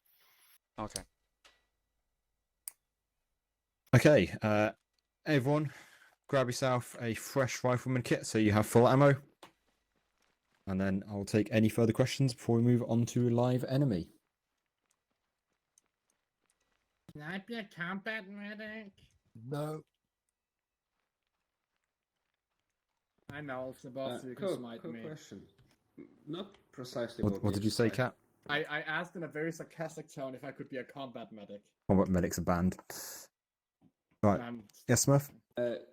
Okay. Okay, everyone, grab yourself a fresh rifleman kit so you have full ammo. And then I'll take any further questions before we move on to live enemy. Can I be a combat medic? No. I know, Sebastian, you can Cool, smite cool me. question. Not precisely What did you say, Kat? I asked in a very sarcastic tone if I could be a combat medic. Combat medics are banned. Right. Yes, Smurf?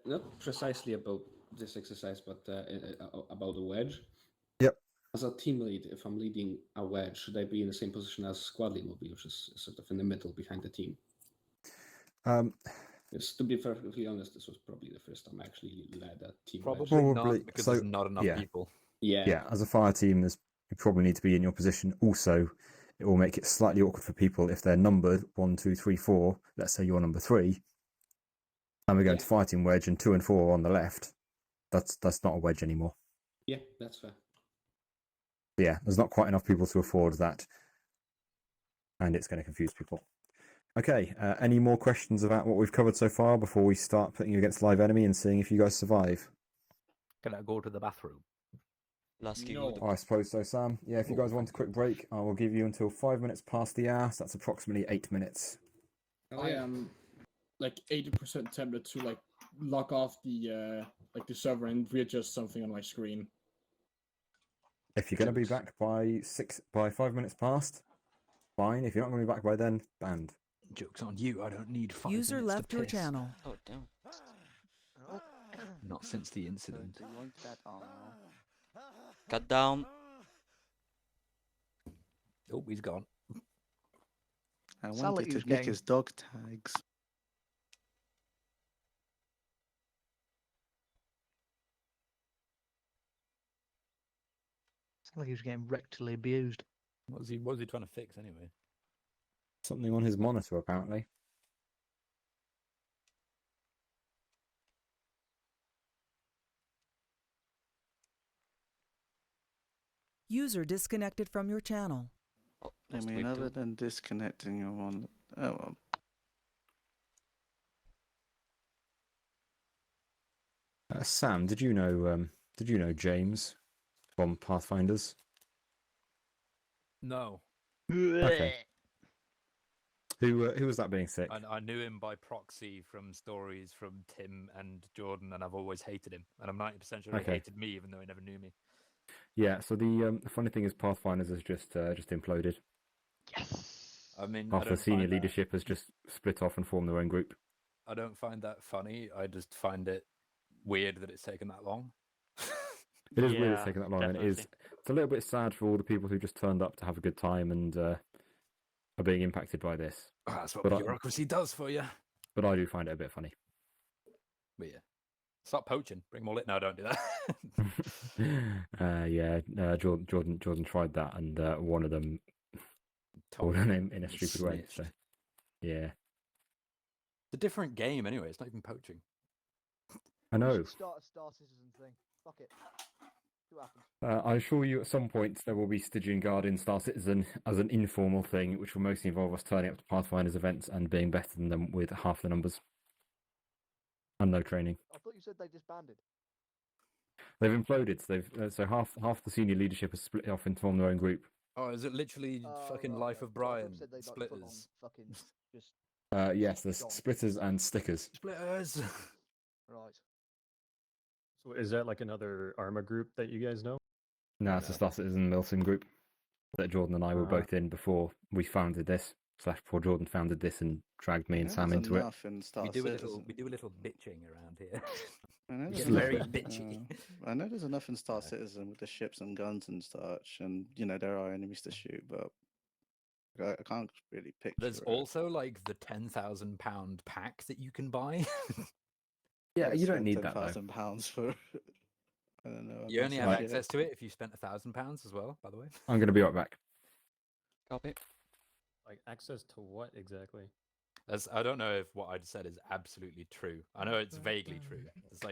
Not precisely about this exercise, but about the wedge. Yep. As a team lead, if I'm leading a wedge, should I be in the same position as squad lead will be, which is sort of in the middle behind the team? Yes, to be perfectly honest, this was probably the first time I actually led a team. Probably wedge. not, because there's not enough people. Yeah. Yeah, as a fire team, you probably need to be in your position. Also, it will make it slightly awkward for people if they're numbered 1, 2, 3, 4. Let's say you're number 3, and we're going to fighting wedge, and 2 and 4 are on the left. That's not a wedge anymore. Yeah, that's fair. Yeah, there's not quite enough people to afford that, and it's going to confuse people. Okay, any more questions about what we've covered so far before we start putting you against live enemy and seeing if you guys survive? Can I go to the bathroom? Lasky. I suppose so, Sam. Yeah, if you guys want a quick break, I will give you until 5 minutes past the hour. So that's approximately 8 minutes. I am like 80% tempted to like lock off the the server and readjust something on my screen. If you're going to be back by 5 minutes past, fine. If you're not going to be back by then, banned. Joke's on you, I don't need 5 User minutes left to your piss. channel. Oh, damn. Not since the incident. Cut down. Oh, he's gone. I Sound wanted like he to was nick getting- his dog tags. Sounds like he was getting rectally abused. What was he trying to fix anyway? Something on his monitor, apparently. User disconnected from your channel. I mean, other than disconnecting your one. Oh well. Sam, did you know James from Pathfinders? No. Okay. Who was that being sick? I knew him by proxy from stories from Tim and Jordan, and I've always hated him. And I'm 90% sure he Okay. hated me, even though he never knew me. Yeah. So the funny thing is, Pathfinders has just imploded. I mean, Half the senior leadership has just split off and formed their own group. I don't find that funny. I just find it weird that it's taken that long. It is weird it's taken that long, and it's a little bit sad for all the people who just turned up to have a good time and are being impacted by this. That's what But bureaucracy does for you. But I do find it a bit funny. But yeah. Stop poaching. Bring more lit. No, don't do that. Jordan tried that, and one of them told on him in a stupid way. So, yeah, It's a different game anyway. It's not even poaching. I know. You should start a Star Citizen thing. Fuck it. See what happens. I assure you, at some point there will be Stygian Guard in Star Citizen as an informal thing, which will mostly involve us turning up to Pathfinder's events and being better than them with half the numbers and no training. I thought you said they disbanded. They've imploded. So so half the senior leadership has split off and formed their own group. Oh, is it literally fucking Life of Brian? Said they'd, like, full on Splitters. fucking just Yes, there's splitters and stickers. Splitters. right. So is that like another Arma group that you guys know? No, it's a Star Citizen Milsim group that Jordan and I were both in before we founded this. Before Jordan founded this and dragged me and Sam into it. We do a little bitching around here. I know We there's get very enough- bitchy. I know there's enough in Star Citizen with the ships and guns and such, and there are enemies to shoot, but I can't really picture. There's it. also like the £10,000 pack that you can buy. Yeah, you don't spent need that though. £10,000 for. I don't know. You only have access to it if you spent £1,000 as well. By the way. I'm going to be right back. Copy. Like access to what exactly? I don't know if what I just said is absolutely true. I know it's vaguely true. There's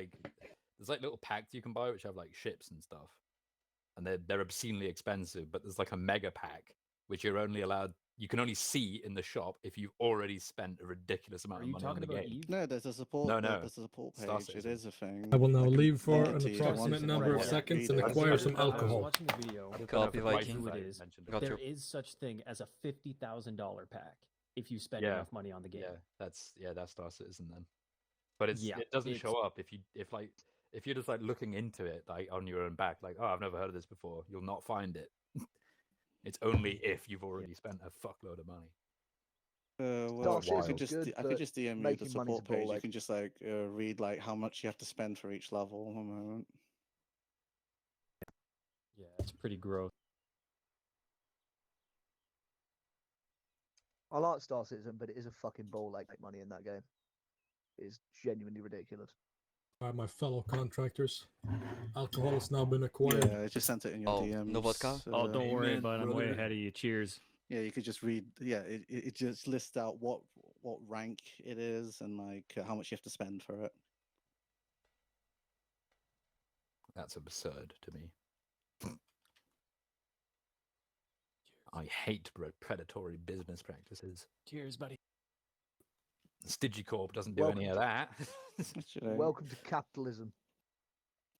like little packs you can buy which have like ships and stuff, and they're obscenely expensive. But there's like a mega pack which you can only see in the shop if you've already spent a ridiculous amount of money on the game. No, there's a support. No. There's a support Star page. It Citizen. is a thing. I will now can leave for lend an it to you if you approximate want. number of Yeah. seconds and Read it. acquire some I was alcohol. watching a video. Copy, I forgot Viking. who it is. Got There you. is such thing as a $50,000 pack if you spend Yeah. enough money on the game. Yeah, that's Star Citizen then. But it doesn't it's- show up if you're just like looking into it like on your own back, like, oh, I've never heard of this before. You'll not find it. It's only if you've already spent a fuckload of money. Well, Star I could Citizen's just good, I could just DM you the making money's support a ball page. You ache. can just read like how much you have to spend for each level. One moment. Yeah, it's pretty gross. I like Star Citizen, but it is a fucking ball ache money in that game. It is genuinely ridiculous. By my fellow contractors, alcohol has now been acquired. Yeah, I just sent it in your DMs. no vodka? Oh, don't worry Amen, about it. I'm way brother. ahead of you. Cheers. Yeah, you could just read. Yeah, it just lists out what rank it is and like how much you have to spend for it. That's absurd to me. I hate predatory business practices. Cheers, buddy. Stygicorp doesn't do any of that. Actually, Welcome to capitalism.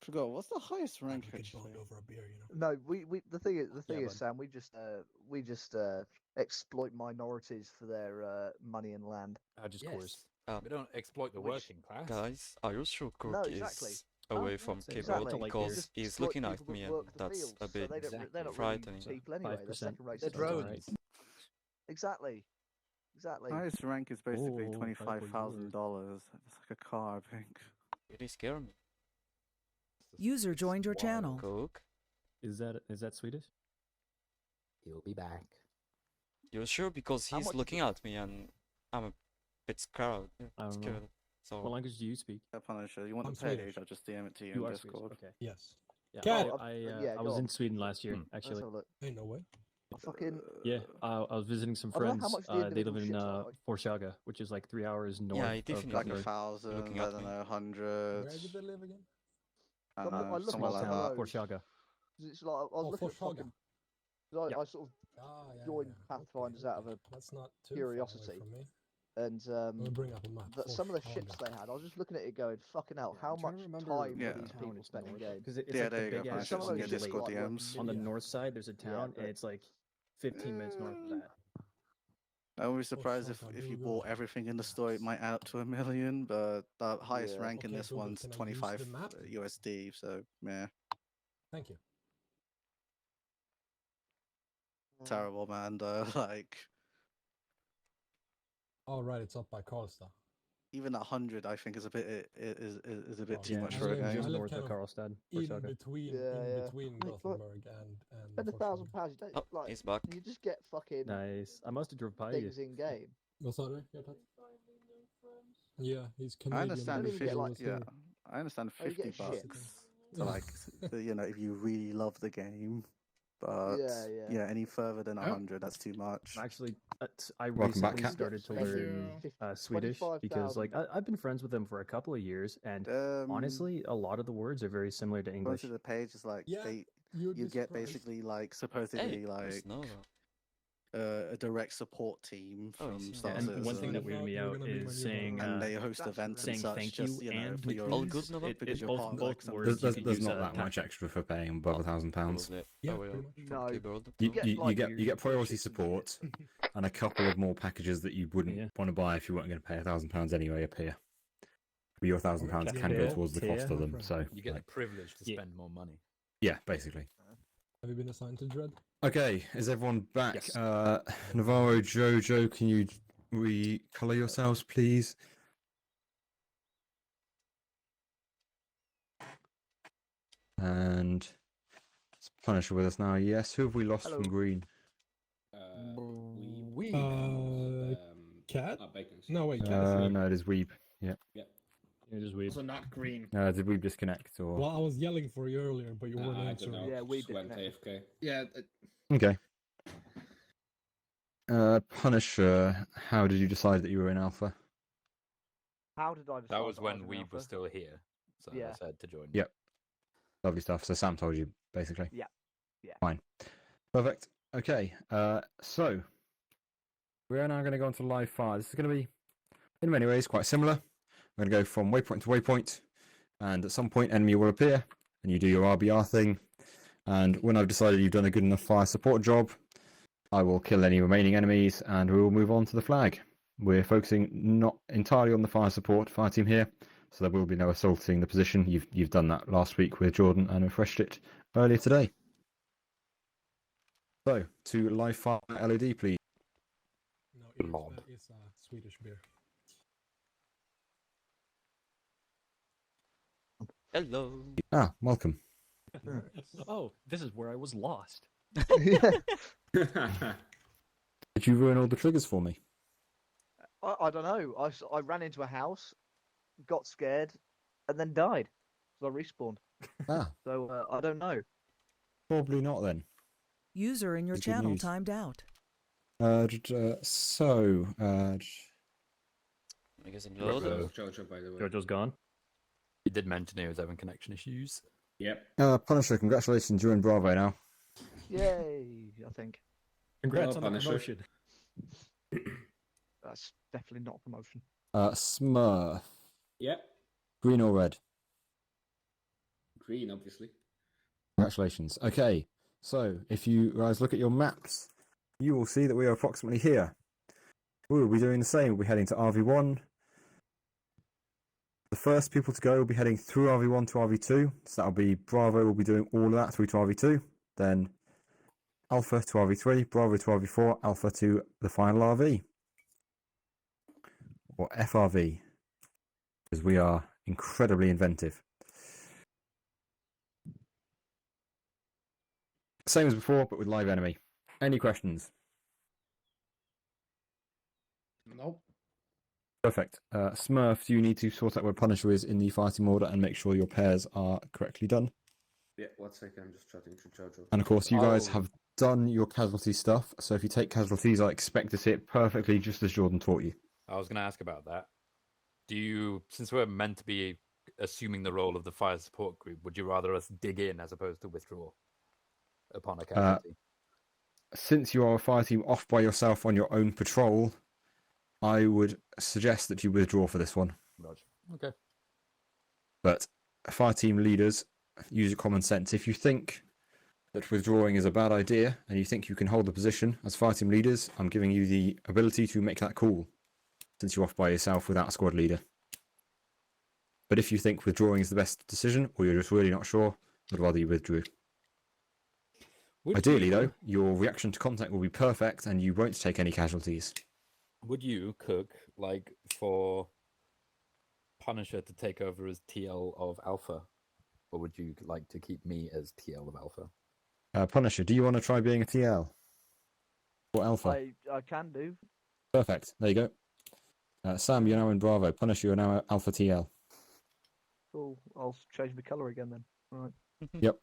forgot what's the highest rank We could actually. bond over a beer, you know. No, we the thing is bud. Sam, we just exploit minorities for their money and land. Just Yes. course. We don't exploit the working class. Guys, are you sure Cook No, exactly. is away No, from exactly. keyboard Exactly. because Just he's exploit looking at people me that and work the that's fields, a so bit they're not really frightening. people anyway. They're 5%. second rate They're citizens. drones. Exactly. Exactly. Highest rank is basically Oh, $25,000. It's like a car, I think. Really scare me. User joined your channel. Cook, Is that Swedish? He'll be back. you're sure? Because How he's much looking at me and I'm a bit scared. I don't know. Scared. So What language do you speak? Punisher, you want I'm the page? Swedish. I'll just DM it to you You in are Swedish. Discord. Okay. Yes. Yeah, Cat. Yeah, I go was on. in Sweden last year, Let's actually. have a look. Ain't no way. Fucking Yeah, I was visiting some I don't know friends. how much the They live individual in ships are like. Forshaga, which is like 3 hours north Yeah, it of definitely Like Looking a at- 1,000, looking I at don't me. know, 100. Where did they live again? I I don't know, look somewhere at like some that. of those. Forshaga. It's like I was Oh, looking at Forshaga. fucking. 'Cause Yeah. I sort of Ah, yeah, joined yeah. Pathfinders out of a That's not too curiosity. far away from me. and Let me bring up a map. that some of the Forshaga. ships they had, I was just looking at it going, fucking hell, how I'm trying much to remember time Yeah. were these people spent in game? Because it's Yeah, like there the you go, big ass Punisher. Some of those Yeah, ships Discord like DMs. on the Yeah. north side. There's a town, but- and it's like 15 minutes north of that. I would be surprised if Forshaga, you Google bought everything in the store, it might add up to 1 million, but the highest Yeah. rank in Okay, this Google, one's can I use the 25 map? USD, so yeah. Thank you. Terrible, man, though. Like, All right, it's up by Karlstad. even 100, I think, is a bit is a bit Oh, too Yeah, much I for a live- game. I just live north kind of of Karlstad. In Forshaga. between, Yeah. between Mate, look, Gothenburg and Spend Forshaga. £1,000, you don't Oh, like he's back. you just get fucking Nice. I must have drove by you. things in game. Vad sa du, hjärtat? Yeah, he's I Canadian. understand but if even he get, you like- was yeah. there. I understand Oh, you get 50 ships. bucks. So like, if you really love the game, but Yeah. any further than 100, that's too much. Actually, I Welcome back, recently Kat. started to Thank learn you. Swedish because, 25,000. I've been friends with them for a couple of years, and honestly, a lot of the words are very similar to Going English. to the page is like you you'd be get surprised. basically like supposedly like a direct support team from Star And Citizen. one thing that weirded me out is saying, and they host events and saying such. thank just you and for your please. because you're Both part of both like words There's, you could there's use not that much extra for paying above £1,000. Yeah, Oh, pretty much. No. You get priority support and a couple of more packages that you wouldn't want to buy if you weren't going to pay £1,000 anyway appear. But your £1,000 can go towards the cost of them. So you get like, the privilege to spend more money. yeah, basically. Have you been assigned to Dread? Okay, is everyone back? Yes. Navarro, Jojo, can you recolor yourselves, please? And it's Punisher with us now. Yes. Who have we lost from green? Cat? Bacon. No, wait, Cat is here. No, it is Weeb. Yeah. Yeah. It is Weeb. Also not green. Did Weeb disconnect or? Well, I was yelling for you earlier, but you weren't I don't answering. know. Yeah, we Just went AFK. Yeah. Okay. Punisher, how did you decide that you were in Alpha? How did I decide? That was I when in Weeb Alpha? was still here, so Yeah. I said to join. Yep. Lovely stuff. So Sam told you, basically. Yeah. Fine. Perfect. Okay. So we are now going to go on to live fire. This is going to be, in many ways, quite similar. We're going to go from waypoint to waypoint, and at some point, enemy will appear, and you do your RBR thing. And when I've decided you've done a good enough fire support job, I will kill any remaining enemies, and we will move on to the flag. We're focusing not entirely on the fire team here, so there will be no assaulting the position. You've done that last week with Jordan and refreshed it earlier today. So, to live fire LED, please. No, it's a Swedish beer. Hello. Ah, welcome. Oh, this is where I was lost. Did you ruin all the triggers for me? I don't know. I ran into a house, got scared, and then died. So I respawned. Ah. So I don't know. Probably not then. User in your That's good channel news. timed out. I guess I'm Jojo, by the way. Jojo's gone. He did mention he was having connection issues. Yep. Punisher, congratulations, you're in Bravo now. Yay! I think Congrats on the Punisher. promotion. that's definitely not a promotion. Smurf. Yep. Green or red? Green, obviously. Congratulations. Okay, so if you guys look at your maps, you will see that we are approximately here. We will be doing the same. We'll be heading to RV1. The first people to go will be heading through RV1 to RV2. So that'll be Bravo will be doing all of that through to RV2. Then Alpha to RV3, Bravo to RV4, Alpha to the final RV. Or FRV. Because we are incredibly inventive. Same as before, but with live enemy. Any questions? Nope. Perfect. Smurf, do you need to sort out where Punisher is in the fighting order and make sure your pairs are correctly done? Yeah, 1 second, I'm just chatting to Jojo. And of course, you guys have done your casualty stuff, so if you take casualties, I expect to see it perfectly just as Jordan taught you. I was going to ask about that. Do you, since we're meant to be assuming the role of the fire support group, would you rather us dig in as opposed to withdraw upon a casualty? Since you are a fire team off by yourself on your own patrol, I would suggest that you withdraw for this one. Roger. Okay. But fire team leaders, use your common sense. If you think that withdrawing is a bad idea and you think you can hold the position as fire team leaders, I'm giving you the ability to make that call, since you're off by yourself without a squad leader. But if you think withdrawing is the best decision, or you're just really not sure, I'd rather you withdrew. Ideally, though, your reaction to contact will be perfect and you won't take any casualties. Would you, Cook, like for Punisher to take over as TL of Alpha? Or would you like to keep me as TL of Alpha? Punisher, do you want to try being a TL? Or Alpha? I can do. Perfect. There you go. Sam, you're now in Bravo. Punisher, you're now Alpha TL. Cool. I'll change the colour again then. Right. Yep.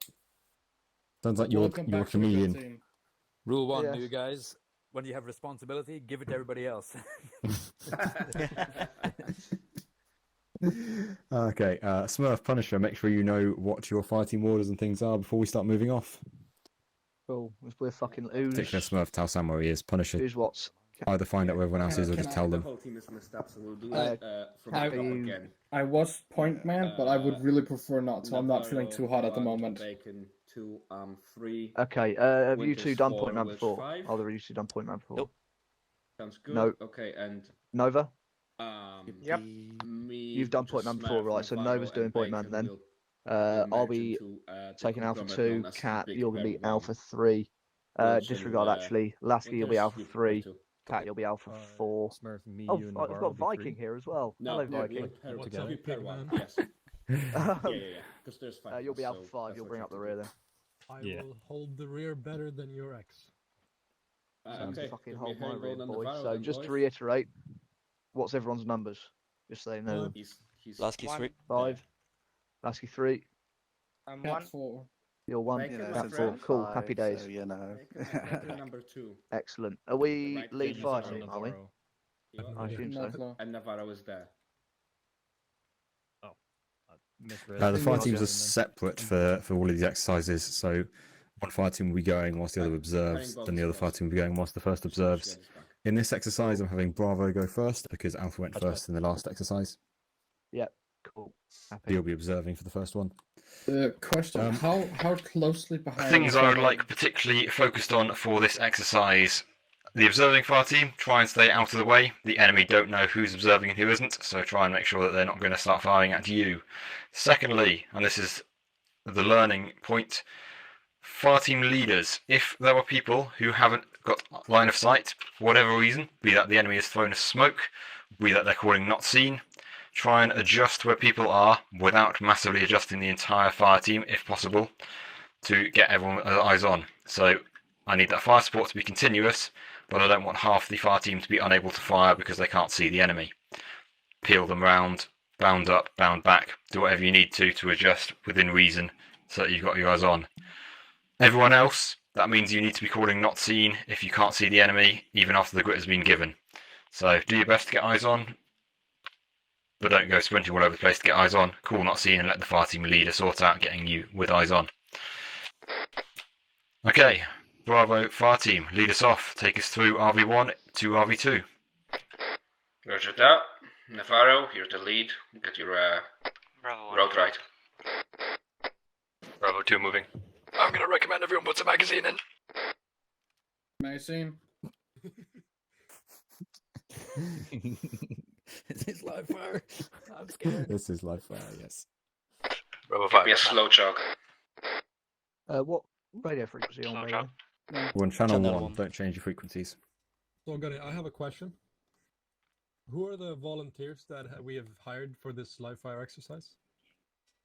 Sounds like you're Welcome a back to the kill chameleon. team. Rule 1, Yes. new guys. When you have responsibility, give it to everybody else. Okay, Smurf Punisher, make sure you know what your fighting orders and things are before we start moving off. Cool. We're fucking Particular who's Smurf, tell Sam where he is. Punisher, who's what's. either find out where everyone else is or just tell The them. whole team is messed up, so we'll do Uh, it from I- the top again. I was point man, but I would really prefer not to. I'm not feeling Navarro, too hot at the 1, moment. Bacon 2, 3. Okay. Have you Winters two done 4, point man Welsh before? 5. Either of you two done point man before? Nope. Sounds good. No. Okay, and Nova. Yep. me. You've done point man Smurf, before, right? So Navarro, Nova's doing and point man Bacon then. will I'll merge be into, the taking Alpha conglomerate 2. known as Cat, Big you're gonna Bear be 1. Alpha 3. Wilson, Disregard actually. Lasky, you'll be Winters, Alpha you 3. prepare to- Cat, you'll be Alpha 4. Smurf, me, Oh, you, and I've Navarro got will be Viking three. here as well. No, Hello, yeah, Viking. pair together. one, yes. Um, Yeah. Because there's 5 You'll of be us, Alpha so 5. that's You'll what bring you up the have to rear do. then. I Yeah. will hold the rear better than your ex. Okay, Fucking give me hold my handle rear, on boys. Navarro So then, just to boys. reiterate, what's everyone's numbers? Just so you know. them. He's Lasky 3. 5. Lasky 3. I'm Cat 1. 4. You're 1. Bacon, my Cat 4. friend. Cool. Happy days. So, you know. Bacon number 2. Excellent. Are we Right lead thing, fire Navarro. team, are we? Navarro. I assume No so. clue. And Navarro is there. Misread. The fire teams Roger. are separate for all of these exercises, so one fire team will be going whilst the other observes, then the other fire team will be going whilst the first observes. In this exercise, I'm having Bravo go first because Alpha went first in the last exercise. Yep. Cool. Happy. You'll be observing for the first one. Question: How closely behind? Things is I would that like particularly focused on for this exercise. The observing fire team, try and stay out of the way. The enemy don't know who's observing and who isn't, so try and make sure that they're not going to start firing at you. Secondly, and this is the learning point, fire team leaders, if there are people who haven't got line of sight, for whatever reason, be that the enemy has thrown a smoke, be that they're calling not seen, try and adjust where people are without massively adjusting the entire fire team, if possible, to get everyone eyes on. So I need that fire support to be continuous, but I don't want half the fire team to be unable to fire because they can't see the enemy. Peel them round, bound up, bound back, do whatever you need to adjust within reason so that you've got your eyes on. Everyone else, that means you need to be calling not seen if you can't see the enemy, even after the grit has been given. So do your best to get eyes on, but don't go sprinting all over the place to get eyes on. Call not seen and let the fire team leader sort out getting you with eyes on. Okay, Bravo fire team, lead us off. Take us through RV1 to RV2. Roger that. Navarro, you're the lead. Get your Bravo. road right. Bravo 2 moving. I'm going to recommend everyone puts a magazine in. Magazine. Is this live fire? I'm scared. This is live fire, yes. Bravo Could be 5. a slow jog. What radio frequency on by the way? We're on channel Channel 1, don't change your frequencies. So, Gunny, I have a question. Who are the volunteers that we have hired for this live fire exercise?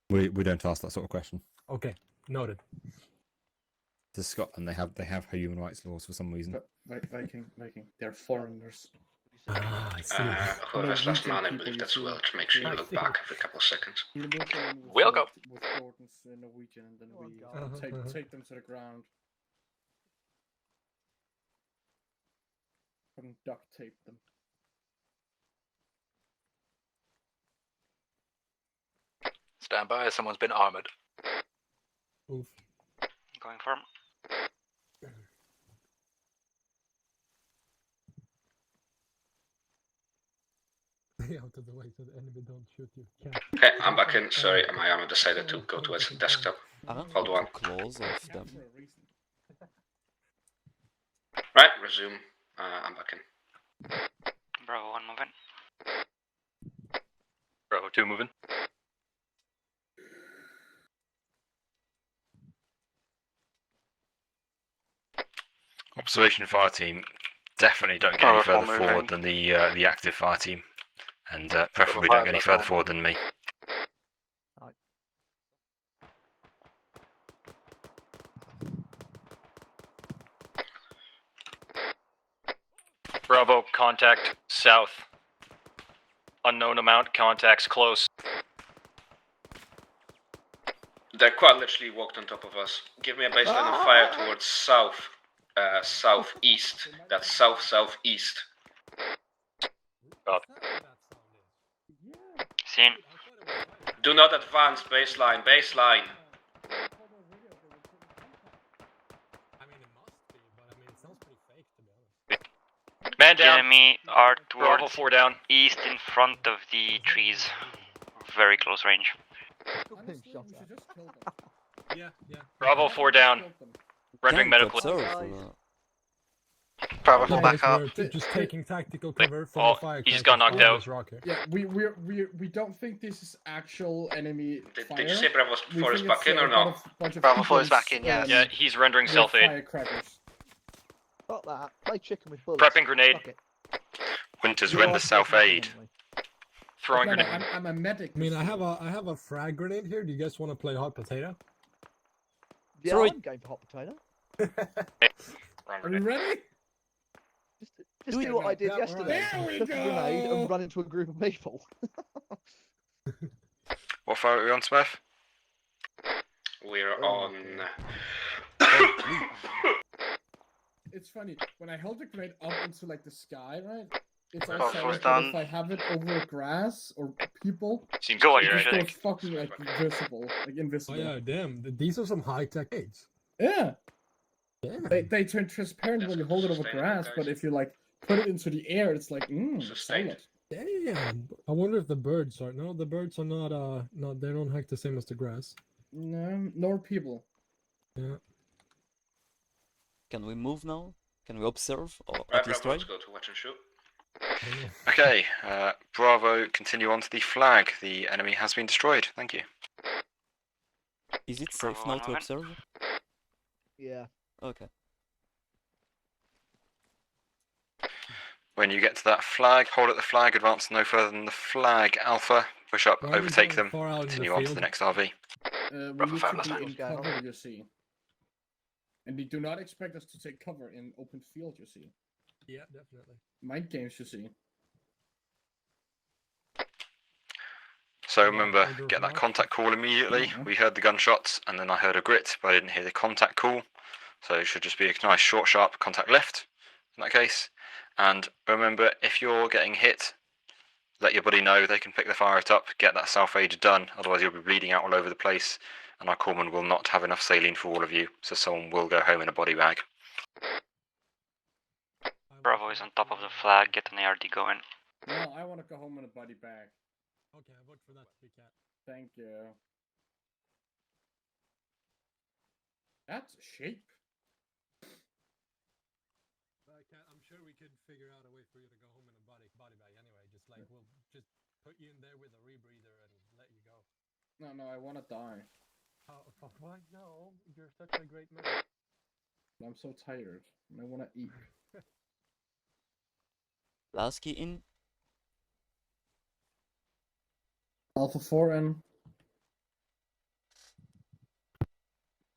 We don't ask that sort of question. Okay, noted. To Scotland, they have human rights laws for some reason. Viking. They're foreigners. Ah, I see. Whoever has last man, I believe that's well to make sure you look back every couple of seconds. We'll go. With Gordon's Norwegian, and then we take them to the ground. And duct tape them. Stand by, someone's been armored. Oof. Going firm. Stay out of the way so the enemy don't shoot you. Cat. Okay, I'm back in. Sorry, my armor decided to go towards the desktop. Hold on. Close of them. Right, resume. I'm back in. Bravo 1 moving. Bravo 2 moving. Observation fire team, definitely don't get any further forward than the active fire team, and preferably don't get any further forward than me. Bravo, contact south. Unknown amount, contacts close. The quad literally walked on top of us. Give me a baseline of fire towards south, southeast. That's southeast. Seen. Do not advance. Baseline. Man The down. enemy are Bravo towards 4 down. east in front of the trees. Very close range. Yeah. Bravo 4 down. Rendering Can't medical. observe. Bravo, Yeah, back guys, up. we're just taking tactical cover from Oh, the fire. he just got knocked out. Yeah, we don't think this is actual enemy fire. Did you say Bravo We 4 is think back it's in or a no? bunch of Bravo 4 is Indians, back in, yes. Yeah, he's rendering with self-aid. firecrackers. Fuck that. Play chicken with bullets. Prepping grenade. Fuck it. Winters render self-aid. Throwing No, grenade. I'm a medic. I mean, I have a frag grenade here. Do you guys want to play hot potato? Yeah, Sorry. I'm going for hot potato. Are you ready? Just do what I did Yeah, yesterday. There we Chuck a grenade go. and run into a group of people. What fire are we on, Smurf? We're on. It's funny when I hold the grenade up into like the sky, right? It's Bravo outside. four's But done. if I have it over grass or people, Seems Go clear, on, it I goes think. fucking like invisible, like Oh invisible. yeah, damn. These are some high tech aids. Yeah. Yeah. They turn transparent when you hold it over Sustainable, grass, guys. but if you like put it into the air, it's like Sustained. solid. Damn. I wonder if the birds are. No, the birds are not. They don't hack the same as the grass. No, nor people. Yeah. Can we move now? Can we observe or Right, at least Bravo, try? let's go to watch and shoot. Okay, Bravo, continue on to the flag. The enemy has been destroyed. Thank you. Is it safe Bravo now one to moment. observe? Yeah. Okay. When you get to that flag, hold at the flag, advance no further than the flag. Alpha, push up, Why are we overtake going them, far out in the continue on to field? the next RV. We Bravo need 5, to let's be go. in cover, you see. And they do not expect us to take cover in open field, you see. Yeah, definitely. Mind games, you see. So remember, get that contact call immediately. Mhm. We heard the gunshots, and then I heard a grit, but I didn't hear the contact call. So it should just be a nice, short, sharp contact left in that case. And remember, if you're getting hit, let your buddy know. They can pick the fire up, get that self-aid done. Otherwise, you'll be bleeding out all over the place, and our corpsman will not have enough saline for all of you. So someone will go home in a body bag. Bravo is on top of the flag. Get an ARD going. No, I want to go home in a body bag. Okay, I vote for that, big cat. Thank you. That's shape. Cat, I'm sure we could figure out a way for you to go home in a body bag anyway. Just like we'll just put you in there with a rebreather and let you go. No, I want to die. Oh, why no? You're such a great man. I'm so tired. And I want to eat. Lasky in. Alpha 4 and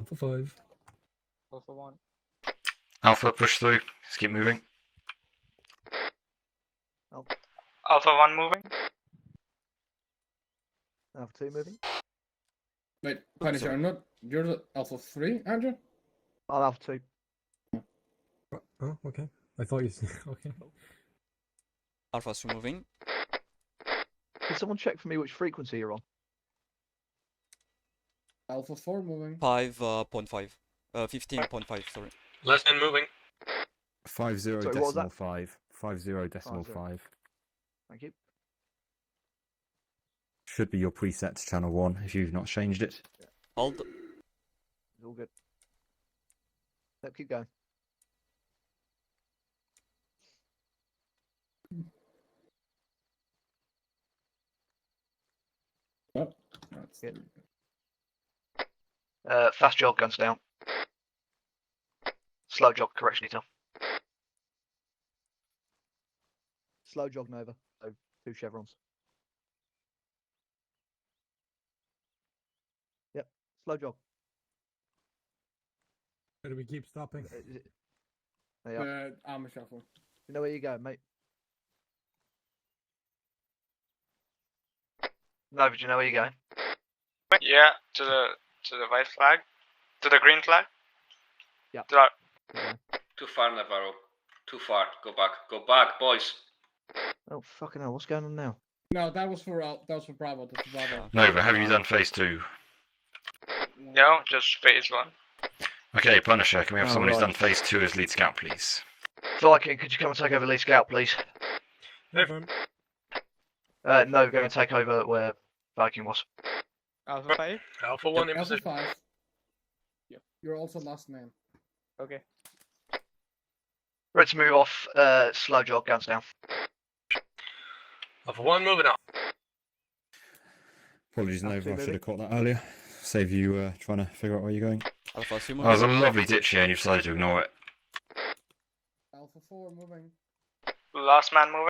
For 5. Alpha 1. Alpha, push through. Just keep moving. Alpha 1 moving. Alpha 2 moving. Wait, Punisher, I'm not. You're the Alpha 3, aren't you? I'm Alpha 2. Oh, okay. I thought you said okay. Alpha 2 moving. Can someone check for me which frequency you're on? Alpha 4 moving. 5.5. 15.5, sorry. Less than moving. 50 Sorry, what was decimal that? 5. 50 decimal 50. 5. Thank you. Should be your preset channel 1 if you've not changed it. Hold. It's all good. Yep, keep going. Oh, that's Good. Fast jog, guns down. Slow jog, correction detail. Slow jog Nova, so 2 chevrons. Yep, slow jog. Where do we keep stopping? There you are. Armor shuffle. You know where you go, mate. Nova, do you know where you're going? Yeah, to To the white flag? To the green flag? Yeah. Too far, Navarro. Too far. Go back. Go back, boys. Oh fucking hell! What's going on now? No, that was for Bravo. That's for Bravo. Nova, have you done phase 2? No, just phase 1. Okay, Punisher, can we have Oh, someone who's right. done phase 2 as lead scout, please? Viking, could you come and take over lead scout, please? No, go and take over where Viking was. Alpha 5? Alpha 1 in Alpha position. 5. Yep. You're also last man. Okay. Ready to move off. Slow jog, guns down. Alpha 1 moving on. Apologies, Nova. I should moving. have caught that earlier. Save you trying to figure out where you're going. Alpha 2 Oh, there's a moving. lovely ditch here and you decided to ignore it. Alpha 4 moving. Last man moving.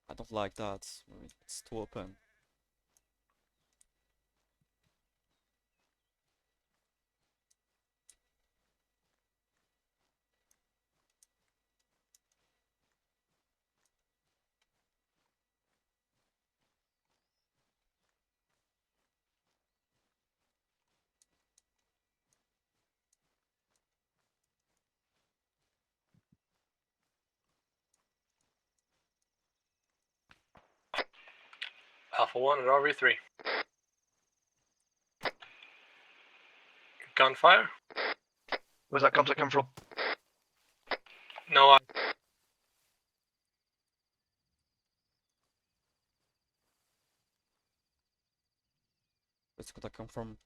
I don't like that. It's too open. Alpha 1 at RV3. Gunfire? Where's that contact come from? No, Where's that come from?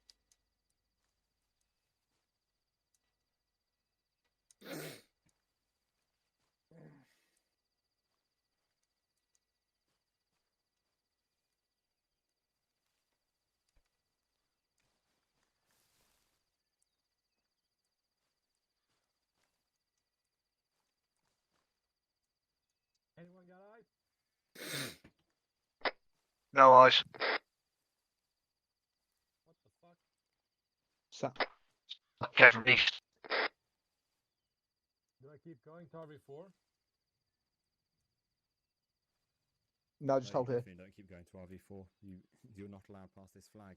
Anyone got eyes? No eyes. What the fuck? Okay, from east. Do I keep going to RV4? No, just hold here. Don't keep going to RV4. You're not allowed past this flag.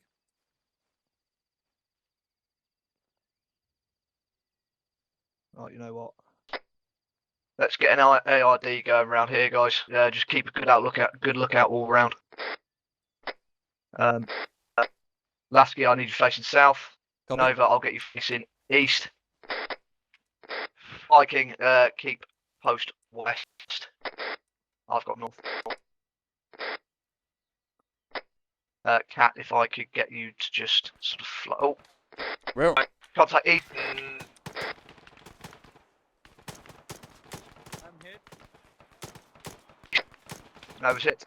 Right, you know what? Let's get an ARD going around here, guys. Just keep a good lookout all around. Lasky, I need you facing south. Copy. Nova, I'll get you facing east. Viking, keep post west. I've got north. Cat, if I could get you to just sort of flow. Where? Contact east. I'm hit. Nova's hit.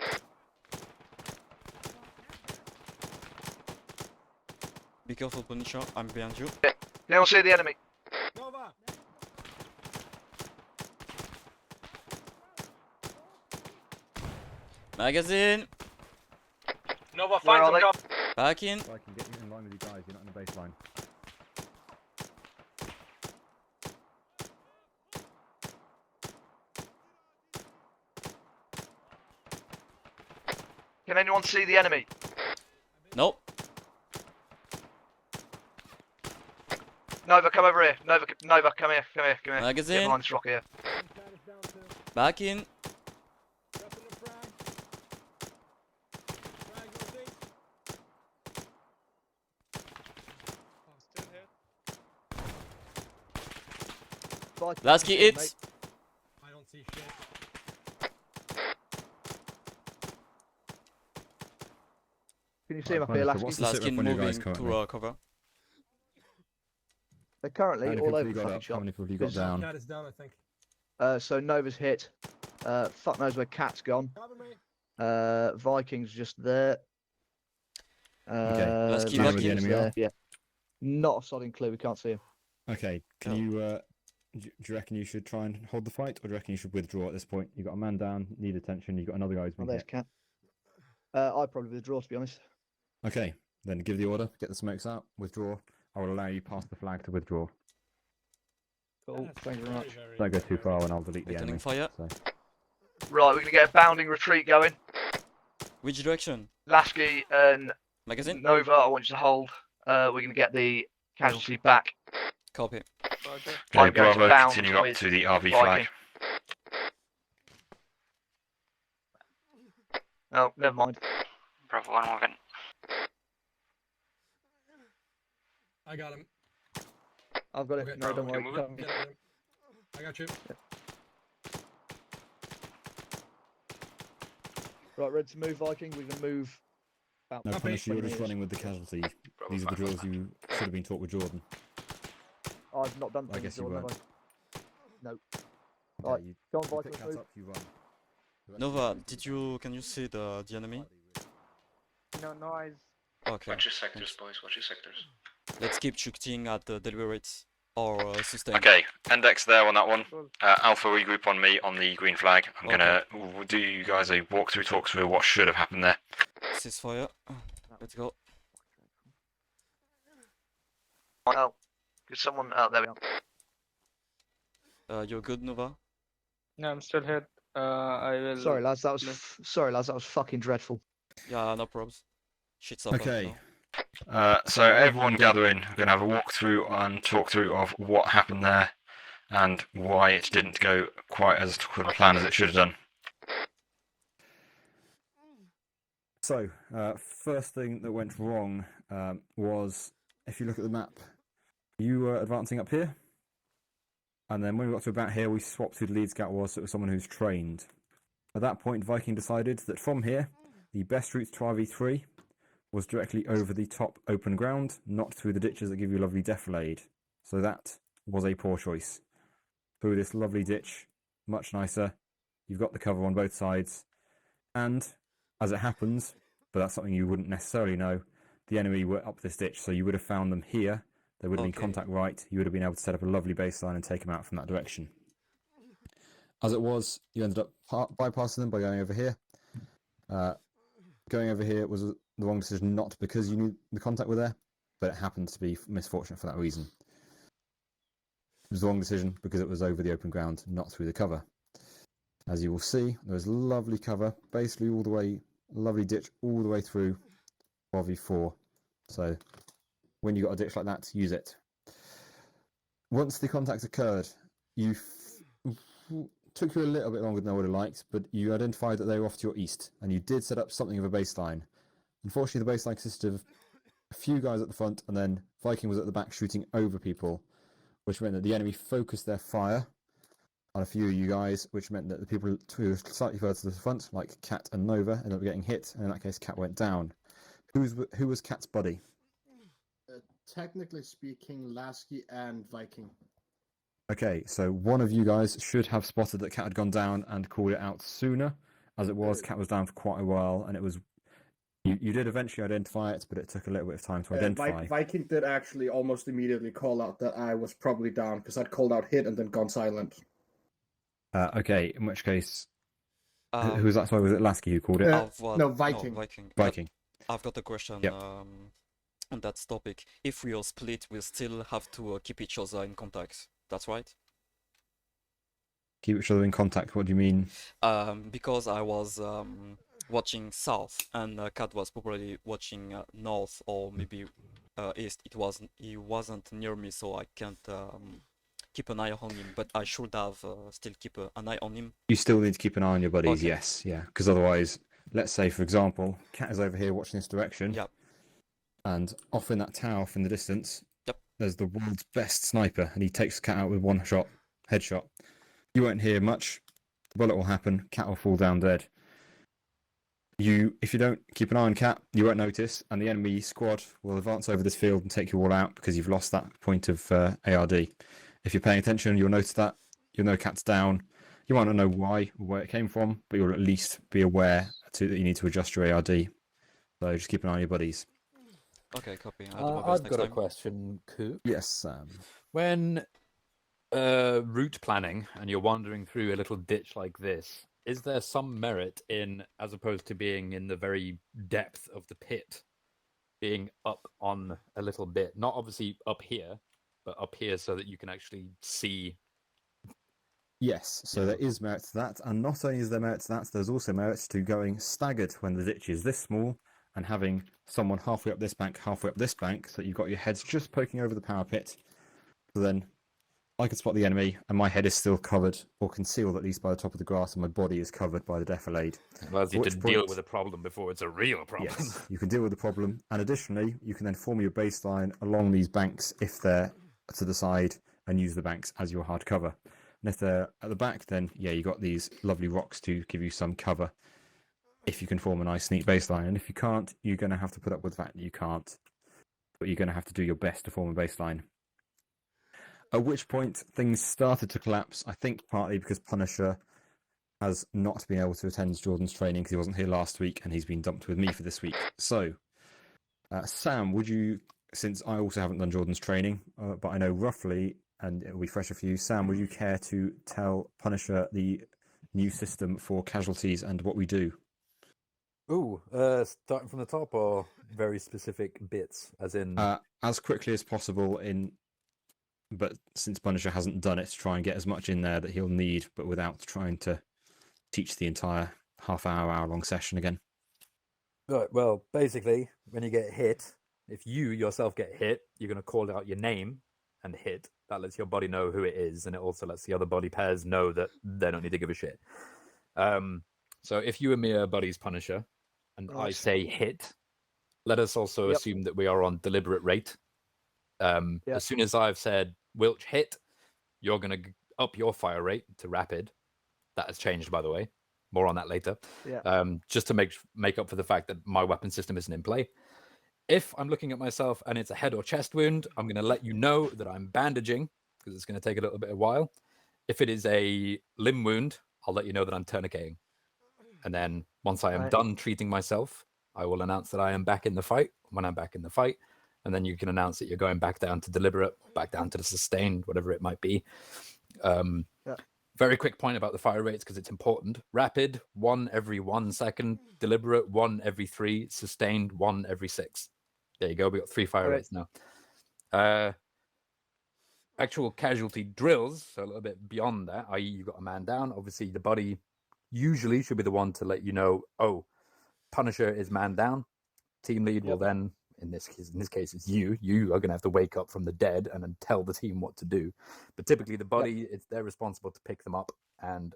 Be careful, Punisher. I'm behind you. Can anyone see the enemy? Nova! Magazine! Nova, Where find are some they? cover. Back in. So I can get you in line with you guys. You're not in the baseline. Can anyone see the enemy? Nope. Nova, come over here. Nova, come here. Magazine. Get behind this rock here. Back in. Lasky, it's. I don't see shit. Can you see him up here, Lasky? Lasky moving to cover. They're currently How many all people over you the got fucking up? shop. How many people you got down? Cat is down, I think. So Nova's hit. Fuck knows where Cat's gone. Vikings just there. Okay. Lasky, the enemy are? Yeah. Not a sodding clue. We can't see him. Okay. Can you? Do you reckon you should try and hold the fight, or do you reckon you should withdraw at this point? You got a man down, need attention. You got another guy who's Oh, been there's hit. Cat. I'd probably withdraw, to be honest. Okay. Then give the order. Get the smokes out. Withdraw. I will allow you past the flag to withdraw. Cool. Thank you very much. Don't go too far, and I'll delete the Returning enemy. fire. So. Right, we're gonna get a bounding retreat going. Which direction? Lasky and Magazine? Nova, I want you to hold. We're going to get the casualty back. Copy. Okay, I'm going to Bravo, bound continue up with to the RV Viking. flag. Oh, never mind. Bravo 1 moving. I got him. I've got it. Okay, No, don't worry. Get him, get him. I got you. Right, ready to move, Viking. We can move about No, 20 Punisher, you're just meters. running with the casualty. These are the drills you should have been taught with Jordan. I've not done I things, guess you Jordan, weren't. have I? No. Yeah, Right, you, go on, you Viking, pick move. cats up, you run. Nova, can you see the enemy? No noise. Okay. Watch your sectors, boys. Watch your sectors. Let's keep shooting at the deliberate or sustain. Okay, index there on that one. Alpha, regroup on me on the green flag. I'm gonna do you guys a walkthrough, talk through what should have happened there. Ceasefire. Let's go. Oh, there's someone out there. You're good, Nova? No, I'm still here. I will. Sorry, lads. That was fucking dreadful. Yeah, no probs. Shit's up. Okay. So everyone gather in. We're gonna have a walkthrough and talk through of what happened there and why it didn't go quite as planned as it should have done. So, first thing that went wrong was, if you look at the map, you were advancing up here, and then when we got to about here, we swapped who the lead scout was, so it was someone who's trained. At that point, Viking decided that from here, the best route to RV3 was directly over the top open ground, not through the ditches that give you lovely defilade. So that was a poor choice. Through this lovely ditch, much nicer, you've got the cover on both sides, and as it happens, but that's something you wouldn't necessarily know, the enemy were up this ditch, so you would have found them here, they would have been contact right, you would have been able to set up a lovely baseline and take them out from that direction. As it was, you ended up bypassing them by going over here. Going over here was the wrong decision, not because you knew the contact were there, but it happened to be misfortunate for that reason. It was the wrong decision because it was over the open ground, not through the cover. As you will see, there is lovely cover, basically all the way, lovely ditch all the way through RV4. So when you got a ditch like that, use it. Once the contact occurred, took you a little bit longer than I would have liked, but you identified that they were off to your east, and you did set up something of a baseline. Unfortunately, the baseline consisted of a few guys at the front, and then Viking was at the back shooting over people, which meant that the enemy focused their fire on a few of you guys, which meant that the people who were slightly further to the front, like Cat and Nova, ended up getting hit, and in that case, Cat went down. Who was Cat's buddy? Technically speaking, Lasky and Viking. Okay, so one of you guys should have spotted that Cat had gone down and called it out sooner. As it was, Cat was down for quite a while, and it was you did eventually identify it, but it took a little bit of time to identify. Viking did actually almost immediately call out that I was probably down because I'd called out hit and then gone silent. Okay, in which case, who was that? Sorry, was it Lasky who called it? No, Viking. Viking. I've got a question on that topic. If we are split, we'll still have to keep each other in contact. That's right? Keep each other in contact, what do you mean? Because I was watching south, and Kat was probably watching north or maybe east. He wasn't near me, so I can't keep an eye on him. But I should have still keep an eye on him. You still need to keep an eye on your buddies, Okay. yes, yeah. Because otherwise, let's say, for example, Cat is over here watching this direction. Yep. And off in that tower, off in the distance, yep, there's the world's best sniper, and he takes Cat out with one shot, headshot. You won't hear much. The bullet will happen. Cat will fall down dead. If you don't keep an eye on Cat, you won't notice, and the enemy squad will advance over this field and take you all out because you've lost that point of ARD. If you're paying attention, you'll notice that. You'll know Cat's down. You might not know why or where it came from, but you'll at least be aware that you need to adjust your ARD. So just keep an eye on your buddies. Okay, copy. I've got a question, Coop. Yes, Sam. When route planning and you're wandering through a little ditch like this, is there some merit in, as opposed to being in the very depth of the pit, being up on a little bit? Not obviously up here, but up here so that you can actually see Yes, so there is merit to that, and not only is there merit to that, there's also merit to going staggered when the ditch is this small and having someone halfway up this bank, halfway up this bank, so you've got your heads just poking over the parapet. So then I can spot the enemy, and my head is still covered, or concealed at least by the top of the grass, and my body is covered by the defilade. Allows you to deal with a problem before it's a real problem. Yes, you can deal with the problem, and additionally, you can then form your baseline along these banks if they're to the side, and use the banks as your hard cover. And if they're at the back, then yeah, you got these lovely rocks to give you some cover. If you can form a nice, neat baseline, and if you can't, you're going to have to put up with the fact that you can't. But you're going to have to do your best to form a baseline. At which point things started to collapse. I think partly because Punisher has not been able to attend Jordan's training because he wasn't here last week, and he's been dumped with me for this week. So, Sam, would you? Since I also haven't done Jordan's training, but I know roughly, and it'll be fresher for you, Sam, would you care to tell Punisher the new system for casualties and what we do? Ooh, starting from the top or very specific bits, as in... As quickly as possible, but since Punisher hasn't done it, to try and get as much in there that he'll need, but without trying to teach the entire hour-long session again. Right, well, basically, when you get hit, if you yourself get hit, you're going to call out your name and hit. That lets your body know who it is, and it also lets the other body pairs know that they don't need to give a shit. So if you and me are buddies, Punisher, and I say hit, let us also assume that we are on deliberate rate. As soon as I've said Wilch hit, you're going to up your fire rate to rapid. That has changed, by the way. More on that later. Just to make up for the fact that my weapon system isn't in play. If I'm looking at myself and it's a head or chest wound, I'm going to let you know that I'm bandaging, because it's going to take a little bit of while. If it is a limb wound, I'll let you know that I'm tourniqueting. And then once I am done treating myself, I will announce that I am back in the fight when I'm back in the fight. And then you can announce that you're going back down to deliberate, back down to the sustained, whatever it might be. Very quick point about the fire rates, because it's important. Rapid, 1 every 1 second. Deliberate, 1 every 3. Sustained, 1 every 6. There you go. We got 3 fire rates now. Actual casualty drills, so a little bit beyond that, i.e. you've got a man down. Obviously, the buddy usually should be the one to let you know, oh, Punisher is man down. Team lead will then, in this case, it's you. You are going to have to wake up from the dead and then tell the team what to do. But typically, the buddy, they're responsible to pick them up and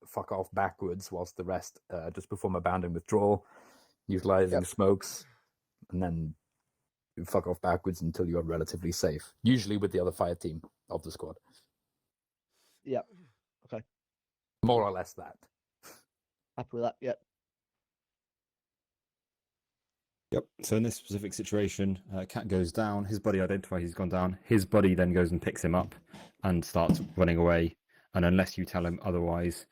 fuck off backwards, whilst the rest just perform a bounding withdrawal, utilizing smokes, and then fuck off backwards until you're relatively safe. Usually with the other fire team of the squad. Yep. Okay. More or less that. Happy with that. Yep. Yep. So in this specific situation, Cat goes down. His buddy identifies he's gone down. His buddy then goes and picks him up and starts running away. And unless you tell him otherwise,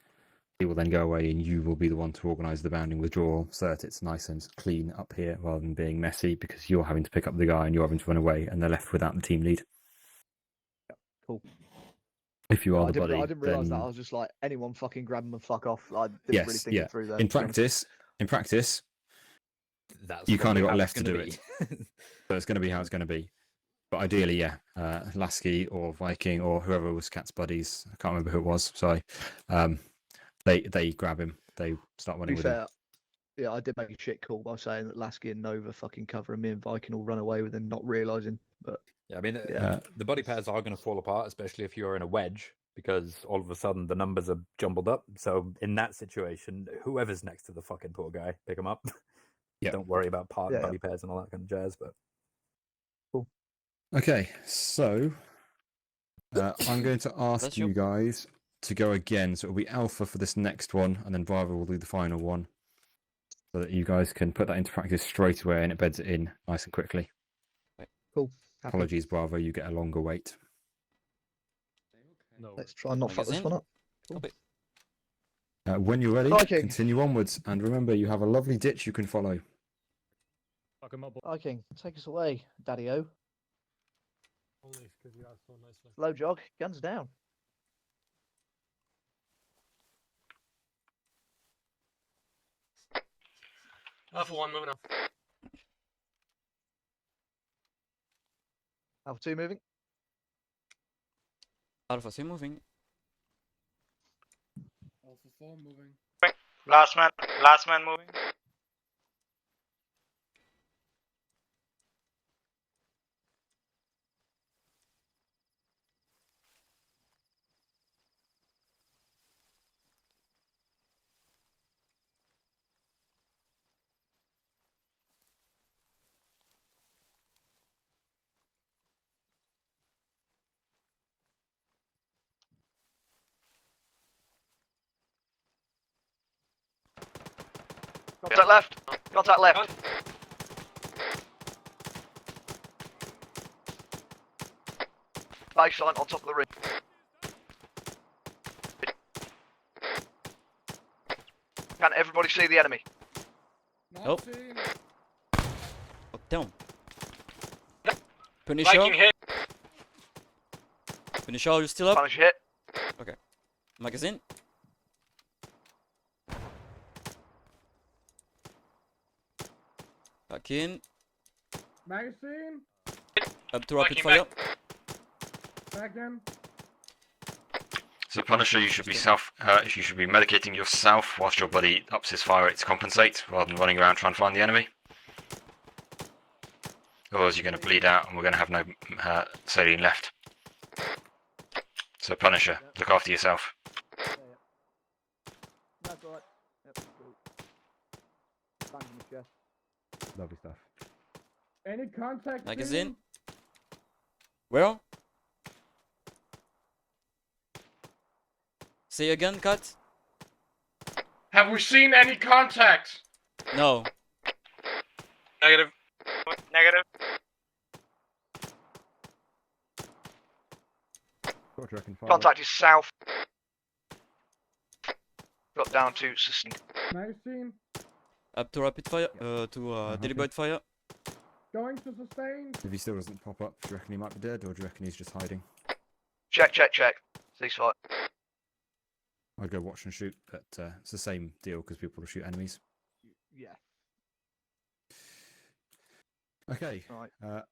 he will then go away, and you will be the one to organise the bounding withdrawal, so that it's nice and clean up here rather than being messy, because you're having to pick up the guy and you're having to run away, and they're left without the team lead. Yep. Cool. If you are the buddy, I didn't realise then... that. I was just like, anyone fucking grab him and fuck off. I didn't really think it through there. In practice, you kind of got left to do it. So it's going to be how it's going to be. But ideally, Lasky or Viking or whoever was Cat's buddies, I can't remember who it was, sorry. They grab him. They start running with him. Yeah, I did make a shit call by saying that Lasky and Nova fucking covering me and Viking all run away with him, not realising. But yeah, I mean, the body pairs are going to fall apart, especially if you're in a wedge, because all of a sudden the numbers are jumbled up. So in that situation, whoever's next to the fucking poor guy, pick him up. Don't worry about body pairs and all that kind of jazz. But cool. Okay, so I'm going to ask you guys to go again. So it'll be Alpha for this next one, and then Bravo will do the final one, so that you guys can put that into practice straight away and it beds it in nice and quickly. Cool. Happy. Apologies, Bravo, you get a longer wait. Let's try and not fuck this one up. Cool. When you're ready, Viking. continue onwards, and remember, you have a lovely ditch you can follow. Viking, take us away, Daddy-O. Only because you are so nicely. Slow jog, guns down. Alpha 1 moving on. Alpha 2 moving. Alpha 2 moving. 4 moving. Last man moving. Contact left. Contact left. Baseline on top of the ring. Can everybody see the enemy? Nope. Oh, damn. Punisher? Viking hit. Punisher, are you still up? Punish hit. Okay. Magazine? Back in. Magazine. Up to rapid fire. Back in. So Punisher, you should be you should be medicating yourself whilst your buddy ups his fire rate to compensate, rather than running around trying to find the enemy. Otherwise, you're going to bleed out, and we're going to have no saline left. So Punisher, look after yourself. That's alright. Yep, cool. Bang in the chest. Lovely stuff. Any contact? Magazine? team? Where? Say again, cut? Have we seen any contact? No. Negative. Negative. What do you reckon, Contact is south. Got down to sustained. Magazine. Up to rapid fire, to deliberate fire. Going to sustain. If he still doesn't pop up, do you reckon he might be dead, or do you reckon he's just hiding? Check, check, check. Ceasefire. I'd go watch and shoot, but it's the same deal because people will shoot enemies. Yeah. Okay. Right.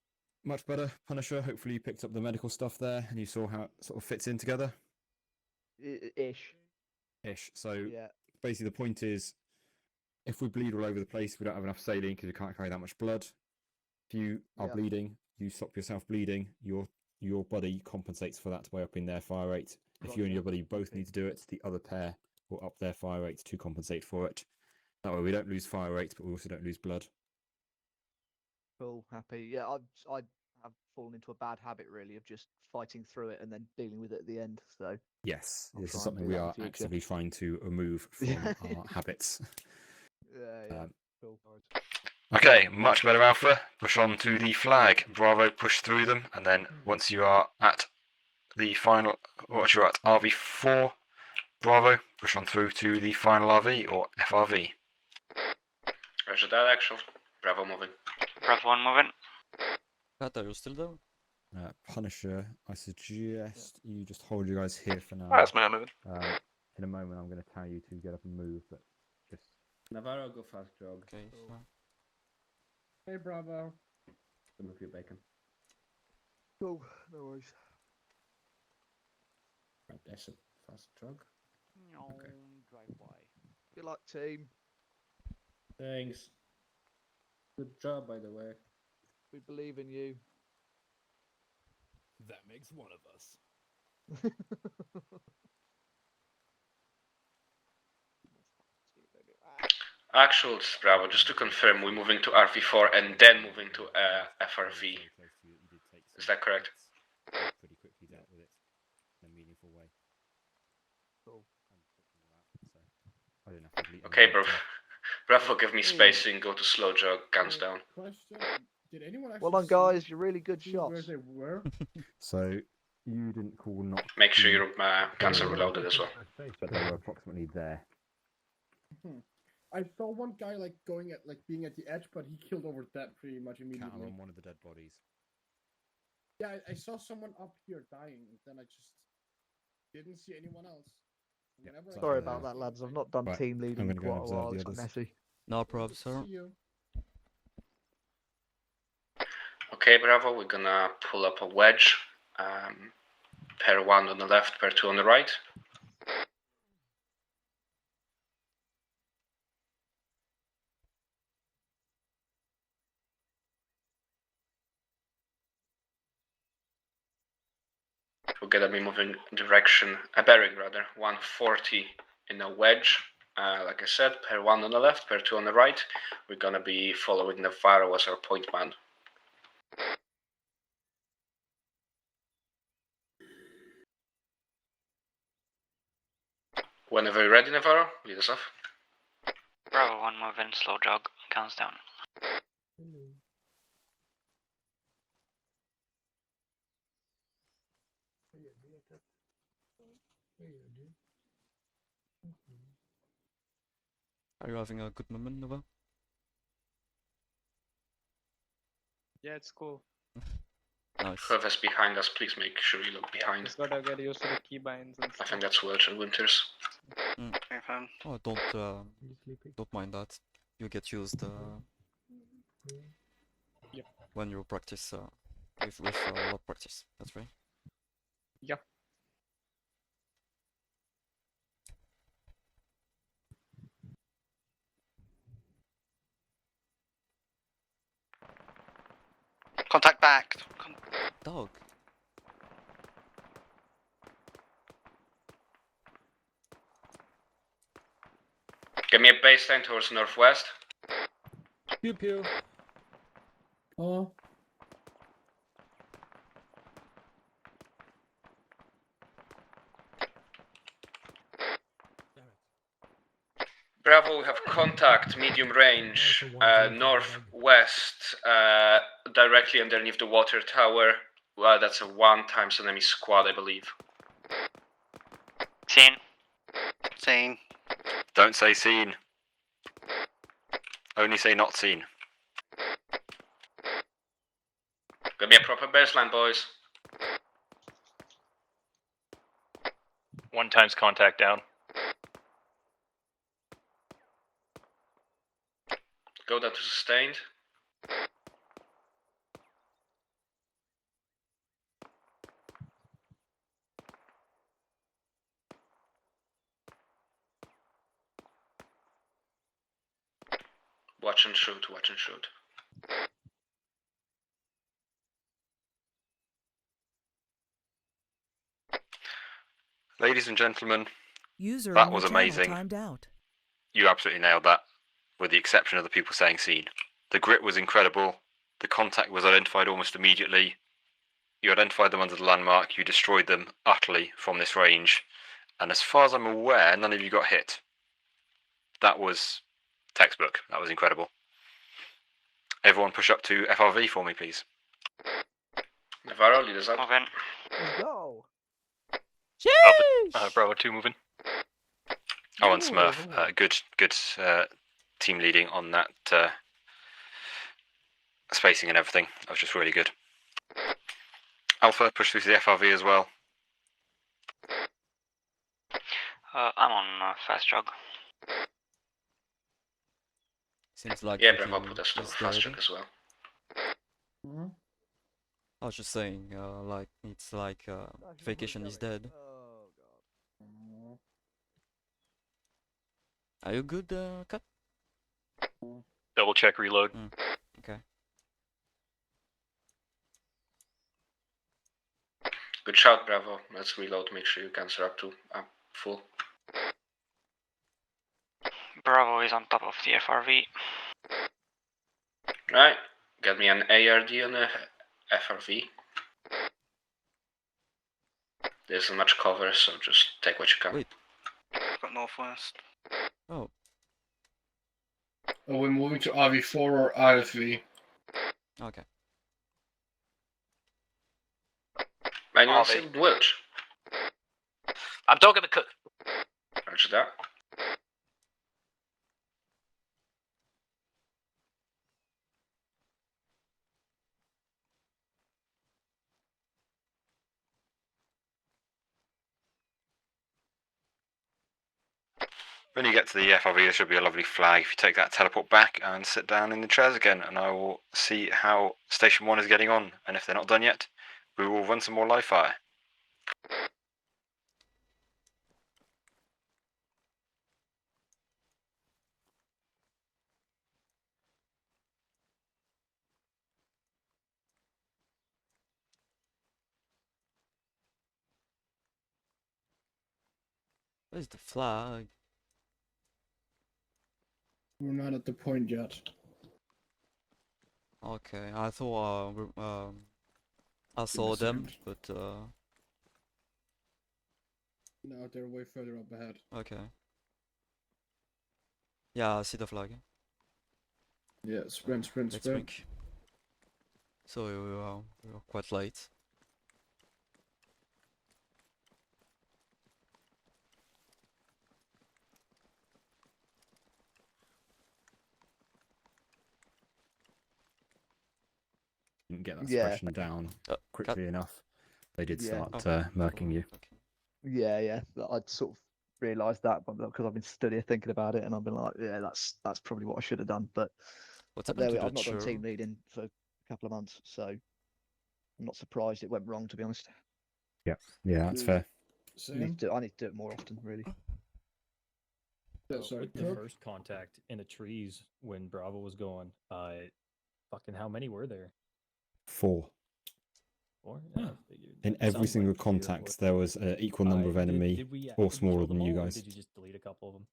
Much better, Punisher. Hopefully you picked up the medical stuff there and you saw how it sort of fits in together. Ish. Ish. So Yeah. basically the point is, if we bleed all over the place, we don't have enough saline because we can't carry that much blood. If you are bleeding, you stop yourself bleeding, your buddy compensates for that by upping their fire rate. If you and your buddy both need to do it, the other pair will up their fire rate to compensate for it. That way we don't lose fire rate, but we also don't lose blood. Cool. Happy. Yeah. I have fallen into a bad habit really of just fighting through it and then dealing with it at the end. So. Yes, I'll this try is and something do we that in are future. actively trying to remove from our habits. Yeah. Cool. Okay, much better, Alpha. Push on to the flag. Bravo, push through them, and then once you are at the final, once you're at RV4, Bravo, push on through to the final RV or FRV. Roger that, actual. Bravo moving. Bravo 1 moving. Cut, are you still there? Punisher, I suggest you just hold you guys here for now. That's my moving. In a moment, I'm going to tell you to get up and move, but just Navarro, go fast jog. Okay. Hey, Bravo. Some of your bacon. Cool. No worries. Right, that's a fast jog. Okay. Driveway. Good luck, team. Thanks. Good job, by the way. We believe in you. That makes one of us. Actual, Bravo, just to confirm, we're moving to RV4 and then moving to FRV. Is that correct? pretty quickly dealt with it in a meaningful way. Cool. I didn't have to bleed. Okay, bro. Bravo, give me space and go to slow jog, guns down. Question: did anyone actually? Well done, guys. You're really good see where shots. they were? So you didn't call not. Make sure your guns are reloaded as well. But they were approximately there. I saw one guy like going at being at the edge, but he killed over that pretty much immediately. Cattle on one of the dead bodies. Yeah, I saw someone up here dying, and then I just didn't see anyone else. Whenever I Sorry go about there- that, lads. I've not done Right, team I'm leading in gonna go and quite a observe while. the It's others. messy. No problem, sir. See you. Okay, Bravo, we're gonna pull up a wedge. Pair 1 on the left, pair 2 on the right. We're gonna be moving direction, bearing rather, 140 in a wedge. Like I said, pair 1 on the left, pair 2 on the right. We're gonna be following Navarro as our point man. Whenever you're ready, Navarro, lead us off. Bravo 1 move in, slow jog, counts down. Are you having a good moment, Nova? Yeah, it's cool. Nice. Whoever's behind us, please make sure you look behind. Just gotta get used to the keybinds and I stuff. think that's Welch and Winters. Oh, don't mind that. You get used Yep. when you practice with a lot of practice. That's right. Yeah. Contact back. Dog. Give me a baseline towards northwest. Pew pew. Oh. Bravo, we have contact, medium range, northwest, directly underneath the water tower. Well, that's a 1 times enemy squad, I believe. Seen. Seen. Don't say seen. Only say not seen. Gonna be a proper baseline, boys. 1 times contact down. Go down to sustained. Watch and shoot, watch and shoot. Ladies and gentlemen, User that in was your channel amazing. timed out. You absolutely nailed that, with the exception of the people saying seen. The grit was incredible. The contact was identified almost immediately. You identified them under the landmark. You destroyed them utterly from this range. And as far as I'm aware, none of you got hit. That was textbook. That was incredible. Everyone push up to FRV for me, please. Navarro, lead us up. Move in. Let's go. Bravo 2 moving. Oh, and Smurf, good team leading on that spacing and everything. That was just really good. Alpha, push through to the FRV as well. I'm on fast jog. Seems like Yeah, the Bravo team put us to is fast there. check as well. I was just saying, like it's like vacation is dead. Are you good, Cut? Double check reload. Okay. Good shout, Bravo. Let's reload, make sure you cancel up to full. Bravo is on top of the FRV. Right, get me an ARD on the FRV. There isn't much cover, so just take what you can. Wait. Got northwest. Oh. Are we moving to RV4 or RFV? Okay. Anyone see Welch? I'm talking to Cook. Roger that. When you get to the FRV, there should be a lovely flag. If you take that, teleport back and sit down in the chairs again, and I will see how Station 1 is getting on. And if they're not done yet, we will run some more live fire. Where's the flag? We're not at the point yet. Okay, I thought I saw them, but No, they're way further up ahead. okay. Yeah, I see the flag. Yeah, sprint. Let's sprint. So we were quite late. Didn't get that Yeah. suppression down quickly enough. They did Yeah. start murking you. Yeah. I'd sort of realised that, but because I've been studying thinking about it, and I've been like, yeah, that's probably what I should have done. But What's there happened we to are. the I've not done team churro? leading for a couple of months, so I'm not surprised it went wrong. To be honest, Yeah, that's fair. I need to do it more often, really. Sorry, With the first contact in the trees when Bravo was going, fucking how many were there? 4. 4? Yeah, I figured. In It every sounds single like 3 or 4. contact, there was an equal number of enemy, Did we or actually smaller kill than them you all, or guys. did you just delete a couple of them?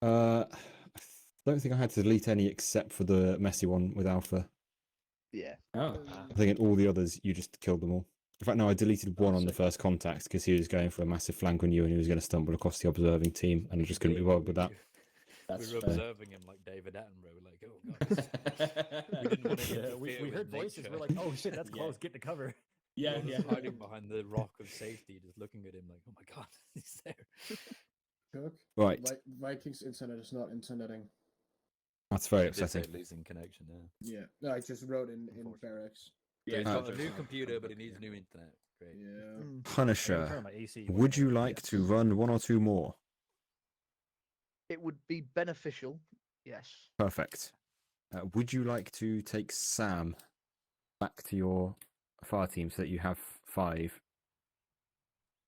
I don't think I had to delete any except for the messy one with Alpha. Yeah. Oh. I think in all the others, you just killed them all. In fact, no, I deleted one on the first contact because he was going for a massive flank on you and he was going to stumble across the observing team, and I just couldn't be bothered with that. We were observing him like David Attenborough, like, oh god. We didn't want to interfere we with heard voices. nature. We're like, oh shit, that's close. Get to cover. Yeah, hiding behind the rock of safety, just looking at him like, oh my god, he's there. Cook. Right. Vikings internet is not interneting. That's very Did say upsetting. losing connection, yeah. Yeah. No, I just wrote in barracks. Yeah, he's got a new computer, but he needs new internet. Great. Yeah. Punisher, would you like to run 1 or 2 more? It would be beneficial, yes. Perfect. Would you like to take Sam back to your fire team so that you have 5?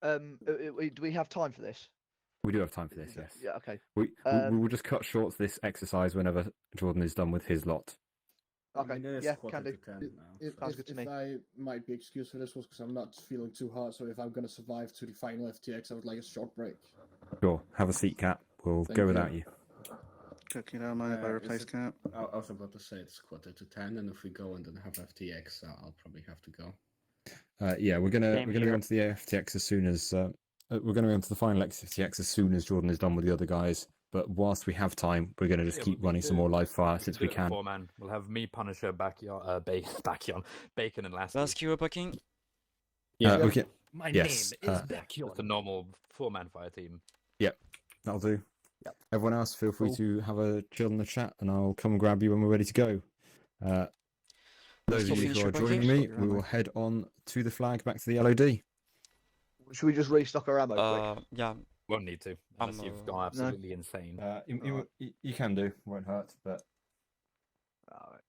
Do we have time for this? We do have time for this, yes. Yeah. Okay. We will just cut short this exercise whenever Jordan is done with his lot. Okay. Yeah, can do. Sounds good to me. If I might be excused for this was because I'm not feeling too hard, so if I'm gonna survive to the final FTX, I would like a short break. Sure. Have a seat, Cap. We'll Thank go you. without you. Cook, you don't mind if I replace Cap? I was about to say it's 9:45, and if we go and then have FTX, I'll probably have to go. Yeah, we're gonna Same go here. into the FTX as soon as we're gonna go into the final FTX as soon as Jordan is done with the other guys. But whilst we have time, we're gonna just keep running some more live fire since we can. 4-man. We'll have me, Punisher, Bacon, and Lasky. Lasky, we're backing. Okay. My Yes. name is Bacon. It's a normal 4-man fire team. Yep, that'll do. Yep. Everyone else, feel free Cool. to have a chill in the chat, and I'll come and grab you when we're ready to go. Those of you who are joining me, we will head on to the flag, back to the LOD. Should we just restock our ammo quick? Yeah. Won't need to, unless you've gone absolutely insane. You can do, won't hurt, but Alright.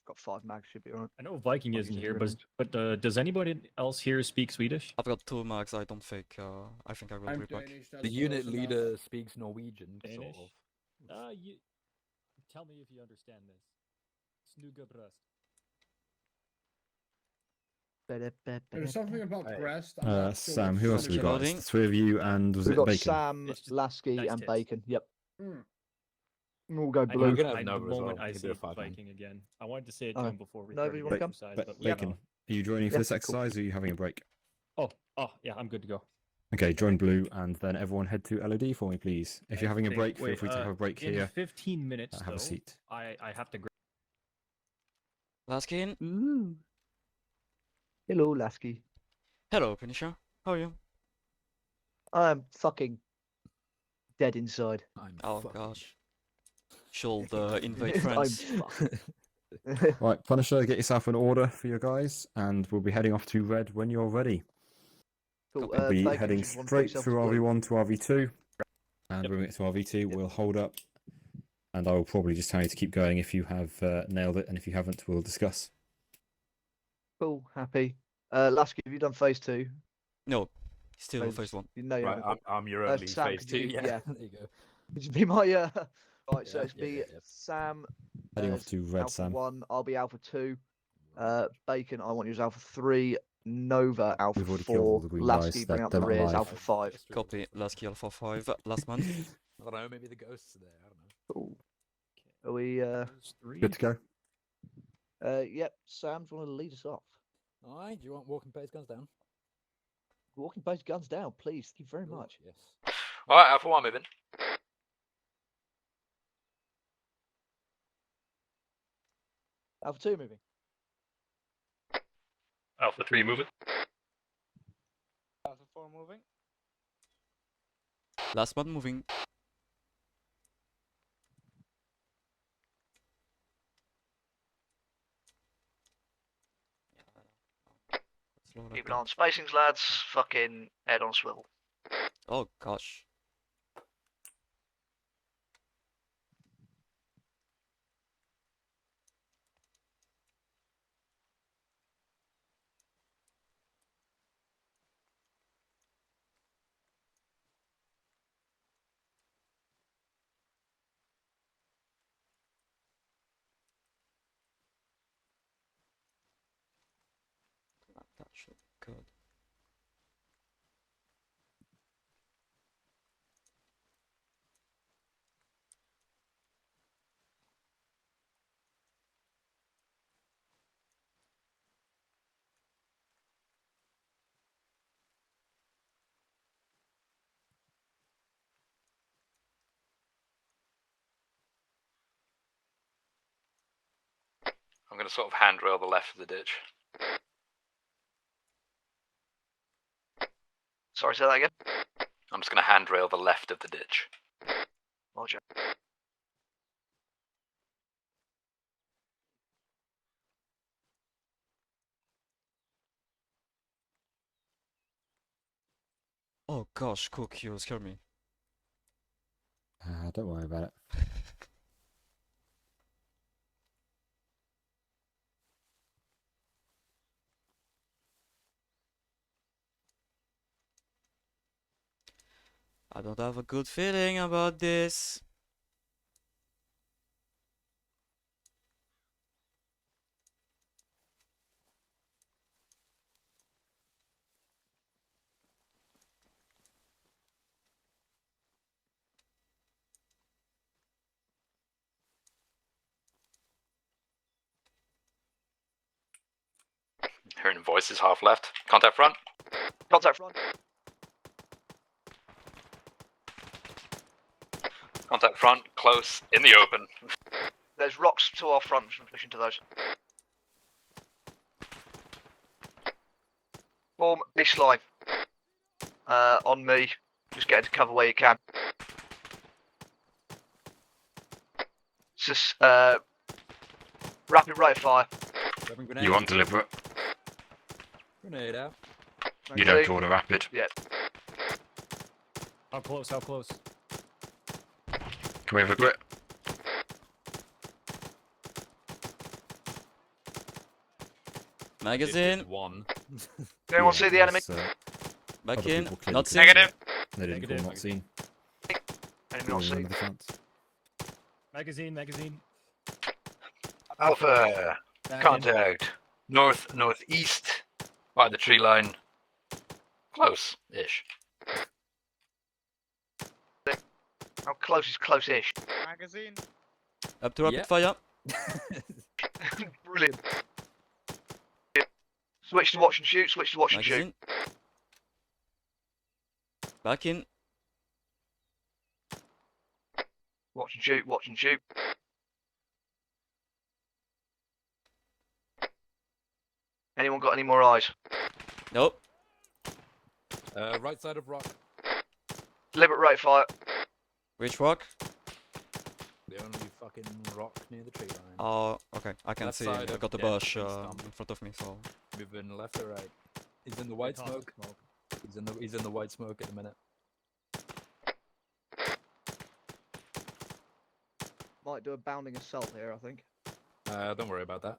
Got 5 mags, should be alright. I know Viking isn't here, but does anybody else here speak Swedish? I've got 2 mags. I don't think. I think I will be back. The unit leader speaks Norwegian, sort Danish? of. You tell me if you understand this. Snuga bröst. There's something about breast. I'm not sure Sam, what who else have we got? Punisher- It's the 3 of you, and was We've it got Bacon? Sam, Lasky, nice and tits. Bacon. Yep. Mm. We'll go I blue. know, gonna have the Nova as moment well. I He can see do a 5-man. Viking again. I wanted to say it to Alright. him before we Nova, started you the wanna come? exercise, Ba- but Bacon, are you joining for Yeah, this cool. exercise, or are you having a break? Oh, yeah, I'm good to go. Okay, join blue, and then everyone head to LOD for me, please. If you're having a break, feel Wait, free to have a break in here. 15 minutes, Have a though, seat. I have to. Lasky in. Ooh. Hello, Lasky. Hello, Punisher. How are you? I'm fucking dead inside. Oh gosh. Should invade I'm France. fucked. Right, Punisher, get yourself an order for your guys, and we'll be heading off to red when you're ready. Cool. We'll be Bacon, heading just one for straight yourself through to blue. RV1 to RV2, and when we get to RV2, we'll hold up, and I will probably just tell you to keep going if you have nailed it, and if you haven't, we'll discuss. Cool. Happy. Lasky, have you done phase 2? No, still phase 1. You know you Right, haven't. I'm your early Sam, phase could 2. you be- Yeah, yeah. there you go. Could you be my right? So Yeah, it's be yeah. Sam. Heading off to red, Alpha Sam. 1. I'll be Alpha 2. Bacon, I want you as Alpha 3. Nova Alpha We've already killed all 4, the green Lasky guys. bring up They're the not rears, alive. Alpha 5. Copy. Lasky Alpha 5. Last man. I don't know, maybe the ghosts are there. I don't know. Cool. Are we? Good to go. Yep. Sam, do you want to lead us off? Alright, do you want walking pace guns down? Walking both guns down, please. Thank you very Cool, much. Yes. Alright, Alpha 1 moving. Alpha 2 moving. Alpha 3 moving. Alpha 4 moving. Last man moving. Keep it on spacings, lads. Fucking head on swivel. Oh gosh. That should be good. I'm going to sort of handrail the left of the ditch. Sorry, say that again. I'm just going to handrail the left of the ditch. Roger. Oh gosh, Cook, you scared me. Don't worry about it. I don't have a good feeling about this. Hearing voices half left. Contact front. Contact front. Contact front, close, in the open. There's rocks to our front. In addition to those. Form this line. On me. Just get into cover where you can. Just rapid rate of fire. You want deliberate? Grenade out. You don't order rapid. Yeah. How close? How close? Can we have a grip? Magazine. One. Anyone see the enemy? Back Other in. people clearly Not couldn't seen. see Negative. it. They didn't call not seen. Enemy not Remember seen. the fence. Magazine, magazine. Alpha. Contact. North, northeast. By the tree line. Close-ish. How close is close-ish? Magazine. Up to rapid Yeah. fire. Brilliant. Switch to watch and shoot. Switch to watch and shoot. Magazine. Back in. Watch and shoot. Watch and shoot. Anyone got any more eyes? Nope. Right side of rock. Deliberate rate of fire. Which rock? The only fucking rock near the tree line. Oh, okay. I can Left see. side I of got the dead bush tree stump. in front of me, so. Moving left or right. He's in the white smoke. He's in the white smoke at the minute. Might do a bounding assault here, I think. Don't worry about that.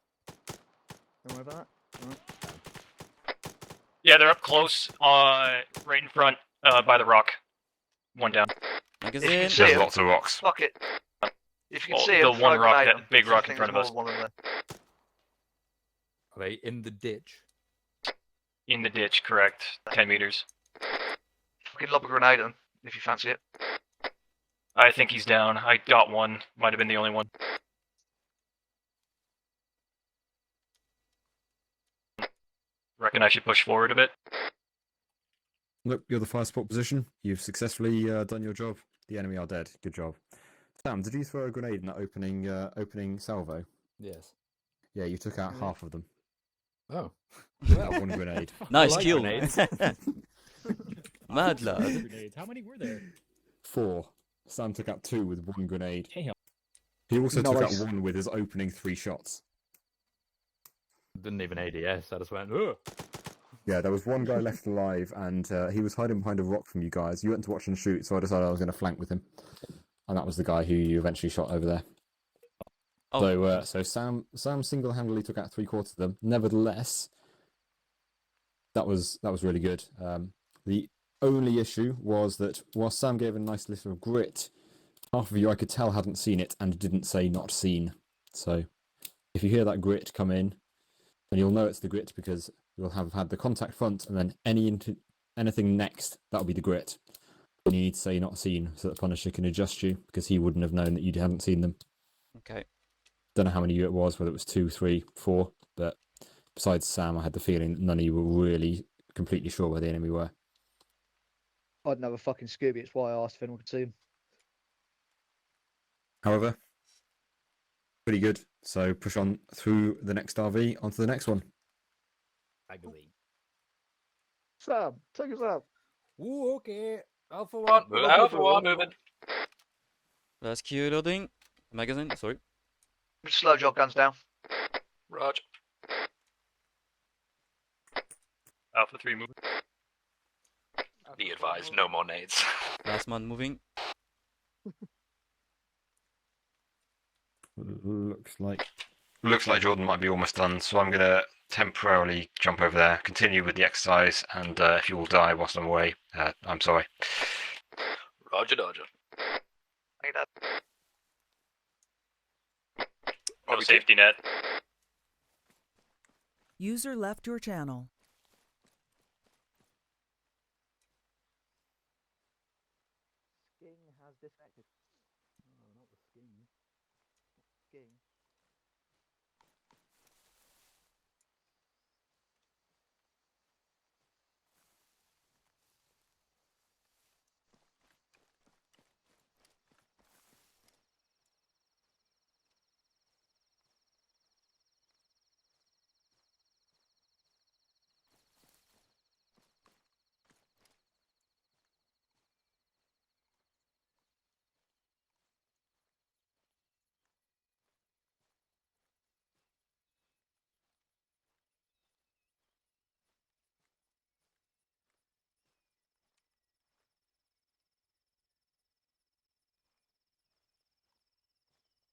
Don't worry about that. Alright. Yeah, they're up close, right in front, by the rock. One down. Magazine. There's lots of rocks. Fuck it. If you can Oh, see the him, one throw a rock, grenade that at big him. rock I think in front there's of more us. than one in there. Are they in the ditch? In the ditch, correct. 10 meters. Fucking lob a grenade at him, if you fancy it. I think he's down. I got one. Might have been the only one. Reckon I should push forward a bit. Look, you're the fire support position. You've successfully done your job. The enemy are dead. Good job. Sam, did you throw a grenade in that opening salvo? Yes. Yeah, you took out half of them. Oh. Well, one grenade. Nice like kill. grenades. Mad I like lad. grenades. How many were there? 4. Sam took out 2 with 1 grenade. Damn. He also took out Nice. 1 with his opening 3 shots. Didn't even ADS. I just went, ugh. Yeah, there was one guy left alive, and he was hiding behind a rock from you guys. You went to watch and shoot, so I decided I was going to flank with him. And that was the guy who you eventually shot over there. Oh. So Sam single-handedly took out 3/4 of them. Nevertheless, that was really good. The only issue was that while Sam gave a nice little grit, half of you I could tell hadn't seen it and didn't say not seen. So if you hear that grit come in, then you'll know it's the grit because you'll have had the contact front, and then anything next, that'll be the grit. And you need to say not seen so that Punisher can adjust you, because he wouldn't have known that you hadn't seen them. Okay. Don't know how many it was, whether it was 2, 3, 4, but besides Sam, I had the feeling that none of you were really completely sure where the enemy were. I didn't have a fucking Scooby. It's why I asked if anyone could see him. However, pretty good. So push on through the next RV onto the next one. Agreed. Sam, take us out. Ooh, okay. Alpha 1. Alpha 1 moving. Rescue loading. Magazine, sorry. Slow jog guns down. Roger. Alpha 3 moving. Be advised, no more nades. Last man moving. Looks like Jordan might be almost done, so I'm gonna temporarily jump over there, continue with the exercise, and if you all die whilst I'm away, I'm sorry. Roger, Dodger. Hey, that. No safety net. User left your channel. Sking has disconnected. No, not the sking. Sking.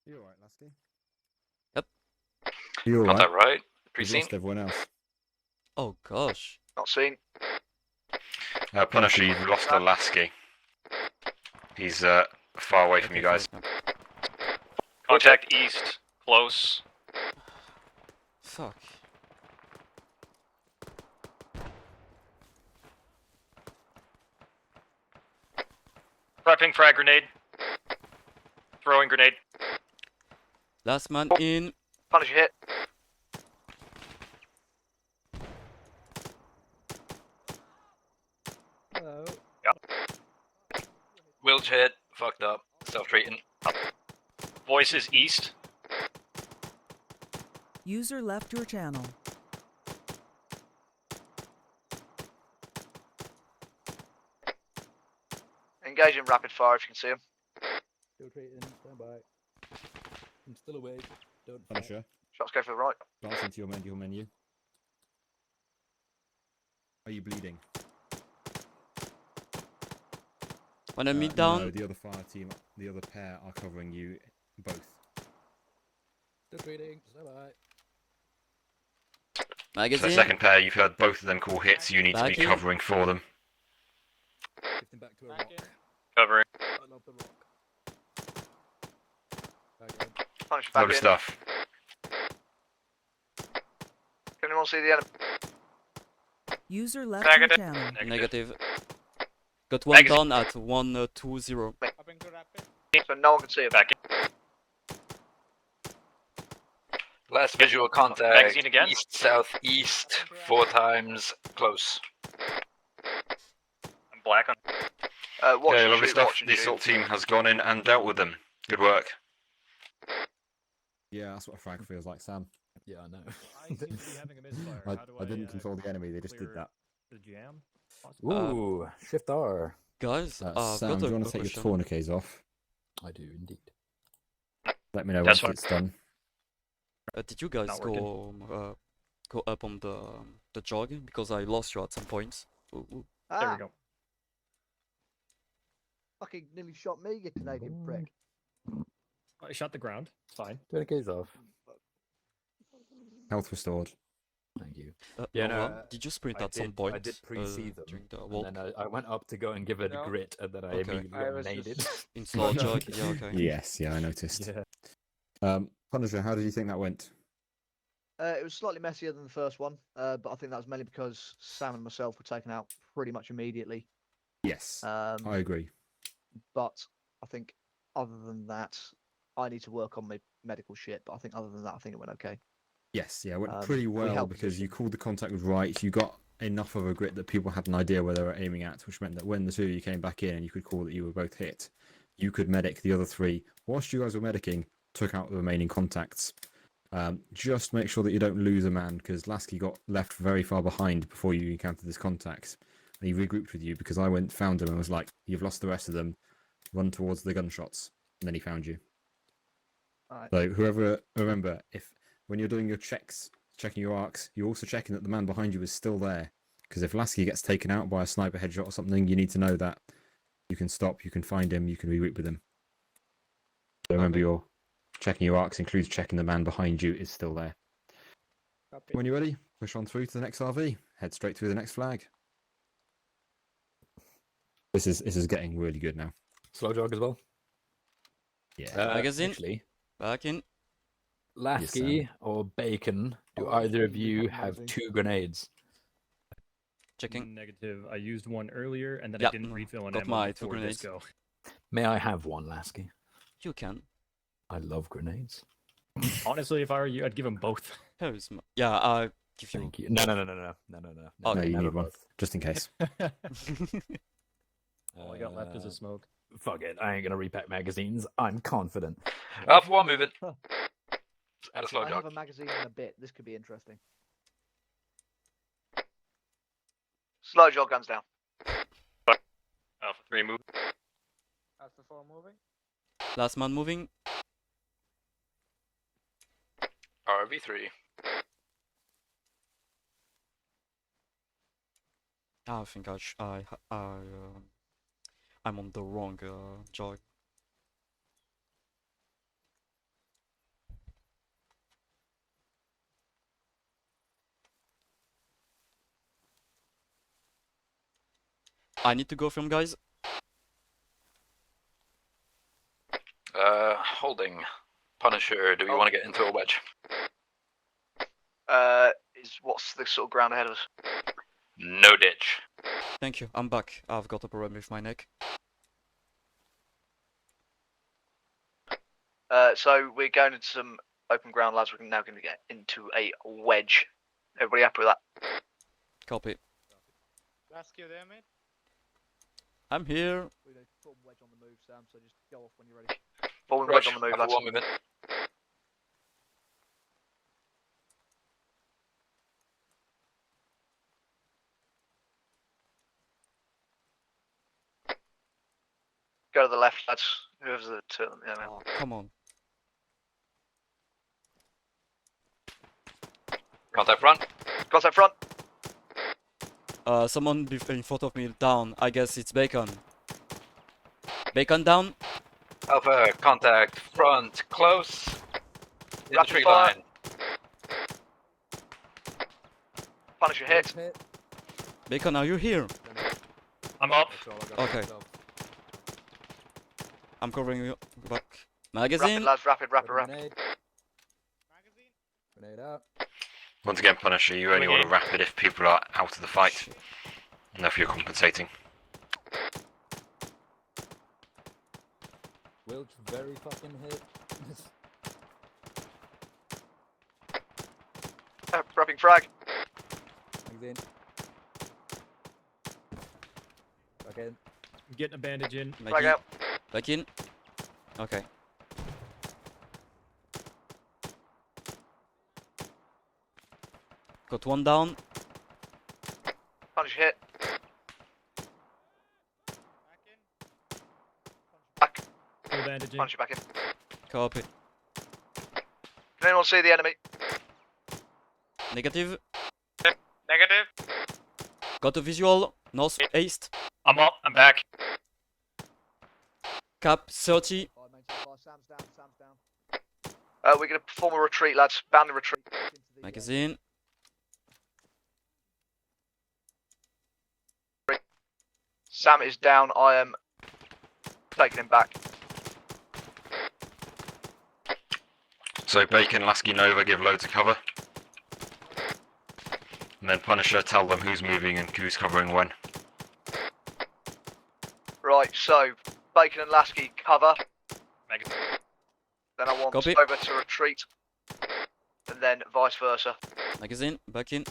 You alright, Lasky? Yep. You Got alright? that right? We've Pre-scene? lost everyone else. Oh gosh. Not seen. Punisher, you've lost the Lasky. He's far away from you guys. Contact east. Close. Fuck. Prepping frag grenade. Throwing grenade. Last man in. Punisher hit. Hello. Yep. Wilch hit. Fucked up. Self-treating. Voices east. User left your channel. Engage in rapid fire if you can see him. Still treating. Stand by. I'm still awake. Don't fight. Punisher, Shots go for the right. glance into your menu. Are you bleeding? When I meet No, down. the other fire team, the other pair are covering you both. Still treating. Stand by. So Magazine. the second pair, you've heard both of them call hits, you need to be Back in. covering for them. Shifting back to a rock. Covering. I love the rock. Back in. Punisher back Load of in. stuff. Can anyone see the enemy? User left your channel. Negative. Got one down at 120. So no one can see it. Back in. Last visual contact. Magazine again? East, southeast, 4 times close. I'm black on. Watch Okay, and lovely shoot, stuff. watch and The shoot. assault team has gone in and dealt with them. Good work. Yeah, that's what a frag feels like, Sam. Yeah, I know. I seem to be having a misfire. How do I didn't uh, control the enemy, they just did clear that. The jam? Possibly? Ooh, Shift R. Guys, I've Sam, got do you a want to take question. your tourniquets off? I do indeed. Let me know That's once it's done. Did you guys Not go up on the jog? Because I lost you at some points. Ooh, ooh. There we go. Fucking nearly shot me, you Canadian prick. I shot the ground. It's fine. 20k's off. Health restored. Thank you. Yeah, no, did you sprint I at some did- point? I did pre-see them, during the and walk? then I went up to go and give it a grit, and then I Okay. immediately I got was naded. just- In slow jog, yeah, okay. Yes, yeah, I noticed. Yeah. Punisher, how did you think that went? It was slightly messier than the first one, but I think that was mainly because Sam and myself were taken out pretty much immediately. Yes, I Um, agree. but I think other than that, I need to work on my medical shit. But I think other than that, I think it went okay. Yes, yeah, it went Um, pretty we well held because you position. called the contact right. You got enough of a grit that people had an idea where they were aiming at, which meant that when the two of you came back in and you could call that you were both hit, you could medic the other three. Whilst you guys were medicing, took out the remaining contacts. Just make sure that you don't lose a man because Lasky got left very far behind before you encountered this contact. And he regrouped with you because I went, found him and was like, "You've lost the rest of them. Run towards the gunshots." And then he found you. Alright. So whoever, remember, if when you're doing your checks, checking your arcs, you're also checking that the man behind you is still there. Because if Lasky gets taken out by a sniper headshot or something, you need to know that you can stop, you can find him, you can regroup with him. So remember, your checking your arcs includes checking the man behind you is still there. Copy. When you're ready, push on through to the next RV. Head straight through the next flag. This is getting really good now. Slow jog as well. Yeah. Magazine. Actually, Back in. Lasky or Bacon, do either of you have 2 grenades? Checking. Negative. I used one earlier, and then Yeah, I didn't refill an got ammo my 2 before grenades. disco. May I have one, Lasky? You can. I love grenades. Honestly, if I were you, I'd give them both. Here is my... Yeah, I'll give you. Thank you. No. Oh, No, you never need one, both. just in case. All I got left is a smoke. Fuck it, I ain't gonna repack magazines. I'm confident. Up 1 moving. Add a slow I have jog. a magazine in a bit. This could be interesting. Slow jog, guns down. Alpha 3 move. Alpha 4 moving. Last man moving. RV3. I think I'm on the wrong jog. I need to go film, guys. Holding. Punisher, do we want to get into a wedge? What's the sort of ground ahead of us? No ditch. Thank you. I'm back. I've got a problem with my neck. So we're going into some open ground, lads. We're now going to get into a wedge. Everybody happy with that? Copy. Lasky, you there, mate? I'm here. We don't form wedge on the move, Sam. So just go off when you're ready. Forming Rush, wedge on the move, Alpha lads. 1 moving. Go to the left, lads. Whoever's the turn. Yeah, man. Oh, come on. Contact front. Contact front. Someone in front of me down. I guess it's Bacon. Bacon down. Alpha, contact front, close. In the Rapid tree fire. line. Punisher hit. Bacon, are you here? I'm up. Okay. I'm covering you. Back. Magazine. Rapid, lads. Rapid. Grenade. Grenade up. Once again, Punisher, you only want to rapid if people are out of the fight, and if you're compensating. Wilch very fucking hit. Prepping frag. Again. Again. I'm getting a bandage in. Frag out. Back in. Okay. Got one down. Punch hit. Back. Full bandage in. Punch you back in. Copy. Can anyone see the enemy? Negative. Negative. Got a visual. Northeast. I'm up. I'm back. Cap 30. We're going to perform a retreat, lads. Bounding retreat. Magazine. Sam is down. I am taking him back. So Bacon, Lasky, Nova give loads of cover. And then Punisher, tell them who's moving and who's covering when. Right, so Bacon and Lasky cover. Magazine. Then I want Copy. Nova to retreat. And then vice versa. Magazine. Back in.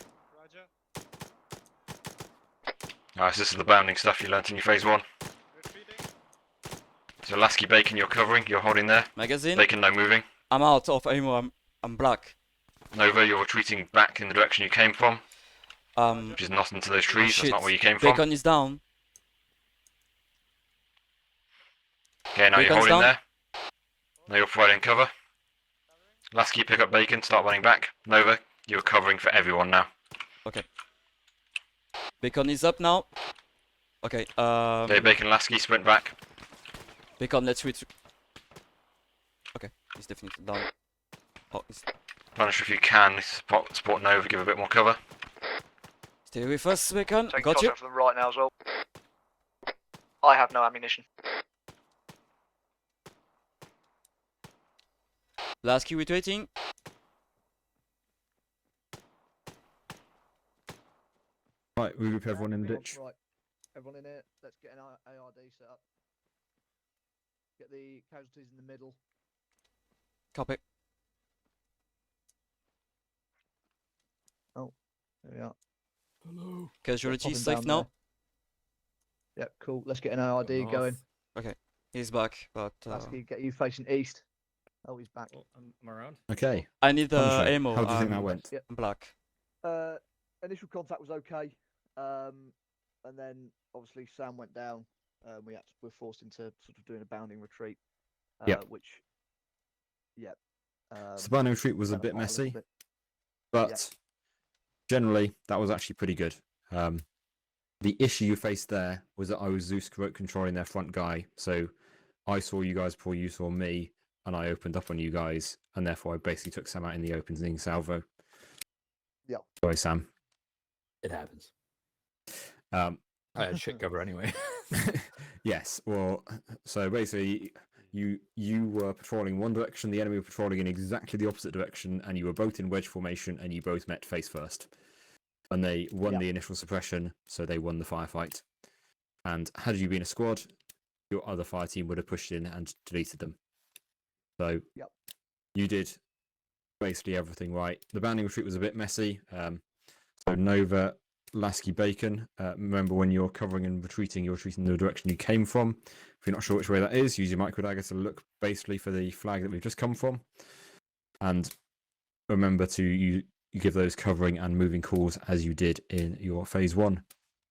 Alright, so this is the bounding stuff you learnt in your phase 1. So Lasky, Bacon, you're covering, you're holding there. Magazine. Bacon, no moving. I'm out of ammo. I'm black. Nova, you're retreating back in the direction you came from. Which is not into those trees, Shit. that's not where you came from. Bacon is down. Okay, now you're Bacon's holding down. there. Now you're providing cover. Lasky, pick up Bacon, start running back. Nova, you're covering for everyone now. Okay. Bacon is up now. Okay. Okay, Bacon, Lasky, sprint back. Bacon, let's retreat. Okay, he's definitely down. Oh, he's... Punisher if you can, support Nova, give a bit more cover. Stay with us, Bacon. Taking Got you. contact from the right now as well. I have no ammunition. Lasky retreating. Right, we group everyone in the ditch. Right, everyone in here. Let's get an ARD set up. Get the casualties in the middle. Copy. Oh, there we are. Hello. Casualty Popping safe down now. there. Yep, cool. Let's get an ARD going. Okay, he's back, but Lasky, get you facing east. Oh, he's back. I'm around. Okay. I need Punisher, ammo. how do you think that went? Yep. I'm black. Initial contact was okay, and then obviously Sam went down. We're forced into sort of doing a bounding retreat. Yep. Which, yeah. So bounding retreat was a fell bit apart little messy, bit. but generally that was actually pretty good. The issue you faced there was that I was Zeus controlling their front guy, so I saw you guys before you saw me, and I opened up on you guys, and therefore I basically took Sam out in the opening salvo. Yeah. Sorry, Sam. It happens. I had shit cover anyway. Yes. Well, so basically, you were patrolling one direction, the enemy were patrolling in exactly the opposite direction, and you were both in wedge formation, and you both met face first. And they won the initial suppression, so they won the firefight. And had you been a squad, your other fire team would have pushed in and deleted them. So you did basically everything right. The bounding retreat was a bit messy. So Nova, Lasky, Bacon. Remember, when you're covering and retreating, you're retreating in the direction you came from. If you're not sure which way that is, use your micro dagger to look basically for the flag that we've just come from. And remember to you give those covering and moving calls as you did in your phase 1.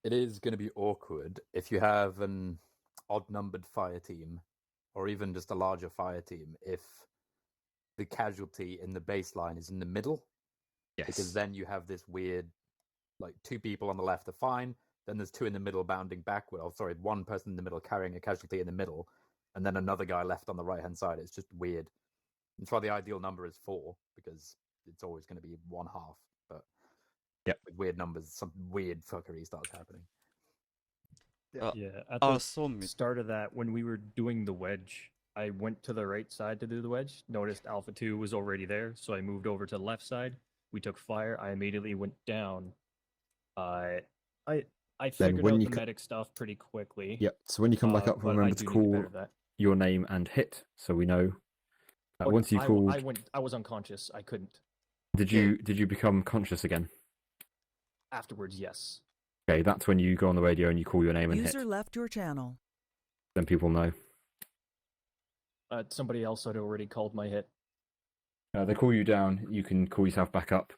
It is going to be awkward if you have an odd-numbered fire team, or even just a larger fire team, if the casualty in the baseline is in the middle. Yes. Because then you have this weird, like, 2 people on the left are fine, then there's 2 in the middle bounding backward. Oh, sorry, 1 person in the middle carrying a casualty in the middle, and then another guy left on the right-hand side. It's just weird. That's why the ideal number is 4, because it's always going to be 1/2. But with weird numbers, some weird fuckery starts happening. Yeah, at the start of that, when we were doing the wedge, I went to the right side to do the wedge, noticed Alpha 2 was already there, so I moved over to the left side, we took fire. I immediately went down. I Then figured when out you the co- medic stuff pretty quickly. Yep. So when you come back up, but I remember to do need to call better that. your name and hit, so we know. But Once you called, I was unconscious. I couldn't. did you become conscious again? Afterwards, yes. Okay, that's when you go on the radio and you call your name and User hit. left your channel. Then people know. Somebody else had already called my hit. They call you down. You can call yourself back up,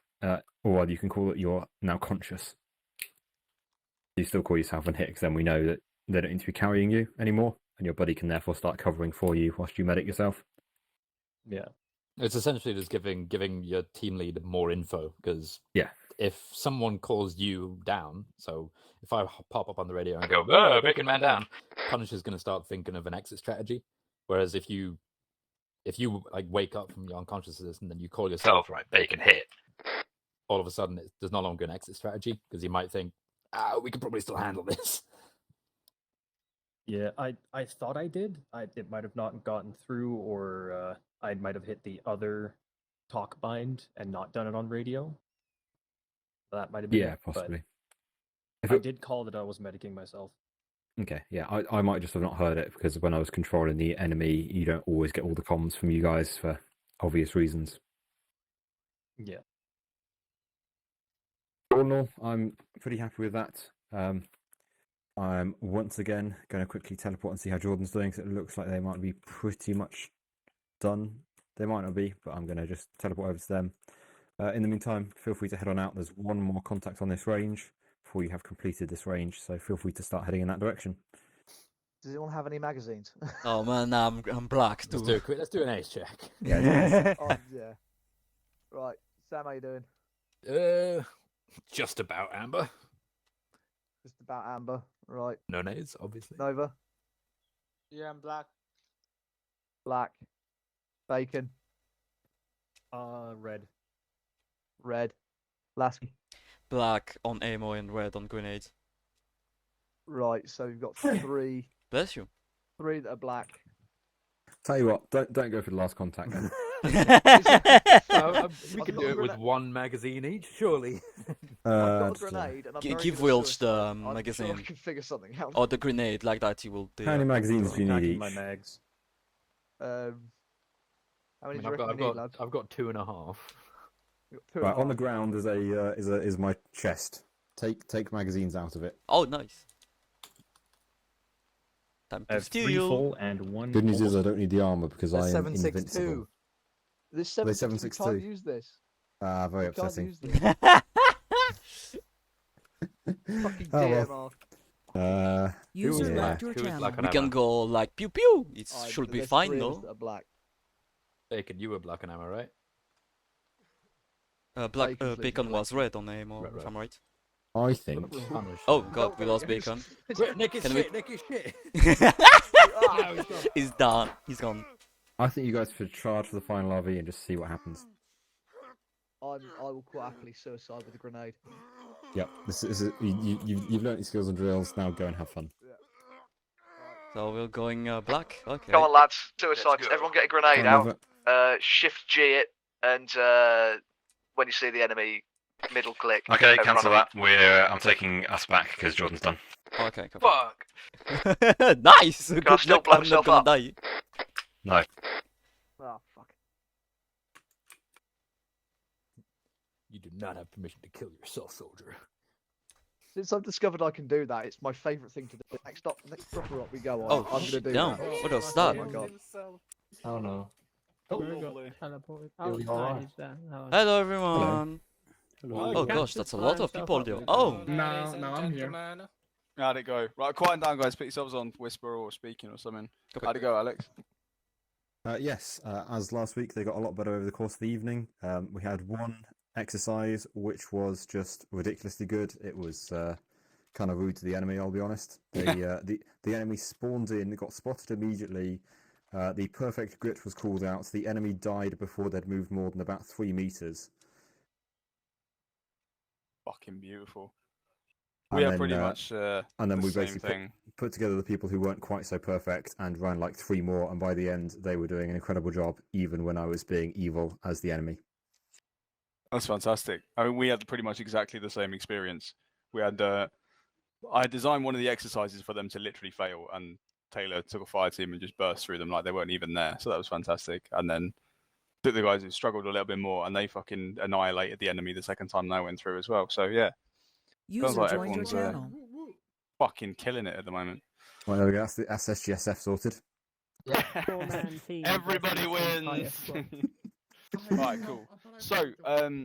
or you can call that you're now conscious. You still call yourself and hit, because then we know that they don't need to be carrying you anymore, and your buddy can therefore start covering for you whilst you medic yourself. Yeah. It's essentially just giving your team lead more info, because Yeah. if someone calls you down, so if I pop up on the radio and go, "Oh, Bacon Man down," Punisher's going to start thinking of an exit strategy. Whereas if you like wake up from your unconsciousness and then you call yourself, right, Bacon hit, all of a sudden there's no longer an exit strategy, because you might think, we could probably still handle this. Yeah, I thought I did. It might have not gotten through, or I might have hit the other talk bind and not done it on radio. That might have been Yeah, it, but possibly. I did call that I was medicing myself. Okay, yeah, I might just have not heard it, because when I was controlling the enemy, you don't always get all the comms from you guys for obvious reasons. Yeah. All in all, I'm pretty happy with that. I'm once again going to quickly teleport and see how Jordan's doing, because it looks like they might be pretty much done. They might not be, but I'm going to just teleport over to them. In the meantime, feel free to head on out. There's one more contact on this range before you have completed this range, so feel free to start heading in that direction. Does anyone have any magazines? Oh man, I'm black too. Let's do an ace check. Yeah. Oh, yeah. Right, Sam, how you doing? Just about Amber. Just about Amber, right? No nades, obviously. Nova, Yeah, I'm black. black, bacon, Red. red, Lasky. Black on ammo and red on grenades. Right, so you've got three. Bless you. Three that are black. Tell you what, don't go for the last contact then. We can do it with one magazine each, surely. I've got a grenade, and I'm very Give good at Wilch the suicide. I'm magazine. Sure I can figure something out. Or the grenade, like that you will do. How many magazines do you need Packing each? my mags. How many do you I've reckon got, we need, lads? I've got 2.5. We've got two Right, and a on the half. ground is my chest. Take magazines out of it. Oh, nice. Time I to have 3 steal. full and 1. Good news is I almost don't need the armor because There's I am 762. invincible. This Are they 762. We can't 762? use this. Very We can't upsetting. use this. Fucking Oh, DMR. User yeah. left your Who's channel. black on We can ammo? go like pew pew. It Alright, should but be there's fine, three of us no? that are black. Bacon, you were black on ammo, right? Black Bacon's bacon literally was red on ammo, Right, if right. I'm right. I think. Oh god, we lost bacon. Nick is Can we- shit, Nick is shit. He's done. He's gone. I think you guys should charge for the final RV and just see what happens. I will quite happily suicide with a grenade. Yep, you've learnt your skills and drills. Now go and have fun. So we're going black. Okay. Come on, lads. Suicide. Everyone get a grenade Come out. Shift G it, and when you see the enemy, middle click. Okay, run cancel away. that. I'm taking us back because Jordan's done. Okay. Come Fuck. Nice. Can I Good still luck. blow I'm not himself gonna up? die. No. Oh, fuck. You do not have permission to kill yourself, soldier. Since I've discovered I can do that, it's my favourite thing to do. Next proper rock we go on. Oh, I'm gonna do damn. that. What was Oh that? my god. I don't know. Hello, everyone. Hello. Oh gosh, that's a lot of people there. Oh. No, I'm here. How'd it go? Right, quiet down, guys. Put yourselves on whisper or speaking or something. How'd it go, Alex? Yes, as last week, they got a lot better over the course of the evening. We had one exercise which was just ridiculously good. It was kind of rude to the enemy, I'll be honest. The enemy spawned in, got spotted immediately. The perfect grit was called out. The enemy died before they'd moved more than about 3 meters. Fucking beautiful. And We are then, pretty much and then the we same basically thing. put together the people who weren't quite so perfect and ran like 3 more, and by the end they were doing an incredible job, even when I was being evil as the enemy. That's fantastic. I mean, we had pretty much exactly the same experience. We had, I designed one of the exercises for them to literally fail, and Taylor took a fire team and just burst through them like they weren't even there. So that was fantastic. And then took the guys who struggled a little bit more, and they fucking annihilated the enemy the second time they went through as well. So yeah, sounds User like joined your everyone's channel. fucking killing it at the moment. Well, there we go. That's SGSF sorted. Everybody wins. Right, cool. So,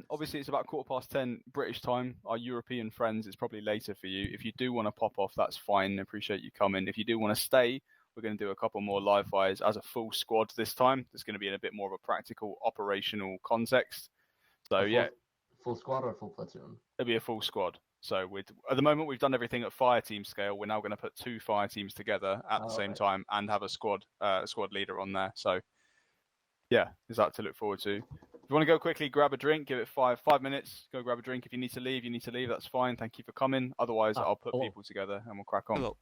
obviously it's about 10:15 British time. Our European friends, it's probably later for you. If you do want to pop off, that's fine. Appreciate you coming. If you do want to stay, we're going to do a couple more live fires as a full squad this time. There's going to be in a bit more of a practical, operational context. So yeah, full squad or full platoon? It'll be a full squad. So at the moment we've done everything at fire team scale. We're now going to put 2 fire teams together at the same time and have a squad leader on there. So yeah, there's that to look forward to. If you want to go quickly, grab a drink, give it 5 minutes, go grab a drink. If you need to leave, that's fine. Thank you for coming. Otherwise, I'll put people together and we'll crack on. Hello.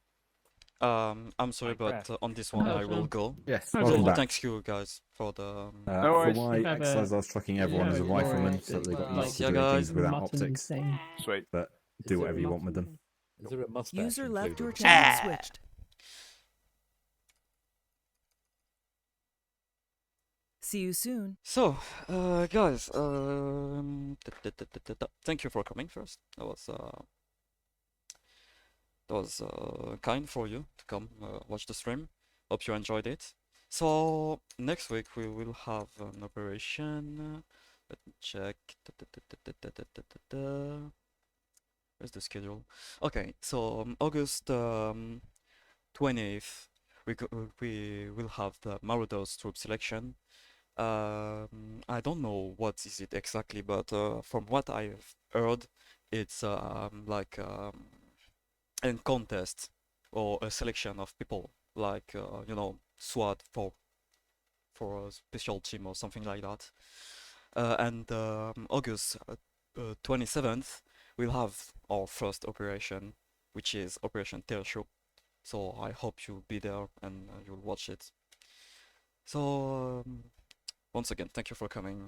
I'm sorry, but on this one I will go. Yes, So welcome back. thanks you guys for the. For my exercise, I was tracking everyone as a rifleman, so that they got used to doing things without optics. Sweet. But do whatever you want with them. Is there a mustache User left your included? channel switched. See you soon. So, guys, thank you for coming first. That was kind for you to come watch the stream. Hope you enjoyed it. So next week we will have an operation. Let me check. Where's the schedule? Okay, so August 20th we will have the Marauders troop selection. I don't know what is it exactly, but from what I've heard, it's like a contest or a selection of people, like you know, SWAT for a special team or something like that. And August 27th, we'll have our first operation, which is Operation Tertiary. So I hope you'll be there and you'll watch it. So once again, thank you for coming.